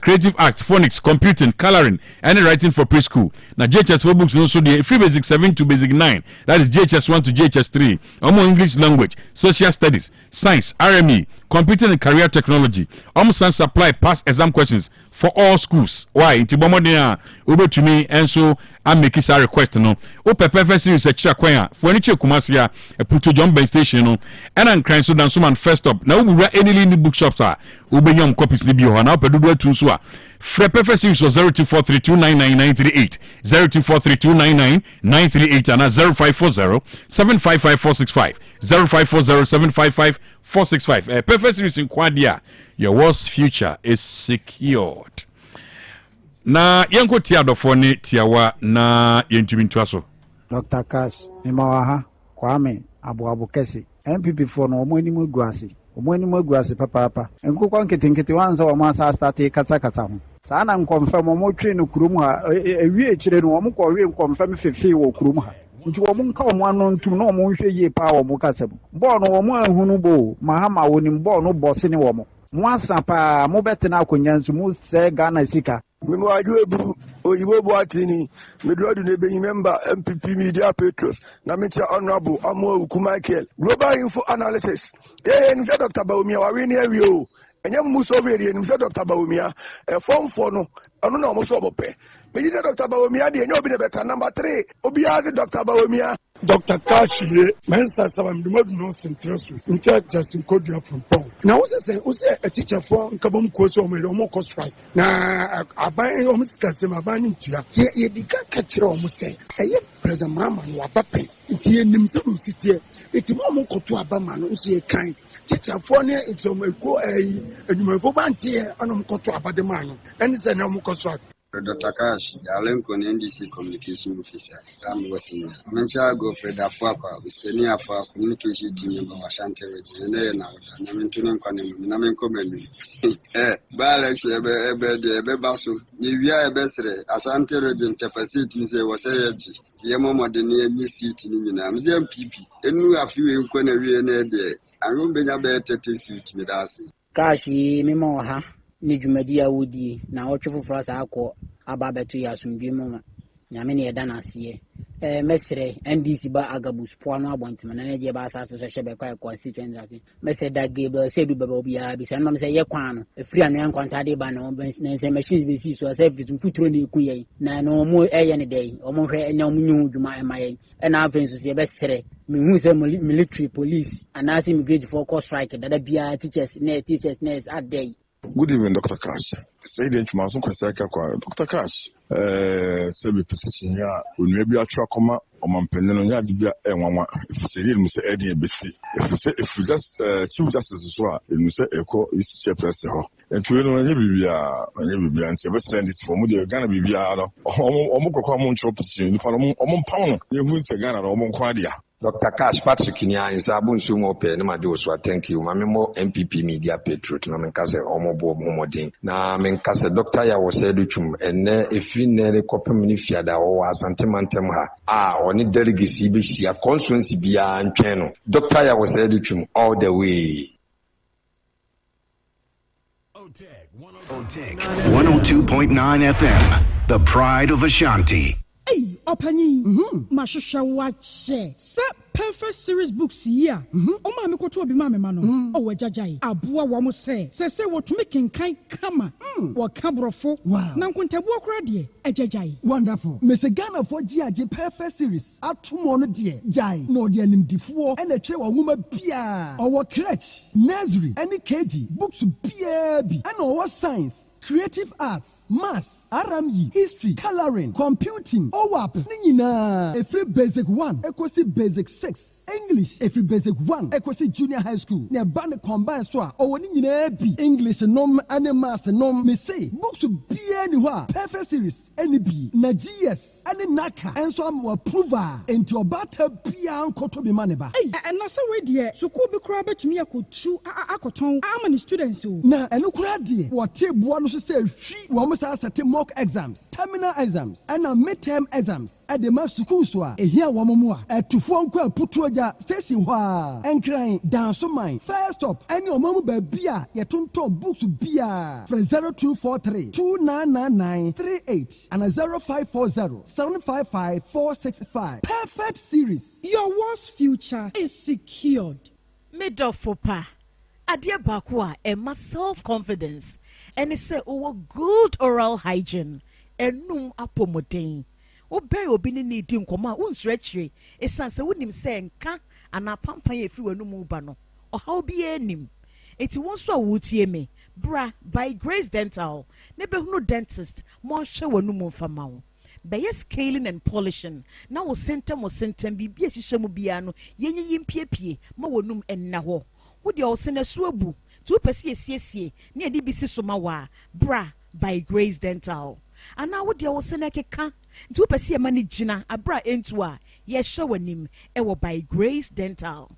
creative arts, phonics, computing, coloring, and writing for preschool. Now JHS 4 books also the free basic 7 to basic 9. That is JHS 1 to JHS 3. English language, social studies, science, RME, computing and career technology. Sans supply past exam questions for all schools. Why? Inti bomodina ube to me and so I'm making a request no. Ope perfect series extra kwaya for any kumasia a puto John Bay station no. And I'm crying so down someone first up. Now we any leading bookshops are ube young copies libyo now pedudu to so. Fre perfect series was 0243299938 0243299938 and 0540 755465 0540 755465. Perfect series in Quadia. Your worst future is secured. Na yanko tiadofone tiawa na yentumi ntwaso. Dr. Cash, Nimawaha, Kwame, Abu Kesi, MPP for no money guasi. Omweni guasi papa. Enko kwa nkete wanza wa masa start kata. Sana nkonfirm mo twe no kurum ha ewie kire no mo ko wie nkonfirm fefe wo kurum ha. Nti wo mo nka mo anu ntum no mo hwe yie pa wo mo kasem. Bo no wo mo ahunu bo mahama woni bo no boss ni wo mo. Mo asapa mo betena akonya nsu mo se Ghana sika. Mimo ajuebu oyibo boatini midrodu nebenyi member MPP Media Petros na metia honorable Amo Michael Global Info Analysis ni Dr. Baumia wa wini ewi enye musoveri ni Dr. Baumia form 4 no anu na omo so obope meji Dr. Baumia de enye obi ne beka number 3 obi azi Dr. Baumia Dr. Kashi mensa sabam dumadu no sentresu ntia Jasin Kodia from Pong na wo say a teacher for nkabom koso omo ko strike na aban omo sikase aban ntua ye dika ka kire omo say eye president mama no abapen ntie nim se do sitie eti mo koto abama no so ye kan teacher for ne eti omo eko adumafo bantie anom koto abade man no eni se na omo ko strike Dr. Kash, Alenko NDC Communication Officer, Ram Wasinia. Mencha go for the Fapa, Ustenia for communication team in Ashanti region, and now Namintunan Kwanem, Namenko Menu. Balex Bebasu, Nivia Besre, Ashanti region capacity was a Yamama de near seat in Museum PP, and we have few inquiry and a day. I won't be a better seat with us. Kashi, Mimoha. Ni dwumadi a wodi na wotwe foforo sa akọ aba beto ya asomdwe mu nyame ne yeda na ase mesre NDC ba agabus poano abontima na neje ba asase so hye be kwa constituency ase mesre da gable se du baba obi a bi se no se ye kwan no efiri anu enkwanta de ba no na se machines be si so se fitum futuro ne ku ye na no mo eye ne dey omo hwe enya mo nyu dwuma emaye na afen so se be sere me say military police and as immigration for cost strike that bia teachers nurse at day. Good evening, Dr. Cash. Say the information kwa Dr. Cash. Say be petition here. We maybe a track on pennon ya dibia enwanwa. If you say you say Eddie BC. If you just chief justice so you say eko is chairperson ho. And to know any bibia and say best this for mu dey Ghana bibia no. Omo kokwa mo ntro petition ni pa no omo pound. You hu say Ghana omo kwa dia. Dr. Cash Patrick Nia in Sabun Sumo Pen, Madoswa, thank you. Mammo MPP Media Patriot, Namencase, Omobo Momodin. Na Mencase, Doctor Ya was educum, and if you nearly copy Minifiada or Santimantemha, or any delegacy, be she a constituency beyond channel. Doctor Ya was educum all the way. Otec 1029 FM, the pride of Ashanti. Hey, Opani, Mashusha watch, sir, perfect series books here. Oh, my to be mamma mano. Oh, Jajai, Abua Wamo say what to make in kind kama. What cabrofo, wow, Nankunta walk ready, a Jajai. Wonderful. Miss Ghana for GIG perfect series. At 2 months, dear, Jai, no dear name D4, and a chair woman Pia, or crutch, nursery, any KG, books BAB, and our science, creative arts, maths, RME, history, coloring, computing. OWAP, Nina, a free basic 1, equals basic 6, English, a free basic 1, equals junior high school, near Band combined store, or Nina B, English, nom, and maths, nom, may say, books to be anywhere, perfect series, NB, Nagias, and Naka, and some were prover, into a batter Pian Kotobi Maneba. Hey, and that's already, so could be crab to me, I could chew, I could tongue, how many students? Now, and no crowd, what tip one should say, 3 almost as a mock exams, terminal exams, and a midterm exams at the master school. A here one more at 2 phone call put to a station and crying down so mine. First stop, and your mama beer, your tonto books beer from 0243 2999 38 and a 0540 755 465. Perfect series. Your worst future is secured. Middle for pa. Adia Bakwa, and self confidence. And it said, oh, good oral hygiene. And no apomodane. Obey obini ni dim koma unstretchy. A sense of him saying, Ka, and a pampa if you were no mubano. Or how be any. It won't so would ye me. Bra, by Grace Dental. Never no dentist. More show no more for mouth. By scaling and polishing. Now centum be a shamubiano. Yen yim pie, mawanum and naho. Would you all send a swabu? 2% near DBC Somawa, Bra, by Grace Dental. And now what you will send a keka 2% money Gina, a bra into yes, showing him, ever by Grace Dental.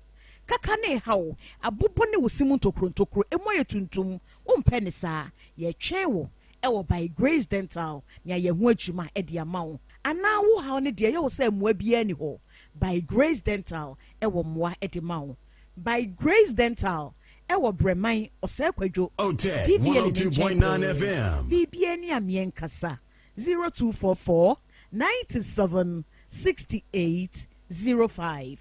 Kakane how a bupone was simunto krontokro, and moya tuntum, penisa, ye chewo, ever by Grace Dental, near ye wachuma ediamau. And now how ne dear you say mwebi anyho, by Grace Dental, ever moi edimau. By Grace Dental. Ewa bremai osekwejo Otec 1029 FM BBN amien kasa 0244 97 68 05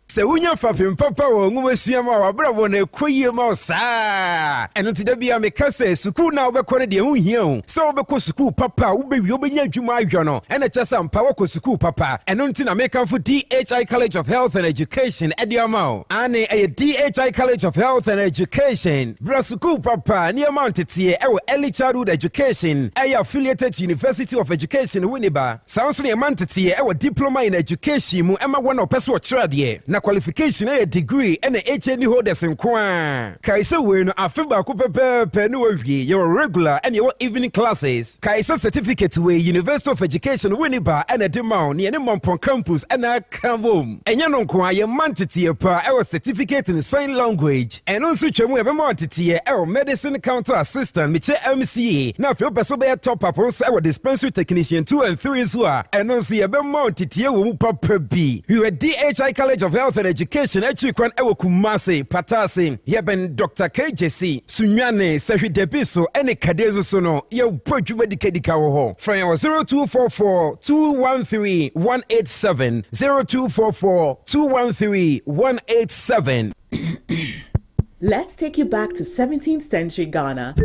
Se unya fafim papa wo ngumasiama wa bravo na ekoyie ma saa eno tida bia me kase sukuu na obekọ ne de hunhia hu se obekọ sukuu papa ubewi obenya adwuma ahwo no ena chesa mpa wako sukuu papa eno nti na make for DHI College of Health and Education ediamao ane DHI College of Health and Education bra sukuu papa ni amount tie ewo early childhood education affiliated University of Education Winneba sounds ni amount tie ewo diploma in education mu ema wona opeso o trade na qualification a degree and a HND holders in Kwan. Kaisa win a fiba kupepe penuavi, your regular and your evening classes. Kaisa certificate way University of Education Winneba and a demand near Mompon campus and a Kambum. And Yanon Kwa, your mantity our certificate in sign language. And also Chamu have a mantity our medicine counter assistant, Miche MCA. Now, if you're a top up, also our dispensary technician 2 and 3 as well. And also a mantity will proper B. You are DHI College of Health and Education at Chikwan Ewo Kumase, Patasi, Yeben Dr. KJC, Sunyane, Sashi Debiso, and a Kadezo Sono, your Purge Medicadicaho. From our 0244 213 187 0244 213 187. Let's take you back to 17th century Ghana.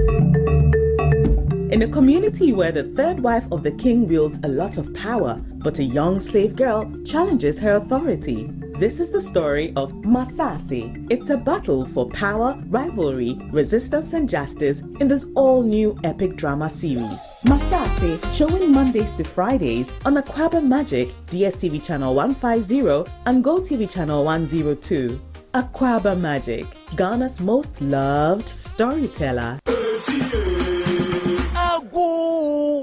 In a community where the third wife of the king wields a lot of power, but a young slave girl challenges her authority. This is the story of Masasi. It's a battle for power, rivalry, resistance, and justice in this all-new epic drama series. Masasi, showing Mondays to Fridays on Aquaba Magic, DSTV Channel 150 and GoTV Channel 102. Aquaba Magic, Ghana's most loved storyteller.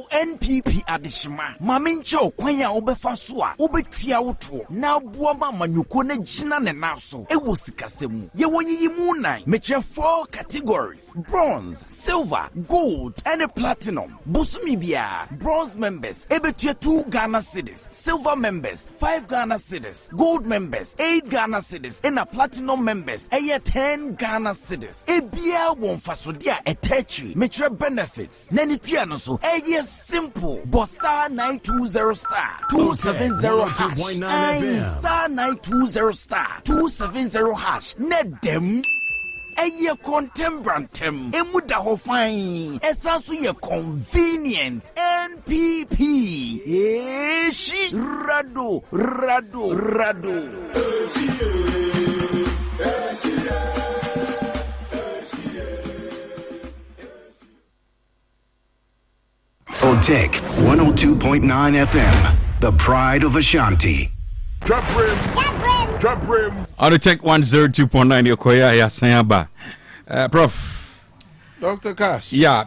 NPP adishima mamincho kwanya obefa so a obetua woto na boama manyuko na gina ne naso ewo sikasemu ye wonyi mu nan metre 4 categories: bronze, silver, gold and platinum. Busumi bia bronze members ebetua 2 Ghana cedis, silver members 5 Ghana cedis, gold members 8 Ghana cedis and platinum members 10 Ghana cedis. Ebia won faso dia etechi metre benefits nani tua no so simple, but star 920 star 270 hash. Star 920 star 270 hash. Net them. Ye contembrantem. Emuda ho fine. Esansu ye convenient. NPP. She rado. Otec 1029 FM, the pride of Ashanti. Dwabrem. Otec 102.9 Yokoya Yasayaba. Prof. Dr. Cash. Yeah,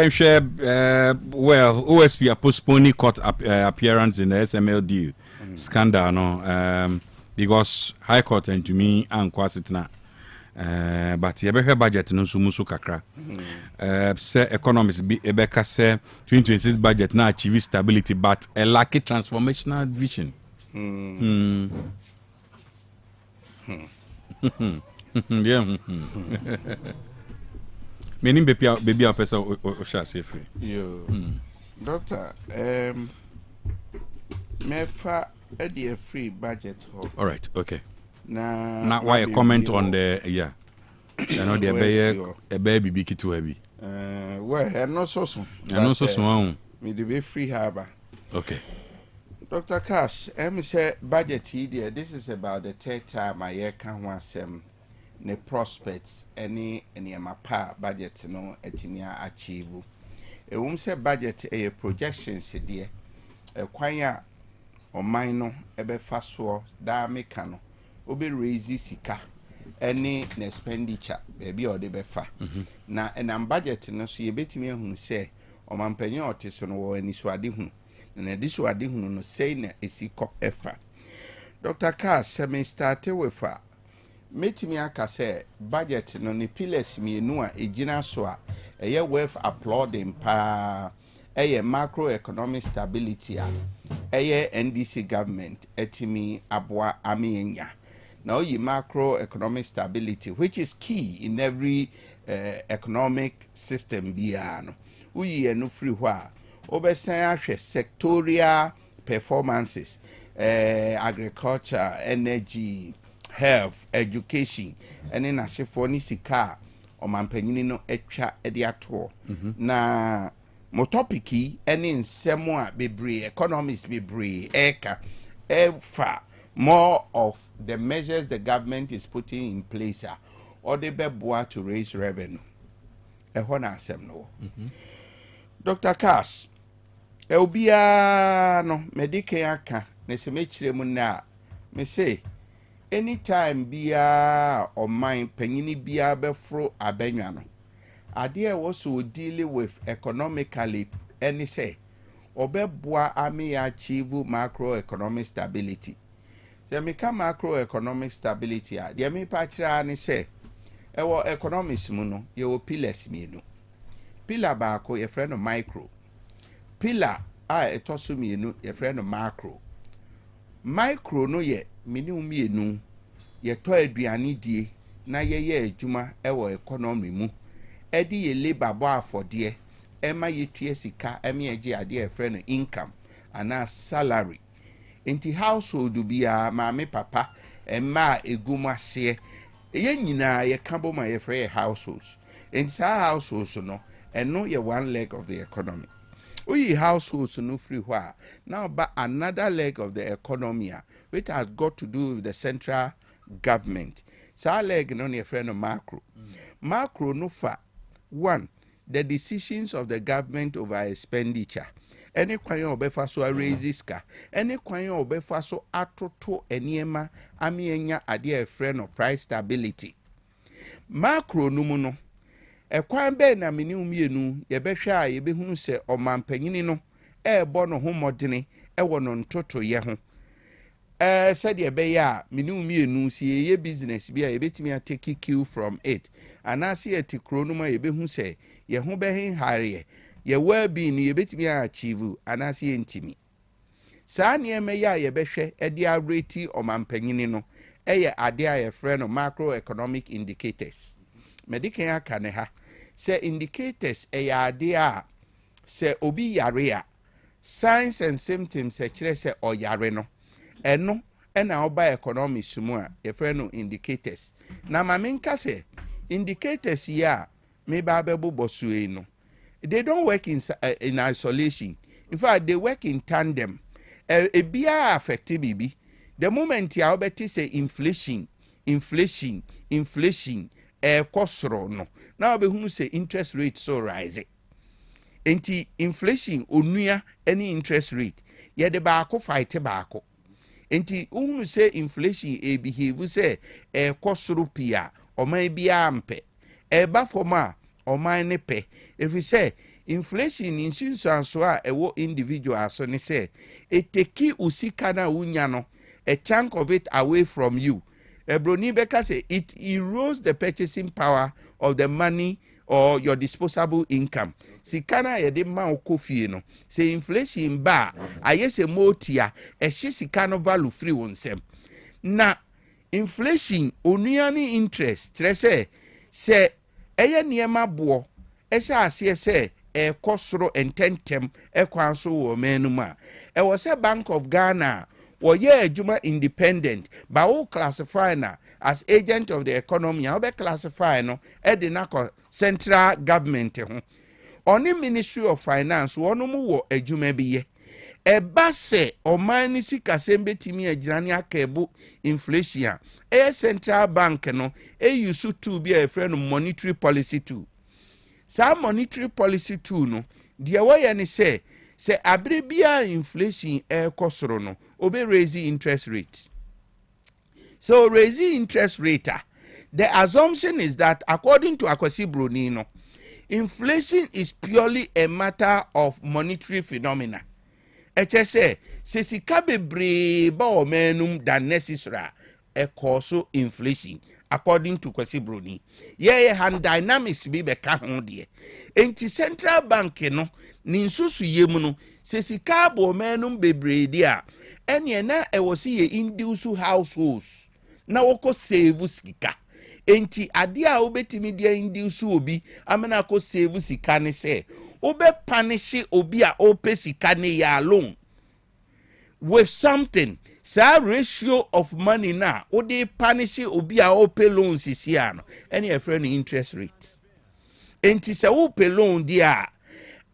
share. Well, OSP are postponing court appearance in the SMLD scandal, no, because High Court and to me and Kwasitna. But you have budget no sumusu kakra. Say economists be ebeka say 2026 budget na achieve stability but a lacky transformational vision. Yeah. Meaning baby a person o sha safe. Yo. Doctor, me fa a free budget. All right, okay. Now why a comment on the I know the a baby big too heavy. Well, and not so soon. And also so me the be free harbor. Okay. Dr. Cash, say budget here. This is about the third time I hear can once the prospects any my pa budget no etinia achieve. A woman say budget a projections dear. A kwanya or minor ebe fast da mekano. Obe raise sika any expenditure baby or the befa na and budget no so ye betimi ehunu say o mampanyi otiso no wo ani so ade hu na ade so ade hu no say na esiko efa. Dr. Cass me start with metimi aka say budget no ne pillars mienu a ejina so a eye worth applauding pa eye macroeconomic stability a eye NDC government etimi aboa amenya. Now, you macroeconomic stability, which is key in every economic system. Biano, we no free wa. Obesan sectorial performances, agriculture, energy, health, education, and then as if for nisika or mampenini no etcha ediato. Na motopiki, any in semwa bebre, economists bebre, eka, efa. More of the measures the government is putting in place or the beboa to raise revenue. Dr. Cass, Elbia no medicare ka, Nessimechre Muna, me say, anytime biya or mine penyini biya befro abenyano. Adia also dealing with economically any say obeboa ami achieve macroeconomic stability. There may come macroeconomic stability a there may patra ani say ewo economics mu no ye wo pillars mienu. Pillar baako ye friend of micro. Pillar a etoso mienu ye friend of macro. Micro no ye minimum mienu ye to aduane die na ye adwuma ewo economy mu. Edi ye labor bo afode ema ye tue sika ema age ade e friend income ana salary. Inti household bia maame papa ema egumase ye nyina ye kabo ma ye free households. Inti households no eno ye one leg of the economy. Oyi households no free hwa now but another leg of the economy which has got to do with the central government. Sa leg no ye friend macro. Macro no fa one, the decisions of the government over expenditure. Any kwan obefa so raise ka. Any kwan obefa so atoto eniema ami enya ade a friend of price stability. Macro no mu no. Ekwan be na meni umienu ye behwe a ye behunu se omampanyini no ebo no ho modene ewo no ntoto ye ho. Said ye be ya meni umienu si ye business bi a ye betimi a take cue from it. Anasi eti kronoma ye behu se ye ho behin hare ye well being ye betimi a achieve anasi entimi. Saa nieme ya ye behwe e dia rate omampanyini no eye ade a ye frɛ no macroeconomic indicators. Medican akane ha se indicators eye ade a se obi yare a signs and symptoms se kire se oyare no eno na oba economics mu a ye frɛ no indicators. Na maminka se indicators ya me ba bebu bosue no they don't work in isolation. In fact they work in tandem. Bia affect bibi the moment ya obeti say inflation kosoro no now obehunu say interest rate so rise enti inflation onua any interest rate ye de baako fight baako enti unu say inflation behave say kosoro pia oman bia ampe eba forma oman ne pe if we say inflation insurance so a ewo individual so ne say eteki usika na unya no a chunk of it away from you. Broni Beka say it erodes the purchasing power of the money or your disposable income. Sikana ye de ma okofie no. Say inflation ba ayese motia e sikano value free wonsem. Na inflation onuani interest trese se eye niema bo e sha ase se e kosoro ententem e kwanso wo menuma. E was a Bank of Ghana woye adwuma independent ba wo classify na as agent of the economy how be classify no e de na central government ho oni Ministry of Finance wono mu wo adwuma bi ye e ba se oman ni sika sembe timi agirane akabu inflation e central bank no e use to be a friend monetary policy tool. Sa monetary policy tool no de woye ni se abre bia inflation kosoro no obe raise interest rate. So raising interest rate, the assumption is that according to Akwasi Broni, inflation is purely a matter of monetary phenomena. HSA se sika bebre ba o menum than necessary cause inflation according to Akwasi Broni. Ye hand dynamics bi be ka ho de. Enti central bank no ni nsusu yemu no se sika bo menum bebre dia ene na e wosi ye induce households na woko save sika enti ade a obetimi dia induce obi amena ko save sika ne se obe punish obi a ope sika ne ya alone with something sa ratio of money na ode punish obi a ope loan sisia no ene e friend interest rate enti se ope loan dia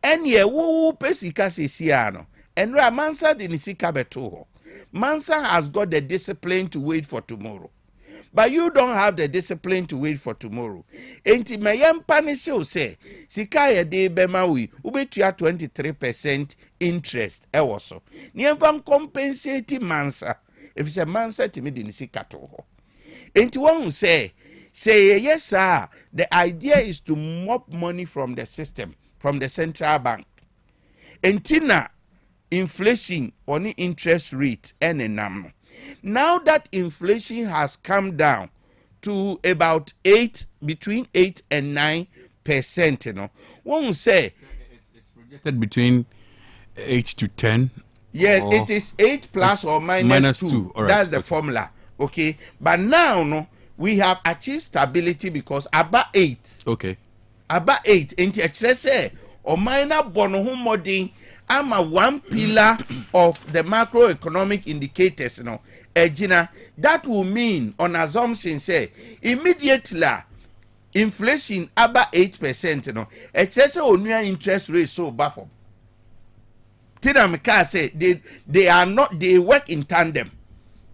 ene wo ope sika sisia no enra mansa de ni sika beto ho. Mansa has got the discipline to wait for tomorrow. But you don't have the discipline to wait for tomorrow. Enti mayem punish you say, sika ye de bema wi, ubetua 23% interest ewoso. Ni enfa compensate Mansa. if it's a man said to me the sika to ho enti won say yes sir, the idea is to mop money from the system, from the central bank. Entina inflation on the interest rate and a number. Now that inflation has come down to about between 8 and 9%, you know, one say it's projected between 8 to 10. Yes, it is 8 plus or minus 2. Right, that's the formula. Okay, but now no, we have achieved stability because about 8. Okay. About 8. Enti actually say or minor bono moding. I'm a one pillar of the macroeconomic indicators, you know. Ejina, that will mean on assumption say immediately inflation about 8%, you know. Excess only interest rate so buffer. Tinamika say they work in tandem.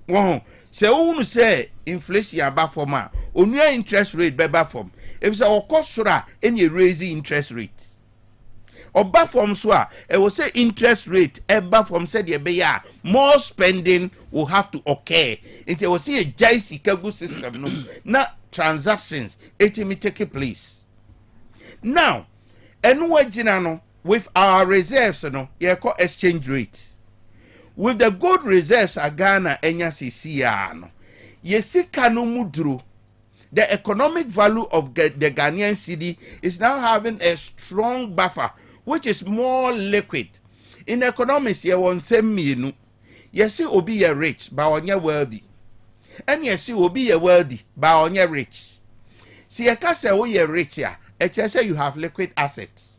Wow. So when say inflation about for ma, only interest rate be form. If it's a cost sura any raising interest rate. Oba from so it will say interest rate eba from said ye more spending will have to occur. It will see a jaisi kagu system no not transactions it may take place. Now no with our reserves no ye call exchange rate. With the gold reserves a Ghana enya CCR no ye sika no mudru. The economic value of the Ghanaian cedi is now having a strong buffer, which is more liquid. In economics, you won't say me no. You see, obi ye rich, but on your wealthy. And you see, obi ye wealthy, but on your rich. See, you can say, oh, you're rich here. It just say you have liquid assets.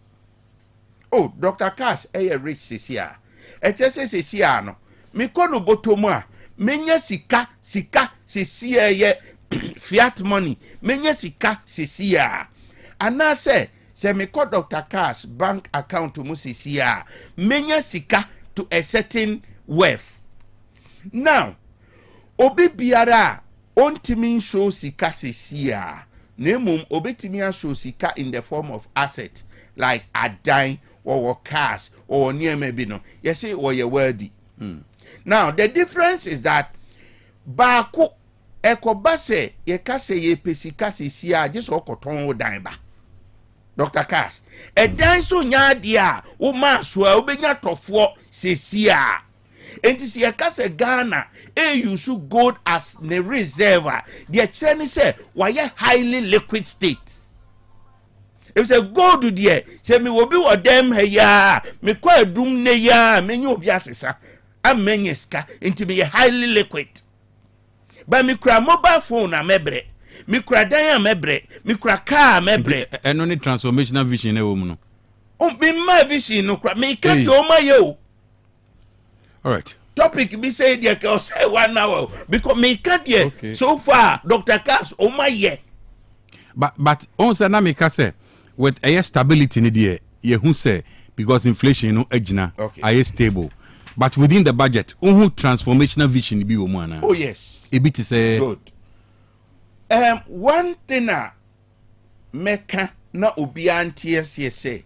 Oh, Dr. Cash, you're rich this year. It just says, this year, no. Me kono botoma, menya sika, ye fiat money, menya sika, sisia. And I say, me call Dr. Cash bank account to musisia menya sika to a certain wealth. Now, obi biara ontimi show sika sisia. Nemum obetimi show sika in the form of asset like a dime or cash or near maybe no. You say or you're worthy. Now the difference is that bako ekobase ye kase ye pesika sisia just okoton dime ba. Dr. Cash, a dance so nyadia, o maswa, obenya tofo, sesia. And to see a case Ghana, you should gold as the reserve. The Chinese say, why a highly liquid state. If a gold to dear, say me will be what them ya, me quite doom ne ya, menu of yasisa, and menyeska, into be a highly liquid. But me cry mobile phone a mebre. Me kura dan mebre, me kura car mebre. And only transformational vision e woman. Oh, me my vision no kura. Me can't go my yo. All right. Topic be say there can say 1 hour because me can't yet. Okay. So far, Dr. Cass, oh my yeah. But on say na me ka say with a stability in the ye who say because inflation no ejina are stable. But within the budget, who transformational vision be woman. Oh yes. E bit say good. One thing meka na obiantie say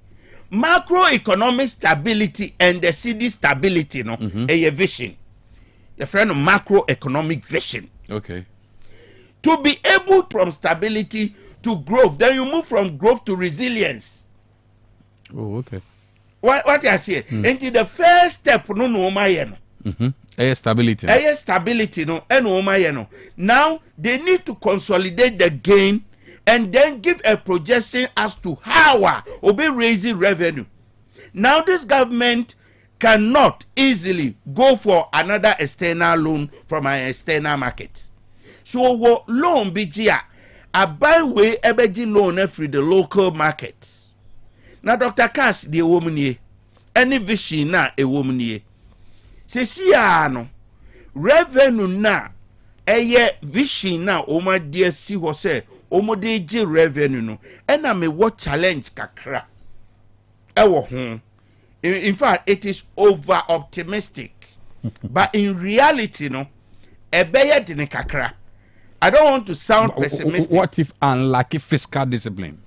macroeconomic stability and the city stability no a vision. Your friend macroeconomic vision. Okay. To be able from stability to growth, then you move from growth to resilience. Oh, okay. What I say? Into the first step no my stability. Stability no no. Now they need to consolidate the gain and then give a projection as to how will be raising revenue. Now this government cannot easily go for another external loan from an external market. So what loan be a buy way ebeji loan free the local market. Now Dr. Cass the woman ye any vision na a woman ye. Se no revenue na vision na oma dear si ho say omo de je revenue no ena me what challenge kakra ewo ho. In fact it is over optimistic but in reality no ebeye de ne kakra. I don't want to sound pessimistic. What if unlucky fiscal discipline?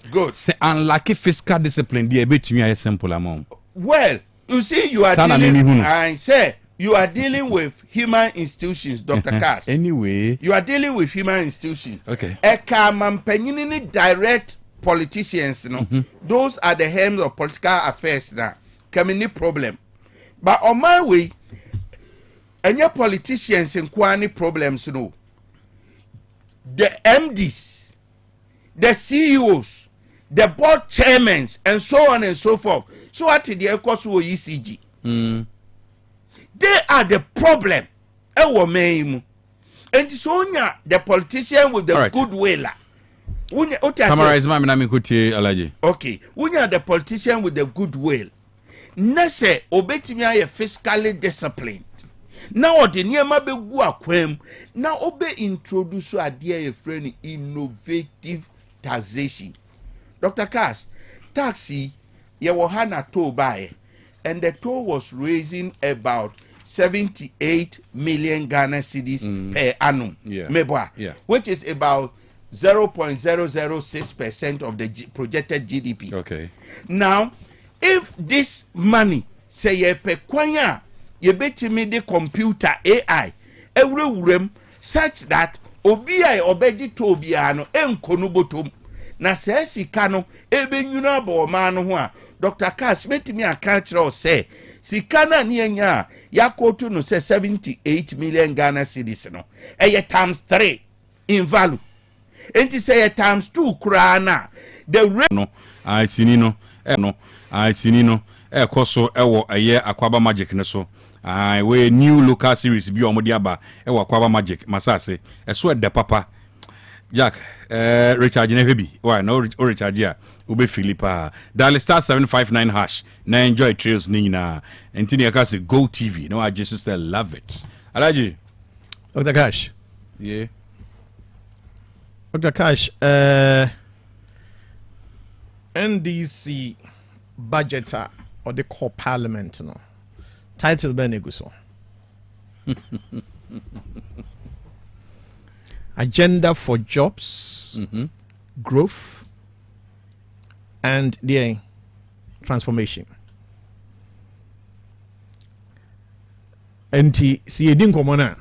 Good. Say unlucky fiscal discipline the betumi a simple amount. Well, you see, you are dealing, I say, you are dealing with human institutions, Dr. Cash. Anyway, you are dealing with human institutions. Okay. Eka mampenyini direct politicians, those are the helms of political affairs now. Coming problem. But on my way, any politicians in any problems, no. The MDs, the CEOs, the board chairmen, and so on and so forth. So what the ECOS or ECG? They are the problem. And so the politician with the goodwill. Summarize my Alaji. Okay. When are the politician with the goodwill? Nese obetimia ye fiscally disciplined. Now the niema be gu akwam. Now obe introduce idea ye friend innovative taxation. Dr. Cash, taxi ye wohana toll buy, and the toll was raising about 78 million Ghana cedis per annum. Which is about 0.006% of the projected GDP. Okay. Now, if this money say ye pe kwanya ye betimi the computer AI everywhere such that obi ai obeji to bia no enkono botom na se sika no ebenyuna ba ma no ho a Dr. Cash metimi aka kire say sika na ne anya yakoto no say 78 million Ghana cedis no eye times 3 in value. Enti say times 2 kura na the no I sini no I sini no koso ewo eye Akwaba Magic ne so we new local series bi omodi aba ewo Akwaba Magic masase eso de papa Jack Richard ne hwebi why no Richard ya ube Philippa dial *759# na enjoy trails ni na enti ne aka say Go TV no I just say love it Alaji Dr. Cash yeah Dr. Cash NDC budgeter or the core parliament no title beneguso agenda for jobs growth and the transformation enti si edin komona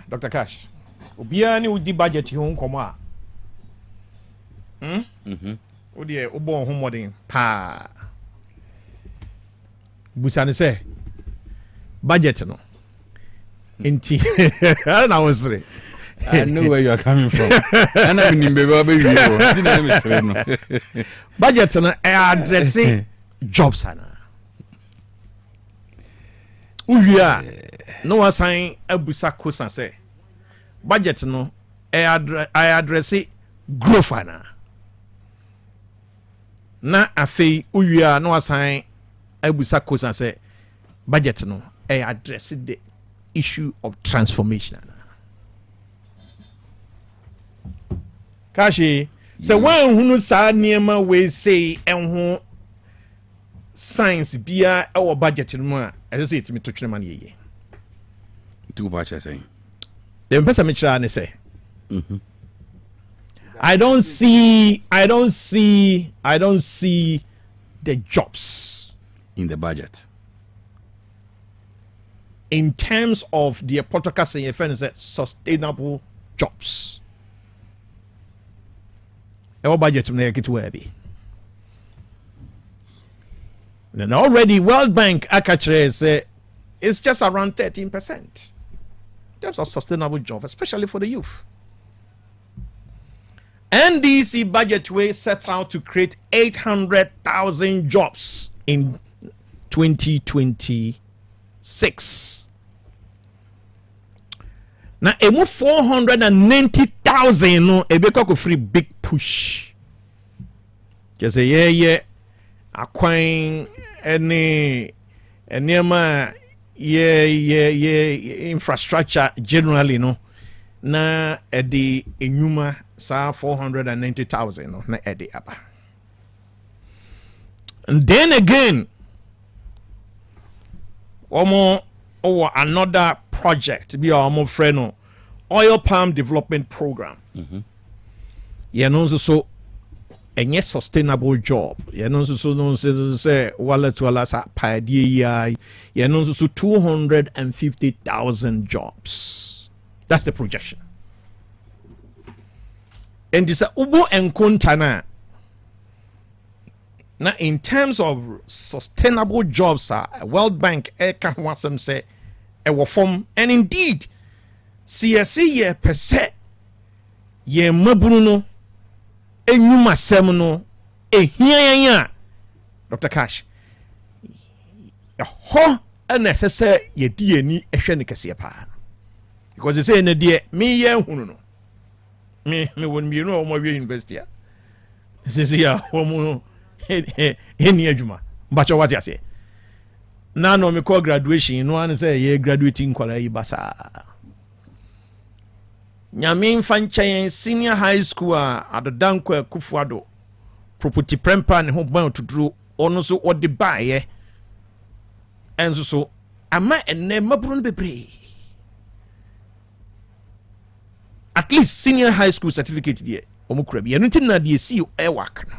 Dr. Cash obia ni udi budget ho nkomo a Odi obo ho modern pa busane say budget no enti na wonsre I know where you are coming from and I mean baby no budget no addressing jobs ana uwia no wasan abusa kosa say budget no addressing growth ana na afei uwia no asan abusa kosa say budget no address the issue of transformation Kashi so when hunu sa niema we say enho science bia e budget no a ese itimi to twene man yeye tu ba cha say dem pesa me kira ne say I don't see the jobs in the budget in terms of the protocol saying sustainable jobs. Our budget and already World Bank Akatre say it's just around 13% in terms of sustainable jobs, especially for the youth. NDC budget way set out to create 800,000 jobs in 2026. Now, emu 490,000 no ebeka ko free big push. Just say yeah akwan any infrastructure generally no na edi enyuma sa 490,000 no na edi aba. And then again another project be our friend oil palm development program. So ɛnyɛ sustainable job yɛno nso so no sɛ wallet sa paadie yi yɛno nso so 250,000 jobs. That's the projection. And this ubo enkontana. Now, in terms of sustainable jobs, World Bank can want some say a form, and indeed, CSE ye per se ye mabruno enyuma semno ehia Dr. Cash. Ho necessary ye die ni ehwe ne kese pa. Because they say na die me ye hunu no. Me won me no mo university a. Say ya ho any adwuma mbacho what you say na no me call graduation no an say ye graduating kwala yi basa nyame mfa nkyɛn senior high school a adodankwa kufuado property prempa ne ho ban tuduro ono so ode baaye enso so ama enne maburu no bebre at least senior high school certificate die omukura bi eno tin na die si e wak no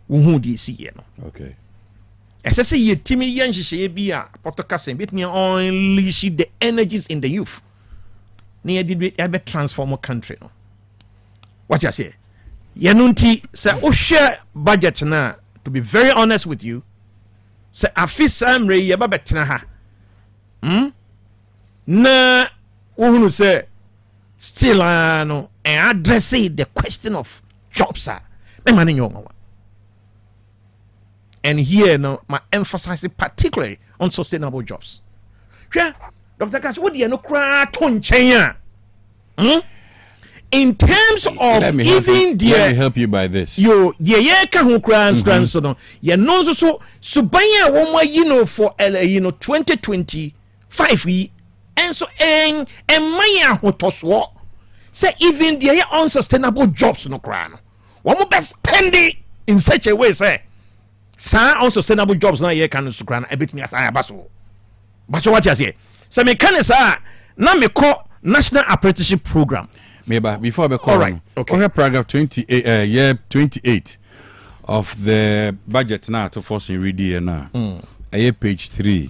who do you see? Okay. As I say, you Timmy Yan be a Portocassin, bit me unleash the energies in the youth. Near did we ever transform a country? No? What you say? Yanunti say, oh, share budget now. To be very honest with you, say, I feel some ray yababetna. Na, who say, still, no, and addressing the question of jobs, sir. And here, no, my emphasizing particularly on sustainable jobs. Yeah, Dr. Cash, what do you know? In terms of let me help you by this. You can so no. You know so banya one for 2025 and so and maya hotoswo say even the unsustainable jobs no cry no. One more best spend it in such a way say. Sa unsustainable jobs na ye kan so kran ebetimi asa abaso but what you say so me kan sa na me call national apprenticeship program maybe before we call right okay paragraph 28 year 28 of the budget now to force in read here now page 3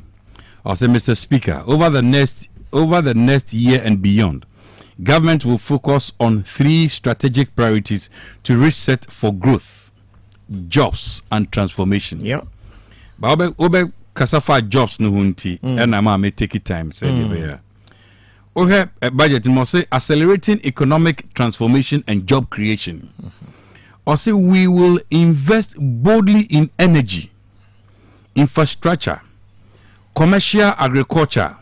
I say Mr. Speaker, over the next year and beyond, government will focus on 3 strategic priorities to reset for growth, jobs and transformation. Yeah. But obe kasafa jobs no hunti and I may take it time say okay budget must say accelerating economic transformation and job creation. Or say we will invest boldly in energy, infrastructure, commercial agriculture,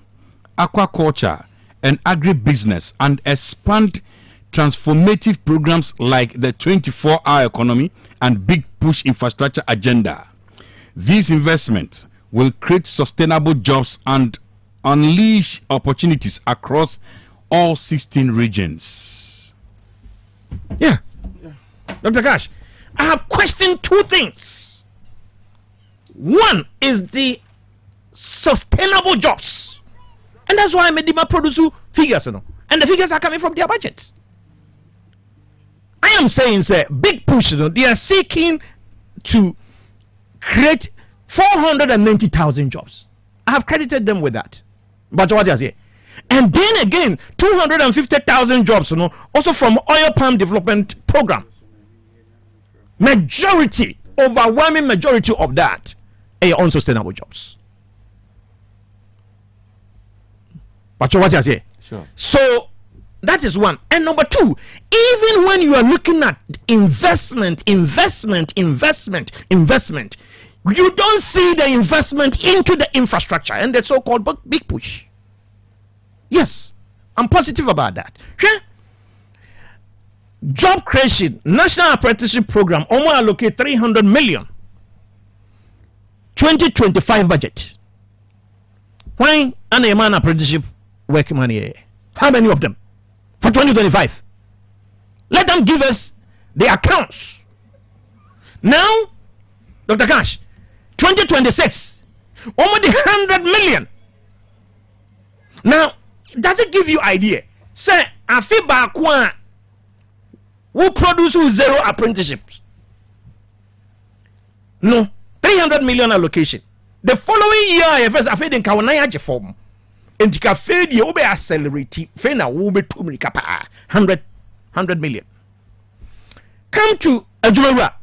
aquaculture and agribusiness and expand transformative programs like the 24-hour economy and big push infrastructure agenda. These investments will create sustainable jobs and unleash opportunities across all 16 regions. Yeah. Dr. Cash, I have questioned 2 things. One is the sustainable jobs. And that's why I made them produce figures, and the figures are coming from their budgets. I am saying, sir, big push, they are seeking to create 490,000 jobs. I have credited them with that. But what I say, and then again, 250,000 jobs, also from oil palm development program. Overwhelming majority of that are unsustainable jobs. But what I say, sure. So that is one. And number 2, even when you are looking at investment, you don't see the investment into the infrastructure and the so-called big push. Yes, I'm positive about that. Yeah? Job creation, national apprenticeship program, almost allocate 300 million. 2025 budget. Why an man apprenticeship work money? How many of them? For 2025. Let them give us the accounts. Now, Dr. Cash, 2026, almost 100 million. Now, does it give you idea? Say, I feel back one who produce 0 apprenticeships. no 300 million allocation. The following year, first I fed in Kawanaya form. And you can fade you be accelerate. Fena will be 2 million 100 million. Come to Ajura.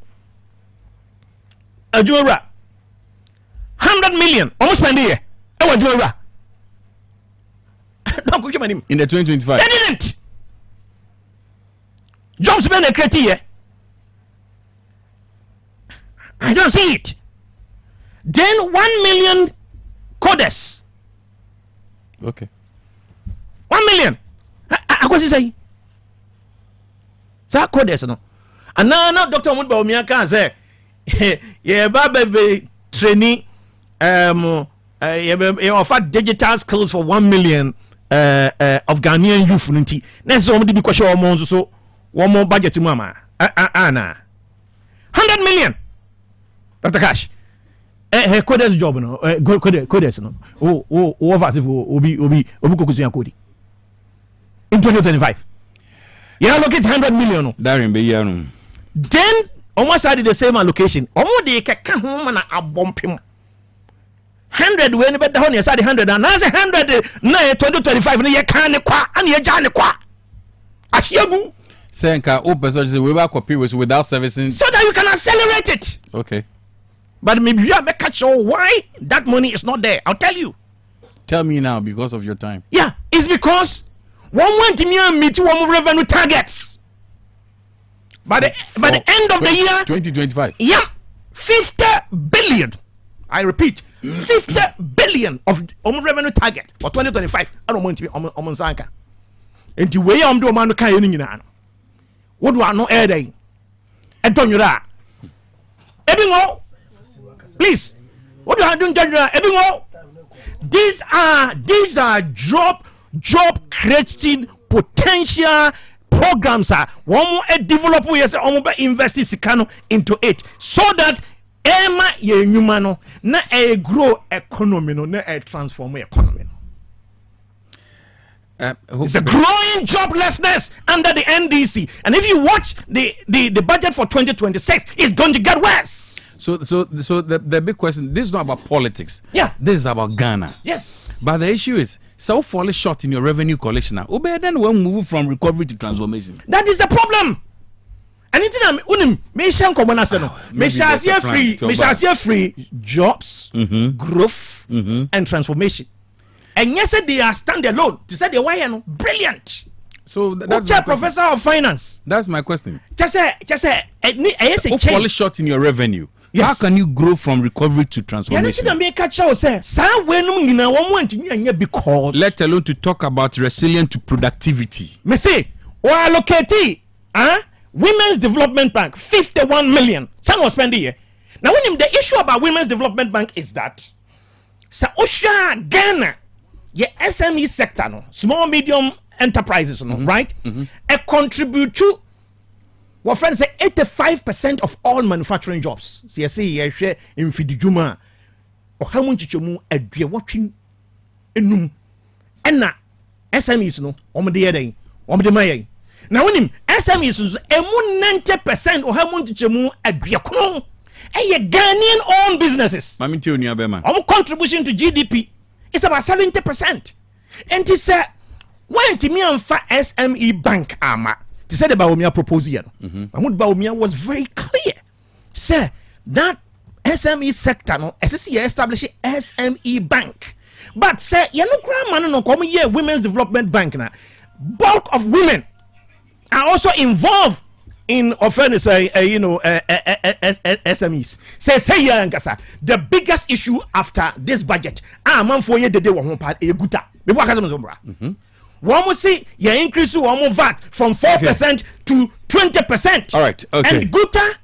100 million. Almost spend a year. Ajura. In the 2025. They didn't. Jobs been a criteria. I don't see it. Then 1 million coders. Okay. 1 million. I was say. Sa coders no. And now Dr. Mudba Omia can say, yeah, baby training you offer digital skills for 1 million of Ghanaian youth. Next somebody be question so one more budget to mama. 100 million. Dr. Cash. Coders job no. Coders no. Over obi kokusuya kodi. In 2025. You look at 100 million no. Darren be here. Then almost had the same allocation. Almost they can home na abompim. 100 when be down here side 100 and as 100 na 2025 na ye kan kwa and ye ja ne kwa. Ashiagu. Senka open we work copy without servicing so that you can accelerate it. Okay. But maybe you make catch sure why that money is not there. I'll tell you. Tell me now because of your time. Yeah, it's because one want to meet one revenue targets. By the end of the year 2025. Yeah, 50 billion. I repeat, 50 billion of revenue target for 2025. I don't want to be on Sanka. And the way I'm doing man can you know. What do I know air day? I don't you that. Ebingo, please. What do I do? Ebingo. These are job creating potential programs. One more develop yes, invest into it so that Emma ye humano na a grow economy no na a transform economy. It's a growing joblessness under the NDC, and if you watch the budget for 2026, it's going to get worse. So the big question, this is not about politics. Yeah, this is about Ghana. Yes, but the issue is so falling short in your revenue collection now. Then we'll move from recovery to transformation. That is the problem. And it's free jobs, growth, and transformation. And yes, they are standalone. To say they were brilliant. So that's a professor of finance. That's my question. Just say, so fall short in your revenue. Yes. How can you grow from recovery to transformation? Because let alone to talk about resilient to productivity. Me say, or allocate Women's Development Bank 51 million. Some was spending here. Now, when the issue about Women's Development Bank is that Osha Ghana, the SME sector, no, small medium enterprises, no, right? Contribute to what friends say 85% of all manufacturing jobs. See, I say share in Fidijuma or how much you are watching enum enna SMEs no omde day omde maye. Now when him SMEs emu 90% or how much you aduakono Ghanaian owned businesses. Contribution to GDP is about 70%. And he said, when Timian fa SME Bank ama, he said about Baumia proposal. Mahmoud Baumia was very clear. Sir, that SME sector, no, SSE established SME Bank. But sir, you know, grandma no come here, Women's Development Bank na. Bulk of women are also involved in offense, SMEs. Say yeah, the biggest issue after this budget, man for ye the day one part a guta. The work has one will see you increase one more VAT from 4% to 20%. All right, okay. And guta,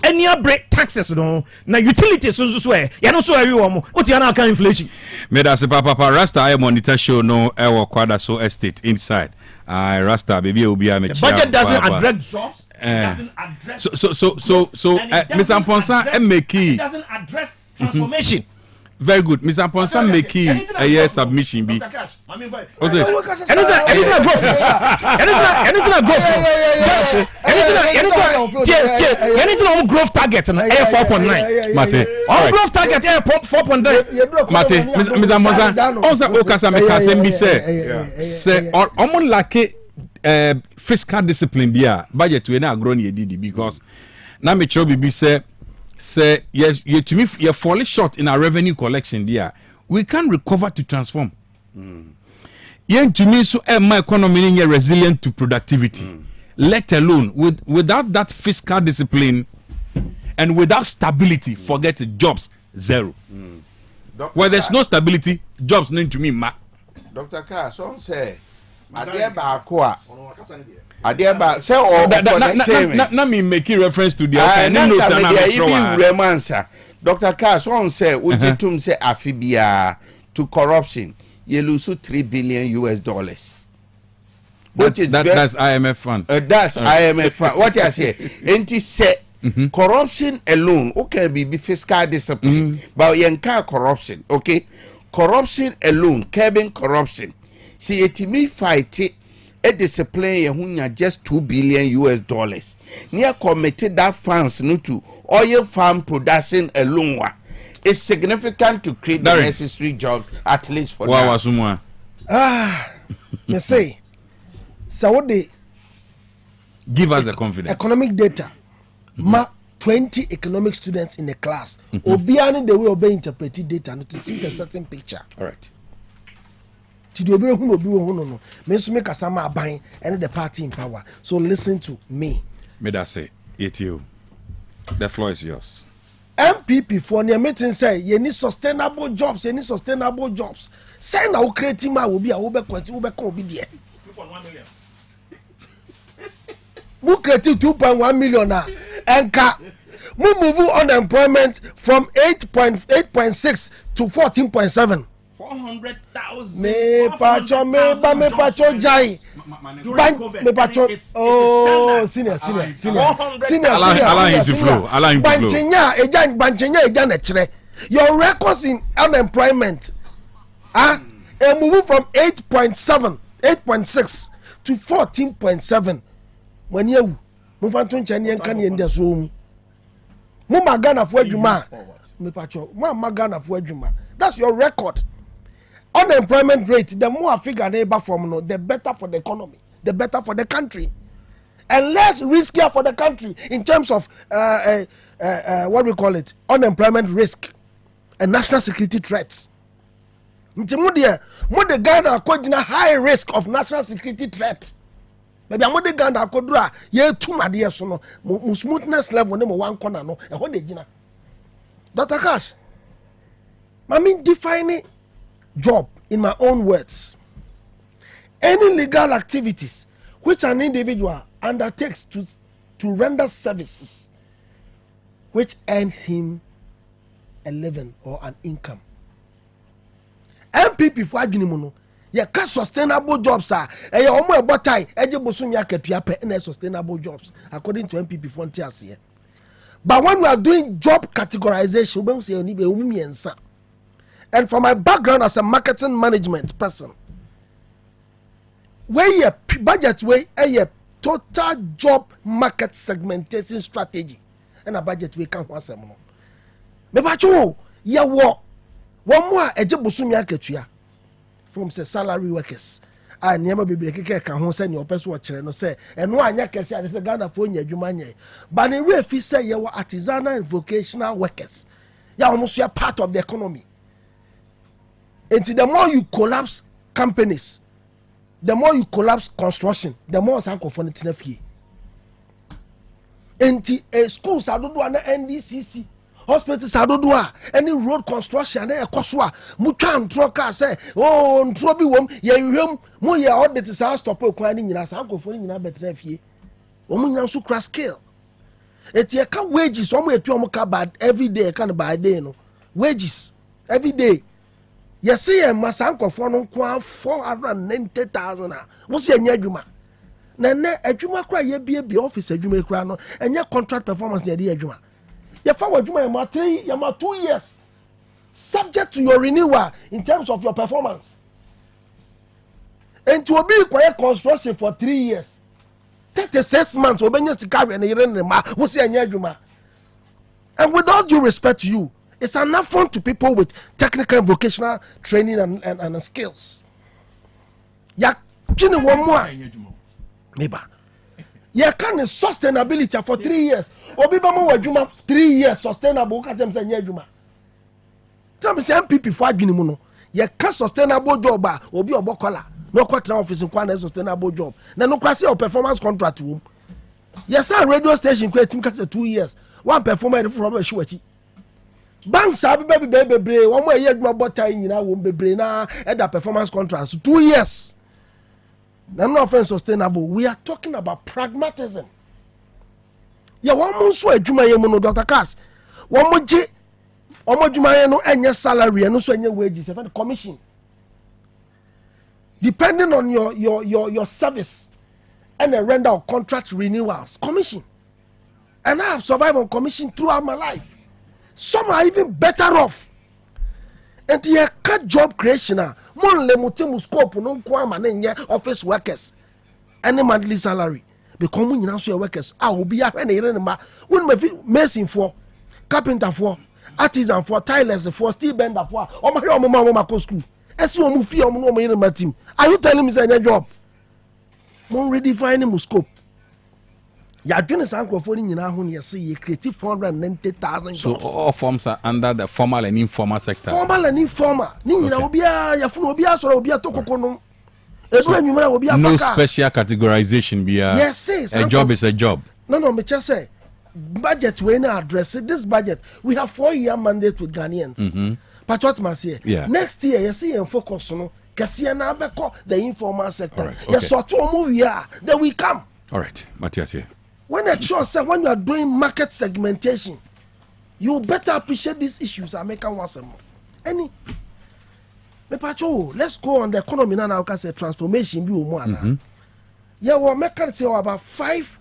any break taxes no. Now utilities so swear. You know so everyone. What you now can inflation. Medase Papa Rasta I monitor show no ever quadra so estate inside. Rasta baby will be a budget doesn't address jobs. Doesn't address so Mr. Amponsa it doesn't address transformation. Very good. Mr. Ponsa make a year submission be. What's it? Anything growth target and air 4.9. Mate. All growth target air 4.9. Mate, Mr. Ponsa. Also, Okasa make me say almost like fiscal discipline there. Budget we na grown ye did because now me chobi be say yes, you to me you're falling short in our revenue collection there. We can recover to transform. Yen to me so my economy is resilient to productivity. Let alone without that fiscal discipline and without stability, forget jobs zero. Where there's no stability, jobs need to me ma. Dr. Carr, some say Adeba Aqua. Adeba say or na me making reference to the Dr. Carr, some say ujitum say afibia to corruption. You lose $3 billion. That's IMF fund. That's IMF fund. What I say? And he say corruption alone, okay, be fiscal discipline, but you can't corruption, okay? Corruption alone, curbing corruption. See, it me fight it. A discipline you just $2 billion. Near committed that funds no to oil farm production alone. It's significant to create the necessary jobs, at least for that. You say, so what they give us the confidence. Economic data. 20 economic students in a class. Obiani the way obey interpreted data to see a certain picture. All right. No. Make a summer buying and the party in power. So listen to me. May I say it you. The floor is yours. MPP for near meeting say you need sustainable jobs, Say now creating my will be a Uber quantity Uber obedient. 2.1 million. Who created 2.1 million now? And we move unemployment from 8.6 to 14.7. 400,000. Me pacho jai. Me pacho. Oh, senior. Banchenya your records in unemployment. Moving from 8.6 to 14.7. When you move on to Chinese can in this room. Mumagana for Juma. Me pacho. Mumagana for Juma. That's your record. Unemployment rate, the more figure neighbor from the better for the economy, the better for the country, and less riskier for the country in terms of what we call it, unemployment risk and national security threats. The Ghana could high risk of national security threat. Maybe I'm the Ghana could do ye too my dear so no smoothness level number one corner no and what they gina. Dr. Cash, I mean defining job in my own words. Any legal activities which an individual undertakes to render services which earn him a living or an income. MPP for Aginimuno, you can sustainable jobs are a omo botai ejebosun ya ketua pe na sustainable jobs according to MPP Frontiers here. But when we are doing job categorization, we say oni be umiensa. And for my background as a marketing management person, where your budget way a total job market segmentation strategy and a budget we can once a month. Me bacho ya wo one more ejebusumi aketua from say salary workers. And never be keke kan ho say ne opeso kire no say eno anya kese ade say Ghana fo nya adwuma nya. But in real fi say your artisanal and vocational workers. Ya almost you are part of the economy. And the more you collapse companies, the more you collapse construction, the more sanko for the fee. And schools are do an NDCC, hospitals are do any road construction. There koswa mutan troka say oh ntrobi wom ye hwem mo ye audit say stop okwan ni nyina sanko for ni nyina betre fie. Omo nya so crash scale. Et ye ka wages omo etu omo ka bad every day kind of bad day no. Wages every day. Yes, see, Masanko for no 490,000. What's your adwuma? Nene, adwuma cry ye be office adwuma cry no, and your contract performance near the adwuma. Your forward adwuma 2 years. 7 subject to your renewal in terms of your performance. And to be quiet construction for 3 years. 36 months, and with all due respect to you, it's an affront to people with technical and vocational training and skills. Ya kini one more. Maybe. Ya can sustainability for 3 years. Obi ba mo wadwuma 3 years sustainable ka tem say nyadwuma. Tell me say MPP for adwini mu no. Ya can sustainable job ba obi obokola. No kwatra office kwa na sustainable job. Na no kwase your performance contract wo. Yes, our radio station kwa tim ka 2 years. One performer from a shiwachi. Banks have baby one more year bota nyina wo bebre na e performance contracts 2 years. Now no offense sustainable. We are talking about pragmatism. Yeah, one more so adwuma ye mu no Dr. Cash. One more je adwuma ye no enye salary no so enye wages, e commission. Depending on your service and a render of contract renewals, commission. And I have survived on commission throughout my life. Some are even better off. And the cut job creation, mon le mutemu scope no kwa manenye office workers. Any monthly salary. Because when you now workers, I will be up and when me mason for, carpenter for, artisan for, tilers for, steel bender for, or my mama school. As you move here, my team. Are you telling me it's a job? Mon redefine scope. Ya doing this microphone in Yahoo, you see, you create 490,000 jobs. So all forms are under the formal and informal sector. Formal and informal. Nina will be a Yafunobia or Obia Tokono. No special categorization. Yes, a job is a job. No, me just say budget when I address it. This budget, we have 4-year mandate with Ghanaians. But what must say? Next year, you see, and focus on the informal sector. Right, okay. Yes, so then we come. All right, Matthias here. When when you are doing market segmentation, you better appreciate these issues and make one some more. Let's go on the economy now. Because the transformation be more. Yeah, well, make say about 5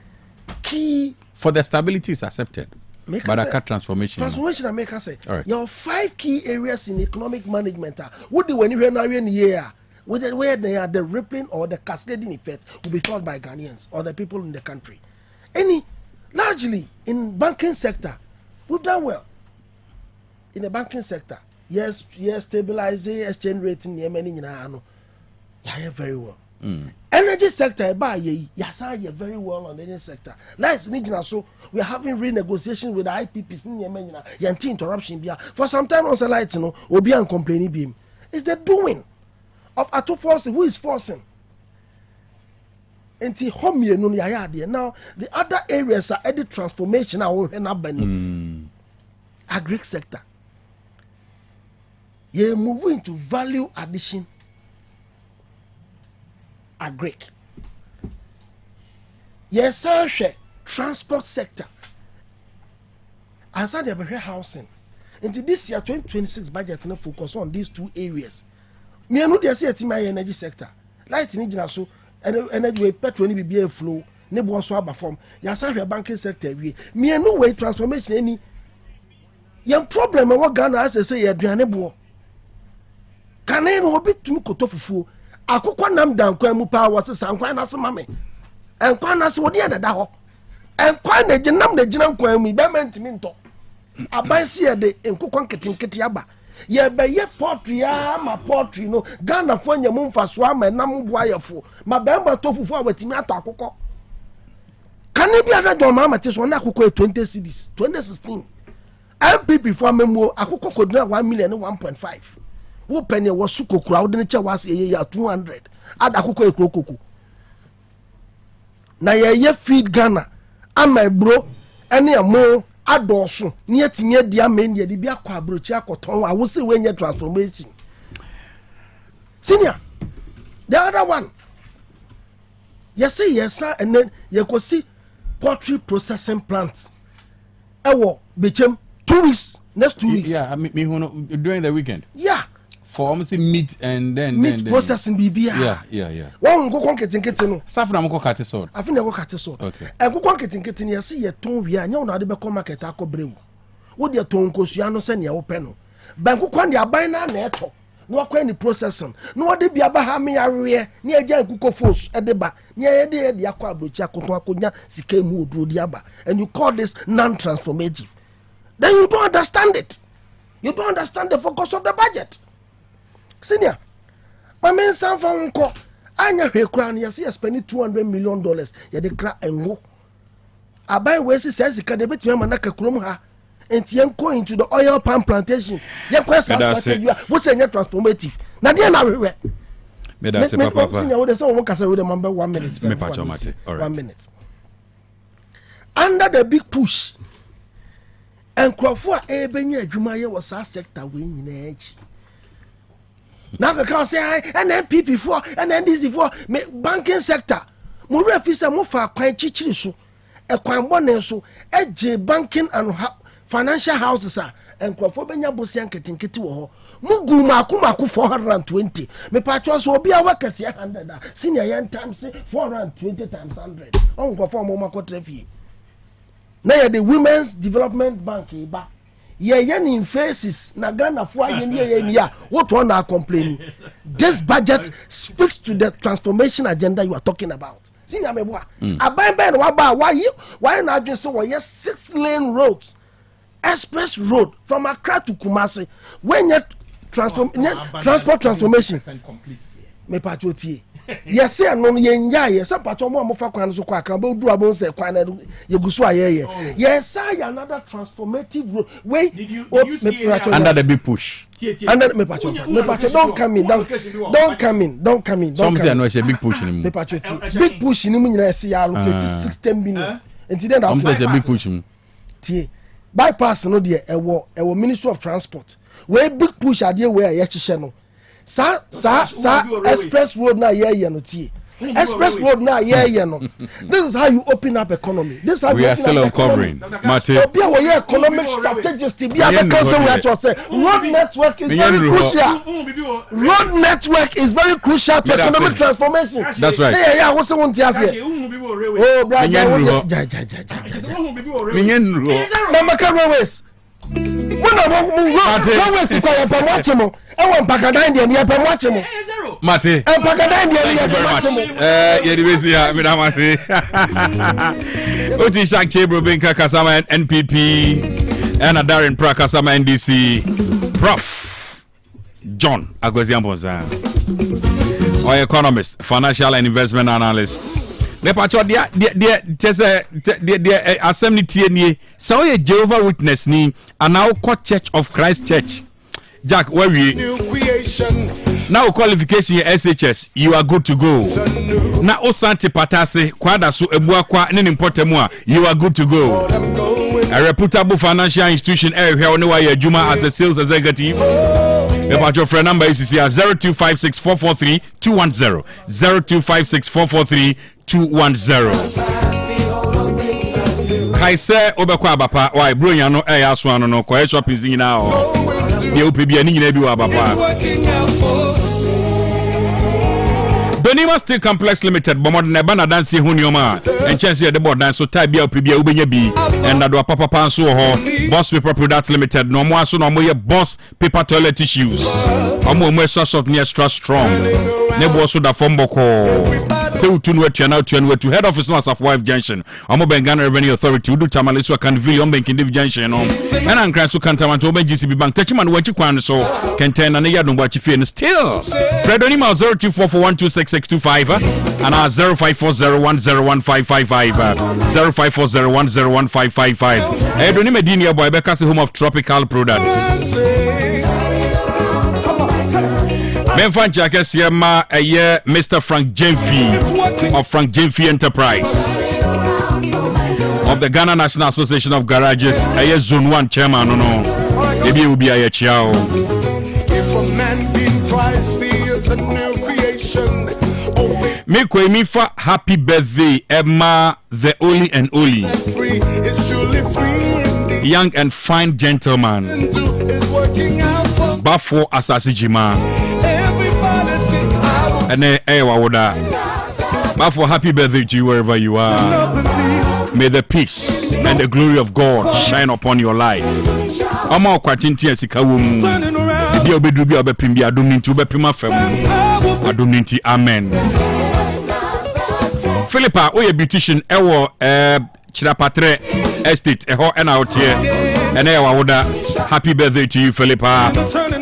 key. For the stability is accepted. But I can't transformation. Transformation, I make say. All right. Your 5 key areas in economic management. What do when you now in year? Where they are the rippling or the cascading effect will be felt by Ghanaians or the people in the country. Largely in banking sector, we've done well. In the banking sector, yes, stabilizing exchange rate in Yemen, yeah, very well. Energy sector, yes, very well on the energy sector. So we are having renegotiation with the IPPs in Yemen, interruption. For some time on the light, we'll be complaining beam. It's the doing of Ato forcing. Who is forcing? Now the other areas are edit transformation. Agri sector. You move into value addition. Agri. Yes, transport sector. As I have housing. Into this year 2026 budget, no focus on these 2 areas. Me anu dey say my energy sector. Light ni gina so energy way petrol ni be flow ne bo so aba form. Ya sa hwe banking sector wie. Me anu way transformation any. Yan problem e wo Ghana as say ya aduane bo. Kanen no obi tumi koto fufuo. Akokwa nam dan kwa mu pa wo se sankwan na se mame. Enkwan na se wo de na da ho. Enkwan na ginam na gina nkwan mu be man timi nto. Aban si ye de enkokwa nketenkete aba. Ye be ye poultry ma poultry no Ghana fo nya mu mfaso ama nam boayefo ma be ma to fufu awatimi ato akokọ kane bi ada John Mahama te so na akokọ 20 cedis 2016 MPP for memwo akokọ kodina 1 million 1.5 wo penny wo su kokura wo de che wase ye ya 200 ada akokọ ekrokoko na ye feed Ghana ama ebro ene amo adoso ni etinye dia men ye bia kwa abrochi akoton a wo se we nye transformation senior the other one yes and then you go see poultry processing plants ewo bechem 2 weeks next 2 weeks during the weekend for almost meat and then processing bibia one go konketenkete no safna mo kokate so afina go kate so e go konketenkete ne yesi ye ton wi anya una de be ko market akobrewu wo de ton kosua no se ne wo pe no banku kwan de aban na eto no akwa ni processing no de bia ba ha me yareɛ ne agya nkuko force de ba ne ye de akwa abrochi akoto akonya sika mu oduro di aba and you call this non-transformative, then you don't understand it. You don't understand the focus of the budget. Senior, my man san fa nko anya hwekura ne yesi spend $200 million ye de kra enwo aban we si say sika de betime manaka kurom ha enti yenko into the oil palm plantation yenko strategy we say transformative na dey na we me da se papa senior we dey say we kasa we dey man 1 minute me pa chomate all right 1 minute under the big push enkrofo a ebenya adwuma ye wo sa sector we nyina echi now the can say NPP for and NDC for banking sector mo refi say mo fa kwan chichiri so e kwan bone so eje banking and financial houses a enkrofo benya bosian ketinketi wo ho mo gu maku 420 me pa cho so obi a wakase 100 senior yen times 420 times 100 on go for mo makotra fie na ye the women's development bank ba ye in faces na Ghana for ye what one are complaining. This budget speaks to the transformation agenda you are talking about. See ya meboa aban ben why na just so ye 6-lane roads, express road from Accra to Kumasi when ye transport transformation me patriotie yes say no yenja ye say patcho mo fa kwan so kwa kan be du abon say kwan na ye gusu aye yes say another transformative road way under the big push under me patcho don't come in some say no say big push ni me patcho big push ni mu nyina say allocate 60 million enti then some say big push tie bypass no de ewo Ministry of Transport we big push ade we ye chihye no sa express road na ye no tie express road na ye no. This is how you open up economy. This is how we are still uncovering Mate obi a we economic strategist bi a be say we actually say road network is very crucial. Road network is very crucial to economic transformation. That's right. Yeah we say won tie ase oh brother na maka railways when railways kwa ya pamoja mo e mpaka dan de ya pamoja mo Mate mpaka dan de ya pamoja mo ye di besi ya me da ma se oti shak chebro benka kasama NPP and Darren Pra kasama NDC Prof John Agoziambonza or economist, financial and investment analyst. Me pacho dia chese dia assembly tie nie so ye Jehovah Witness ni and now court Church of Christ Church. Jack, where we now qualification SHS, you are good to go. Na Osante Patase kwada so ebua kwa ne importemu a you are good to go. A reputable financial institution area on why Juma as a sales executive. About your friend number is here 0256443210 0256443210. Kaise obekwa abapa why bro nya no e aso ano no kwa shopping zina o ye opebia ni nyina bi wa abapa. Donima Steel Complex Limited bomod na bana dance hu nioma and chance the board dance so tie bia opebia ubenya bi and that do papa panso ho Boss Paper Products Limited no mo aso no mo ye Boss Paper Toilet Tissues omo mo soft near extra strong nebo so da fomboko se utunu atua na to head office no Asaf Wife Junction omo Bengana Revenue Authority udu tamaleso Canville on Banking Div Junction no and an cran so kantamanto oben GCB Bank tachiman wanchi kwan so kenten na ya dombo achi fie still Fredonima 0244126625 and 0540101555 0540101555 Edoni Medina boy Bekasi home of tropical products. Menfancha Kesiema eye Mr. Frank Jemfi of Frank Jemfi Enterprise of the Ghana National Association of Garages eye Zone 1 chairman no maybe will be a chiao. If a man be in Christ, he is a new creation. Me fa happy birthday Emma the only and only young and fine gentleman Bafo Asasi Jima and Wawoda Bafo happy birthday to you wherever you are. May the peace and the glory of God shine upon your life. Oma okwatinti asika wo mu. Ebi obedru bi obepim bi adom ninti obepim afam. Adom ninti amen. Philippa oye beautician ewo Chirapatre Estate eho ena otie ene ya wawoda. Happy birthday to you, Philippa.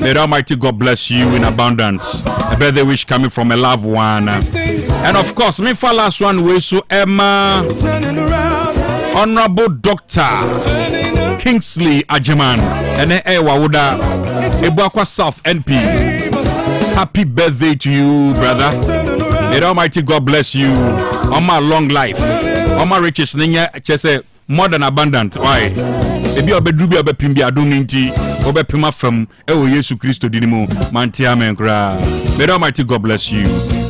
May the Almighty God bless you in abundance. A birthday wish coming from a loved one. And of course, me for last one we so Emma Honorable Dr. Kingsley Ajeman ene wawoda Ebuakwa South NP. Happy birthday to you, brother. May the Almighty God bless you. On my long life. On my riches ninya chese more than abundant. Why? Ebi obedru bi obepim bi adom nti obepim afam ewo Yesu Kristo dinimu manti amen kra. May the Almighty God bless you.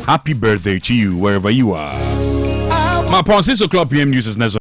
Happy birthday to you wherever you are. My 6 o'clock PM news is next.